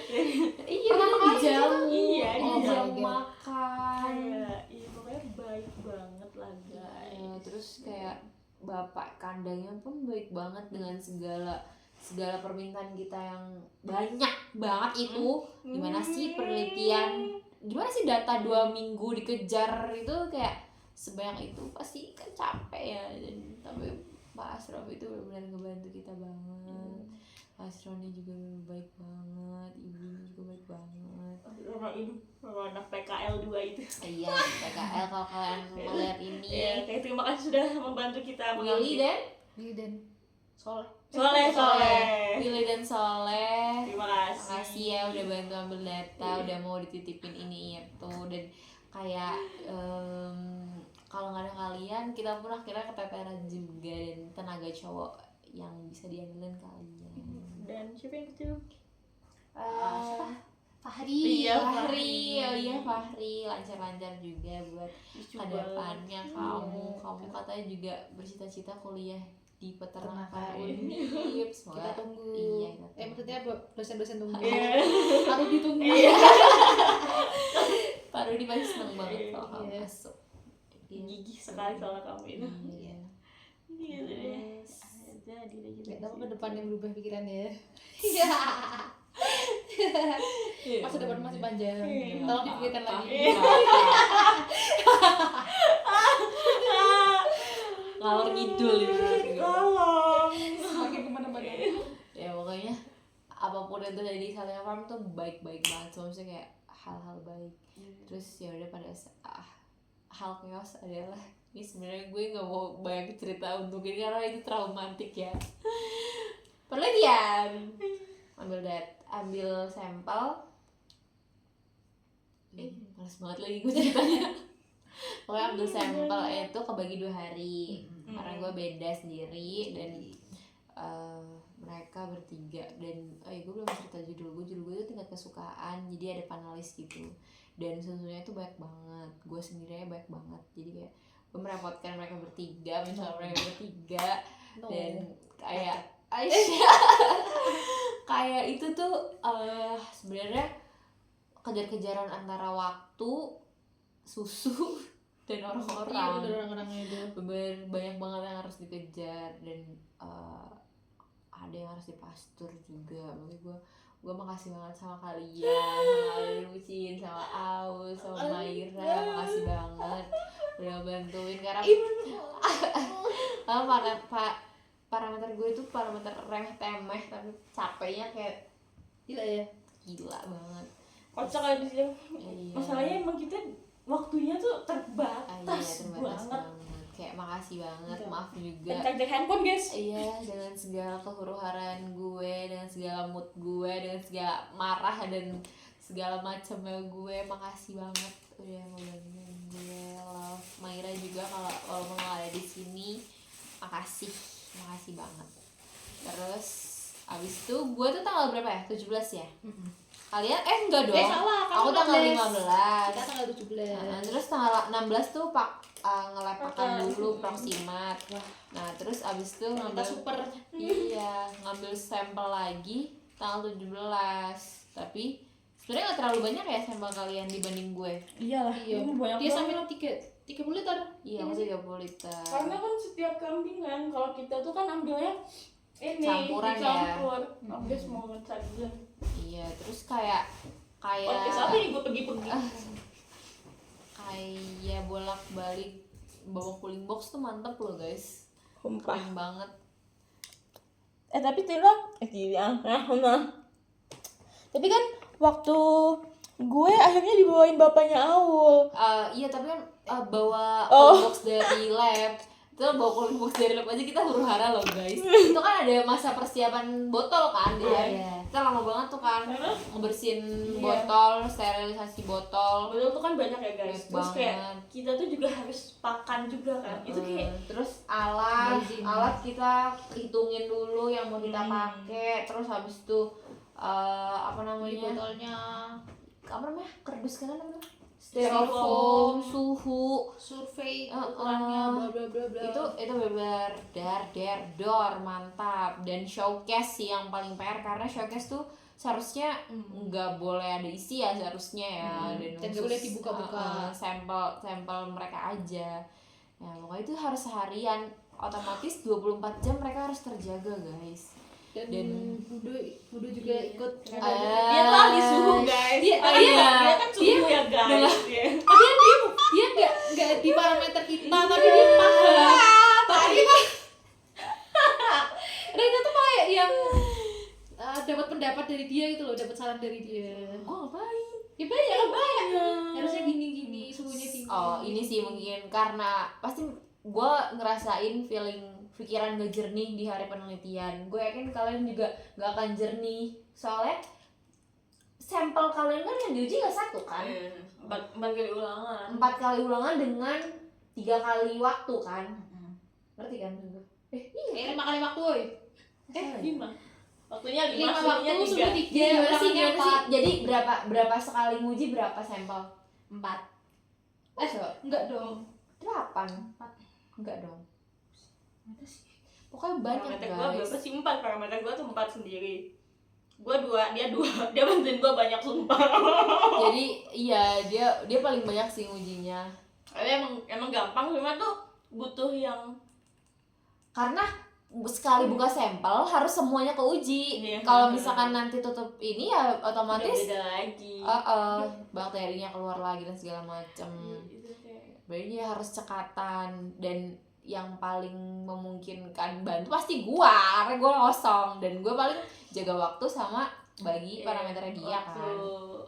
Iya, Pertama kita kali dijamu. Iya, dijamu iya. makan. Kayak, iya pokoknya baik banget lah guys. Terus kayak bapak kandangnya pun baik banget dengan segala permintaan kita yang banyak banget itu. Gimana sih penelitian, gimana sih data 2 minggu dikejar itu kayak sebanyak itu pasti kan capek ya. Dan tapi Pak Asraf itu benar-benar ngebantu kita banget. Pak Asroni juga baik banget, ibunya juga baik banget. Orang anak PKL 2 itu. Iya, PKL kalau kalian melihat ini. Iya, kayak terima kasih sudah membantu kita. Willy dan Willy dan Soleh. Soleh. dan Soleh. Terima kasih. Makasih ya udah bantu ambil data, udah mau dititipin ini itu. Dan kayak kalau nggak ada kalian, kita pun akhirnya keteteran juga. Dan tenaga cowok yang bisa diambilin kalian. Dan siapa yang kecil? Siapa? Fahri. Iya, Fahri. Oh iya Fahri, lancar-lancar juga buat Coba. kedepannya kamu katanya juga bercita-cita kuliah di peternakan Peternakan. Undip. Semoga Kita tunggu. Iya, kita tunggu. Maksudnya dosen-dosen tunggu. Iya. Harus ditunggu. Iya. Pak Rudi pasti seneng banget kalau kamu Iya. masuk. Iya. Gigih sekali soal kamu itu. Iya. Gitu deh. Terus, Jadi deh gitu. Gak tahu ke depannya berubah pikirannya. Iya. Masa depan masih panjang. Iya. Tolong dipikirkan lagi. Iya. Ngalor ngidul ya. Tolong. Semakin kemana-mana. Ya pokoknya apapun yang terjadi di Saleh Farm tuh baik-baik banget. So, maksudnya kayak hal-hal baik. Terus ya udah pada hal chaos adalah ini sebenarnya gue nggak mau banyak cerita untuk ini karena itu traumatik ya. Penelitian ambil sampel. Males banget lagi gue ceritanya. Pokoknya ambil sampel itu kebagi 2 hari karena gue beda sendiri dan mereka bertiga. Dan gue belum cerita judul gue itu tingkat kesukaan, jadi ada panelis gitu. Dan susunya itu banyak banget, gue sendirinya banyak banget, jadi kayak gue merepotkan mereka bertiga, mencoba mereka bertiga. Dan kayak Aisyah kayak itu tuh sebenarnya kejar-kejaran antara waktu, susu dan Iya, orang-orang. bener orang-orangnya itu. Banyak banget yang harus dikejar dan ada yang harus dipastur juga. Makanya gue makasih banget sama kalian, sama Lucin, sama Aus, sama Maira, makasih banget udah bantuin karena parameter gue itu parameter remeh temeh tapi capeknya kayak Gila ya. gila banget. Kocak aja di sini. Iya. Masalahnya emang kita waktunya tuh terbatas terbatas banget. kayak makasih banget, Betul. maaf juga. Pencet handphone guys. Iya, dengan segala kehuruharan gue, dengan segala mood gue, dengan segala marah dan segala macamnya gue, makasih banget udah mau bantuin gue. Love Maira juga kalau walaupun nggak ada di sini, makasih banget. Terus Abis itu gue tuh tanggal berapa ya? 17 ya? Kalian? Enggak dong. Salah, kamu Aku tanggal 15. Kita 15. tanggal 17. Nah, terus tanggal 16 tuh ngelepakan dulu proksimat. Nah, terus abis itu Kita ngambil super. iya, ngambil sampel lagi tanggal 17. Tapi sebenarnya nggak terlalu banyak ya sampel kalian dibanding gue. Iyalah, Iya. ini banyak Dia banget. sampai 30 liter. Iya, aku 30 liter. Karena kan setiap kambing kan, kalau kita tuh kan ambilnya ini Campuran ya. dicampur. Abis mau ngecariin. Iya, terus kayak Podcast apa nih gue pergi-pergi. kayak bolak-balik bawa cooling box tuh mantep loh guys. Sumpah. Keren banget. Tapi tapi kan waktu gue akhirnya dibawain bapaknya Aul. Iya, tapi kan bawa Oh. cooling box dari lab. Itu bawa cooling box dari lab aja kita huru-hara loh guys. Itu kan ada masa persiapan botol kan di hari. Iya. Kita lama banget tuh kan ngebersihin Iya. botol, sterilisasi botol. Betul tuh kan banyak ya guys. Banyak Terus kayak banget. kita tuh juga harus pakan juga kan. Itu kayak Terus alat Bazin. kita hitungin dulu yang mau kita pakai. Terus habis itu apa Di namanya? botolnya Apa namanya? Kardus kan namanya? Styrofoam. Styrofoam, suhu. survei Uh-uh. ukurannya bla bla bla bla. Itu bener dor mantap. Dan showcase sih yang paling PR karena showcase tuh seharusnya nggak boleh ada isi ya seharusnya ya. Dan nggak boleh dibuka-buka. Sampel mereka aja ya, pokoknya itu harus seharian, otomatis 24 jam mereka harus terjaga guys. dan Budo juga ikut. dia tuh ahli suhu guys. Dia- Oh, iya. dia kan suhu ya guys. Iya. Dia nggak di parameter kita tapi dia paham. Tapi kita dan kita tuh kayak yang dapat pendapat dari dia gitu loh, dapat saran dari dia. Oh ngapain? Ya banyak. Harusnya gini suhunya gini. Oh ini sih mungkin karena pasti gue ngerasain pikiran gak jernih di hari penelitian. Gue yakin kalian juga gak akan jernih soalnya sampel kalian kan yang diuji gak satu kan, 4 kali ulangan. 4 kali ulangan dengan 3 kali waktu kan, ngerti kan? Iya. 5 kali waktu, woy. 5. Waktunya 5, 5 waktu suhunya sudah 3. 3. Gimana sih? Ulangannya Gimana sih? 4. Jadi berapa sekali nguji berapa sampel? 4. So, Enggak dong. 8. Enggak dong. Pokoknya banyak Parameter gue guys. berapa sih? 4. Parameter gue tuh 4 sendiri. Gue 2, dia 2. Dia bantuin gue banyak sumpah. Jadi iya dia paling banyak sih ngujinya. Tapi emang gampang, cuma tuh butuh yang Karena sekali buka sampel harus semuanya keuji. Iya. Kalau misalkan nanti tutup ini ya udah otomatis beda lagi. bakterinya keluar lagi dan segala macem. Itu kayak Berarti dia harus cekatan, dan yang paling memungkinkan bantu pasti gua karena gua kosong dan gua paling jaga waktu sama bagi parameternya dia waktu. kan.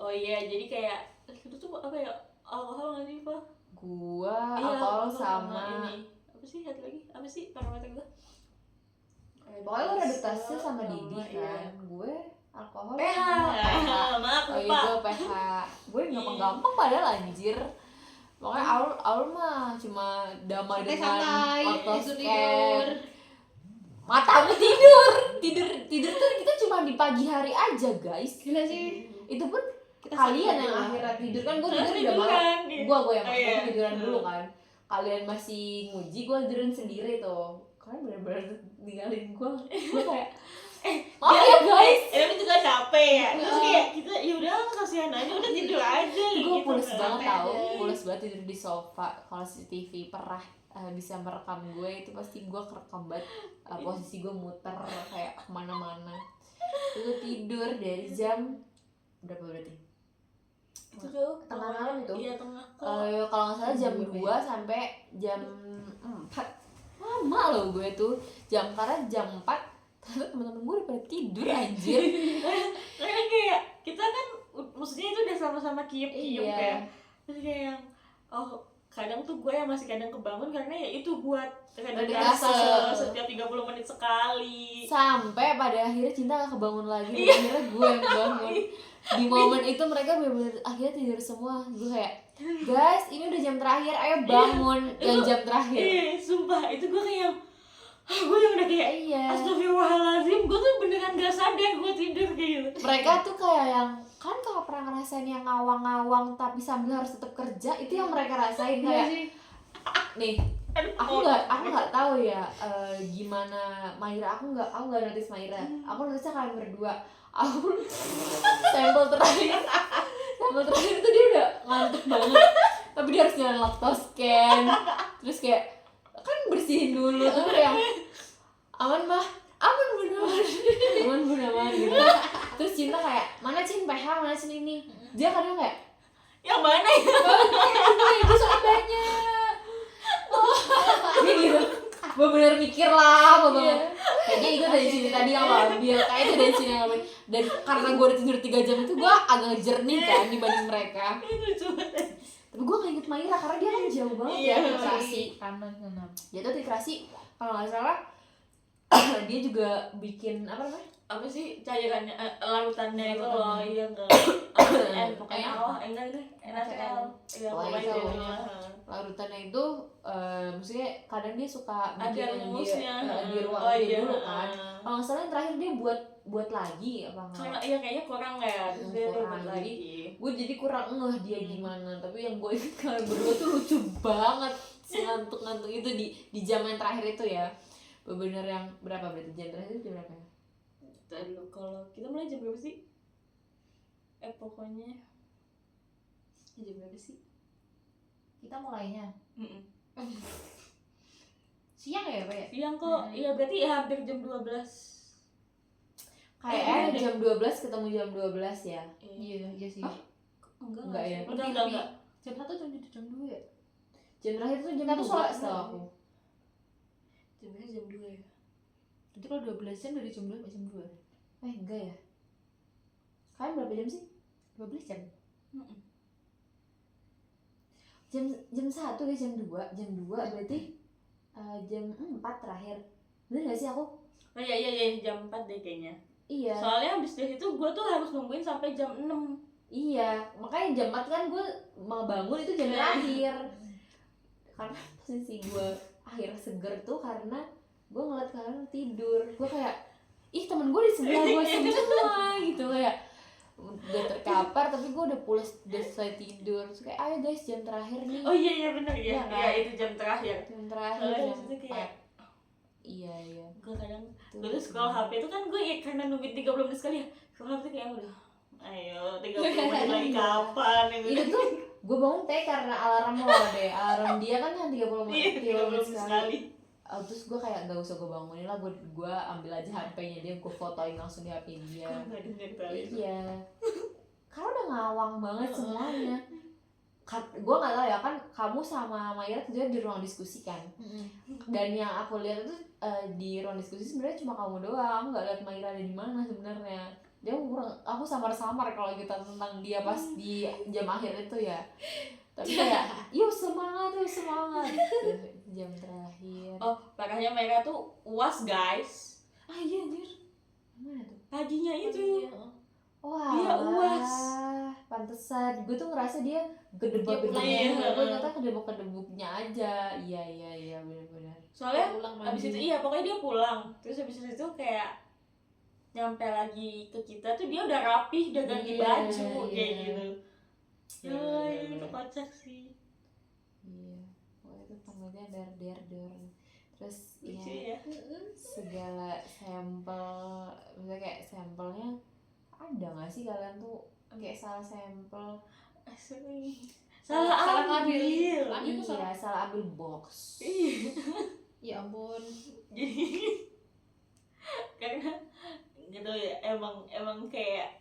Oh iya, jadi kayak itu tuh apa ya? Alkohol nggak sih, Pak? Gua Iya, alkohol alkohol sama ini. Apa sih satu lagi? Apa sih parameter gua? pokoknya lo reduktasnya sama Didi Iya. kan. Gue alkohol pH. sama pH. Maaf Oh iya, lupa. gue pH. Gue gampang-gampang padahal anjir. Pokoknya Aul mah cuma damai dengan Santai-santai, otoscan. tidur. Matamu tidur tuh kita cuma di pagi hari aja guys. Gila sih. Itu pun Kita kalian sampai yang dulu. akhirnya tidur kan. Gue Nah, tidur udah tiduran, malam. iya. Gue yang Oh, iya. aku tiduran dulu kan. Kalian masih nguji, gue tiduran sendiri tuh. Kalian bener-bener ninggalin gue. Gue kayak maaf ya guys. Emang juga capek ya. Terus kayak kita ya udah kasihan aja, udah tidur aja. Gue gitu pules kan. banget tau, aja. pules banget tidur di sofa. Kalau CCTV pernah bisa merekam gue, itu pasti gue kerekam banget posisi gue muter kayak kemana-mana. Gue tidur dari jam berapa berarti? Itu tuh Tengah malam itu? Iya, tengah. Kalau nggak salah jam 2 sampai jam 4. Lama loh gue tuh karena jam 4 ternyata teman-teman gue udah pada tidur anjir. Karena kayak kita kan maksudnya itu udah sama-sama kiep Iya. ya. Terus kayak yang kadang tuh gue yang masih kadang kebangun karena ya itu buat Reduktase. setiap 30 menit sekali. Sampai pada akhirnya Cinta gak kebangun lagi, dan akhirnya gue yang bangun. Di momen itu mereka bener-bener akhirnya tidur semua. Gue kayak, guys ini udah jam terakhir, ayo bangun. Yang jam terakhir. Iya, sumpah itu gue kayak gue yang udah kayak Iya. astagfirullahaladzim, gue tuh beneran gak sadar gue tidur kayak gitu. Mereka tuh kayak yang kan kalau pernah ngerasain yang ngawang-ngawang tapi sambil harus tetap kerja, itu yang mereka rasain Iya kayak sih. nih. Aku nggak tahu ya gimana Maira, aku nggak notice Maira. Aku notice kalian berdua. Aku sampel terakhir itu dia udah ngantuk banget, tapi dia harus jalan laptop scan, terus kayak kan bersihin dulu tuh kayak aman mah, aman bun gitu. Terus Cinta kayak mana Cin PH, mana Cin ini, dia kadang kayak Yang mana ya? itu soal banyak. Dia gitu, bener mikir lah, kayaknya itu dari sini tadi yang labil, kayak itu dari sini yang labil. Dan karena gue udah tidur 3 jam itu gue agak jernih kan dibanding mereka. Lucu banget. Tapi gue gak inget Maira karena dia kan jauh banget Iya, ya di Krasi. Kanan. Dia tuh di Krasi kalau nggak salah dia juga bikin apa namanya? Apa sih cairannya, larutannya itu loh, iya enggak pokoknya enggak ini NaCl. Iya Oh, pokoknya itu. itu. Larutannya itu maksudnya kadang dia suka Ada bikin rumusnya di ruang oh, dia iya. dulu kan. Kalau nggak salah yang terakhir dia buat lagi apa Kalau enggak? iya kayaknya kurang ya, terus dia Kurang. buat lagi. Gue jadi kurang ngeh dia gimana, tapi yang gue ingat kalian berdua tuh lucu banget ngantuk-ngantuk itu di jam yang terakhir itu ya. Bener yang berapa berarti jam terakhir itu jam berapa ya? Lalu kalau kita mulai jam berapa sih? Pokoknya jam berapa sih? Kita mulainya Mm-mm. siang ya Pak ya? Siang kok, iya berarti ya hampir jam 12. Kayak jam 12 ketemu jam 12 ya. Iya sih. Enggak ya? Enggak. Jam 1 jam 2 ya? Jam terakhir tuh jam Kita tuh 2 sholat setahu dulu. aku. Jamnya jam 2 ya. Jadi kalau 12 jam dari jam 2 sampai jam 2. Enggak ya? Kalian berapa jam sih? 12 jam. Mm-mm. Jam 1 ke jam 2 berarti jam 4 terakhir. Bener gak sih aku? Oh iya jam 4 deh kayaknya. Iya. Soalnya habis dari itu gue tuh harus nungguin sampai jam 6. Iya, makanya jam 4 kan gue mau bangun itu jam terakhir. Karena posisi gue akhirnya seger tuh karena gue ngeliat kalian tidur. Gue kayak, ih temen gue di sebelah gue semua gitu, kayak udah terkapar tapi gue udah pulas, udah selesai tidur. Terus kayak ayo guys jam terakhir nih. Oh iya benar ya. Iya, Iya kan? itu jam terakhir. Jam terakhir Soalnya jam itu kayak 4. Iya. gue kadang Tuh. dulu scroll HP itu kan gue ya karena nungguin 30 menit sekali ya. Scroll HP tuh kayak udah ayo 30 menit lagi kapan Itu tuh gue bangun karena alarm lo deh. Alarm dia kan yang 30 menit, 30 menit sekali. Terus gue kayak gak usah gue bangunin lah, gue ambil aja HP-nya dia, gue fotoin langsung di HP dia. Nggak denger kali. Iya. Karena udah ngawang banget semuanya. Gue nggak tahu ya, kan kamu sama Maira juga di ruang diskusi kan. Dan yang aku lihat itu di ruang diskusi sebenarnya cuma kamu doang. Aku nggak lihat Maira ada di mana sebenarnya. Dia aku samar-samar kalau kita tentang dia pas di jam akhir itu ya. Tapi kayak yuk semangat. Jam terakhir. Oh parahnya mereka tuh UAS guys. Iya anjir. Mana tuh? Paginya itu. Wah, Dia UAS. Pantesan. Gue tuh ngerasa dia gedebak-gedebuknya. Iya. Gue ternyata gedebak-gedebuknya aja. Iya, benar-benar. Soalnya Pulang abis mandi. itu pokoknya dia pulang. Terus abis itu kayak nyampe lagi ke kita tuh dia udah rapih, udah ganti Iya, baju iya. kayak gitu. Iya, Itu bener. kocak sih. Iya. Wah, itu panggilnya der. Terus Lucu ya, ya. segala sampel, misalnya kayak sampelnya ada nggak sih kalian tuh kayak salah sampel? Asli. Salah Salah ambil. Ambil tuh Iya, salah ambil box. Iya. Ya ampun. Jadi karena gitu ya emang kayak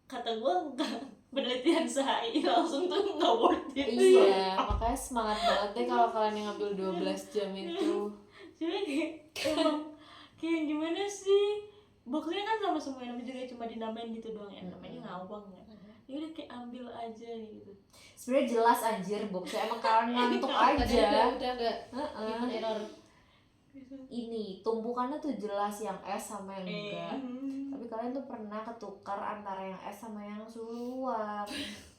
kata gue enggak penelitian SHI langsung tuh nggak worth it. Iya, makanya semangat banget deh kalau kalian yang ngambil 12 jam itu. Cuma kayak emang kayak gimana sih, boxnya kan sama semua, namanya juga cuma dinamain gitu doang ya, namanya ngawang ya. Ya udah kayak ambil aja gitu. Sebenarnya jelas anjir boxnya, emang kalian ngantuk aja. Udah enggak Heeh. error. ini tumpukannya tuh jelas yang es sama yang enggak. Hmm. Tapi kalian tuh pernah ketukar antara yang es sama yang suhu luwak.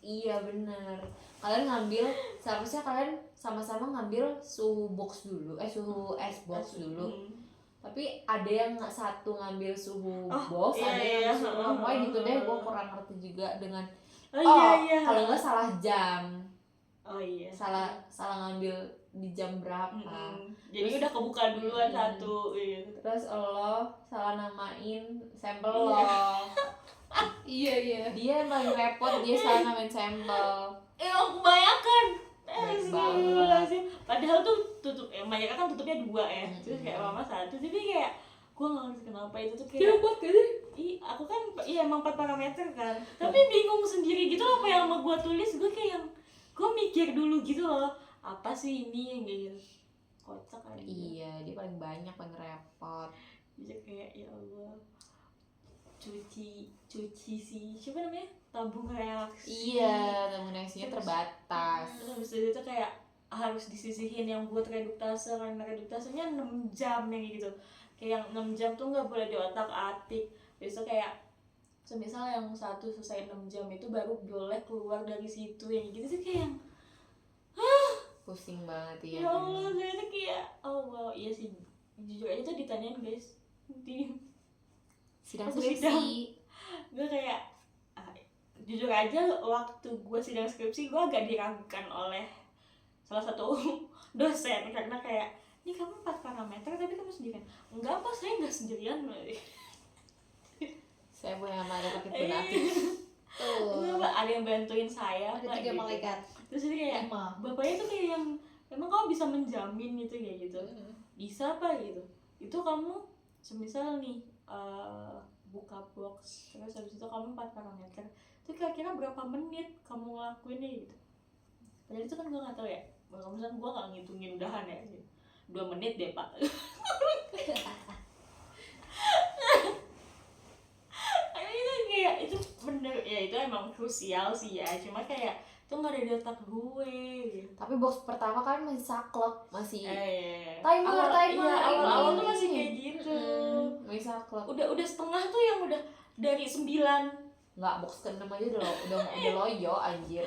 Iya bener. Kalian ngambil, seharusnya kalian sama-sama ngambil suhu box dulu, suhu es box dulu. Tapi ada yang satu ngambil suhu box, iya, ada iya, yang suhu apa gitu deh. Gue kurang ngerti juga dengan. Iya. Kalau nggak salah jam. Oh iya. Salah ngambil di jam berapa. Jadi Terus, udah kebuka duluan satu. Iya. Terus lo salah namain sampel lo. Iya. Dia yang paling repot, dia salah namain sampel. Aku kebanyakan. Baik Astagfirullahaladzim. Padahal tuh banyak kan tutupnya 2 ya. Terus kayak mama 1. Tapi kayak gue nggak ngerti kenapa itu tuh kayak. Buat gak sih? Aku kan emang 4 parameter kan. Tapi bingung sendiri gitu apa yang mau gue tulis. Gue kayak yang gue mikir dulu gitu loh. Apa sih ini yang kayak gitu. Kocak aja. Iya, dia paling banyak, paling repot. Bisa kayak ya Allah. Cuci si siapa namanya? Tabung reaksi. Iya, tabung reaksinya terbatas. Terus habis itu kayak harus disisihin yang buat reduktase, karena reduktasenya 6 jam yang gitu. Kayak yang 6 jam tuh nggak boleh diotak-atik. Besok kayak semisal yang satu selesai 6 jam itu baru boleh keluar dari situ yang gitu sih kayak yang Pusing banget ya Allah, saya tuh kayak wow, iya sih. Jujur aja tuh ditanyain guys di sidang aku skripsi. gue kayak jujur aja waktu gue sidang skripsi gue agak diragukan oleh salah satu dosen karena kayak ini kamu 4 parameter tapi kamu sendirian. Enggak apa, saya nggak sendirian. Saya punya malaikat itu nanti. Enggak, Pak, ada yang bantuin saya. Ada Pak, 3 gitu. malaikat. Terus dia kayak 5. bapaknya tuh kayak yang emang kamu bisa menjamin gitu kayak gitu. Bisa apa gitu. Itu kamu semisal nih buka box terus habis itu kamu 4 parameter. Itu kira-kira berapa menit kamu ngelakuinnya gitu. Padahal itu kan gue nggak tahu ya. Kalau misalnya gue nggak ngitungin udahan ya. 2 menit deh Pak. Itu kayak itu bener ya, itu emang krusial sih ya. Cuma kayak itu nggak ada di otak gue gitu. Tapi box pertama kan masih saklek, masih Timer. Iya, Awal-awal ini. tuh masih kayak gitu. Masih saklek. Udah setengah tuh yang udah dari 9. Nggak, box ke-6 aja udah loyo anjir.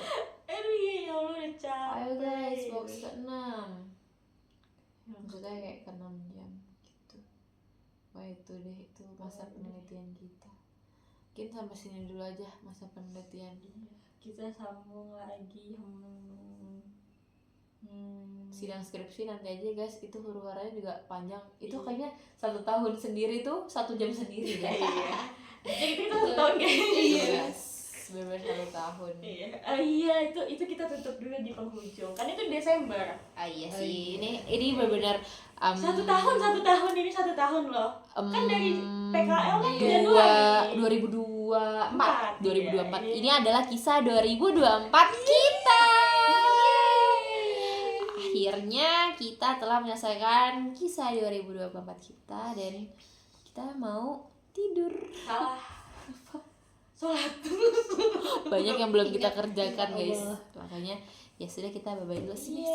Aduh ya Allah udah capek. Ayo guys, box ke-6. Maksudnya kayak ke 6 jam gitu. Wah itu deh, itu masa penelitian kita. Mungkin sampai sini dulu aja masa penelitian. Kita sambung lagi. Sidang skripsi nanti aja guys, itu huru-haranya juga panjang. Itu kayaknya 1 tahun sendiri tuh 1 jam sendiri ya. Iya. Jadi kita 1 tahun kayaknya. Iya. Bener-bener 1 tahun. Iya, itu kita tutup dulu di penghujung. Kan itu Desember. Iya sih. Ini benar-benar 1 tahun ini 1 tahun loh. Kan dari PKL kan Januari 2024. Iya. Ini adalah kisah 2024 kita. Akhirnya kita telah menyelesaikan kisah 2024 kita dan kita mau tidur. Salah. Sholat. Banyak yang belum kita kerjakan guys. Makanya ya sudah, kita bye-bye dulu sih.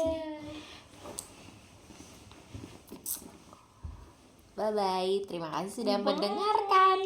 Bye bye. Terima kasih sudah mendengarkan.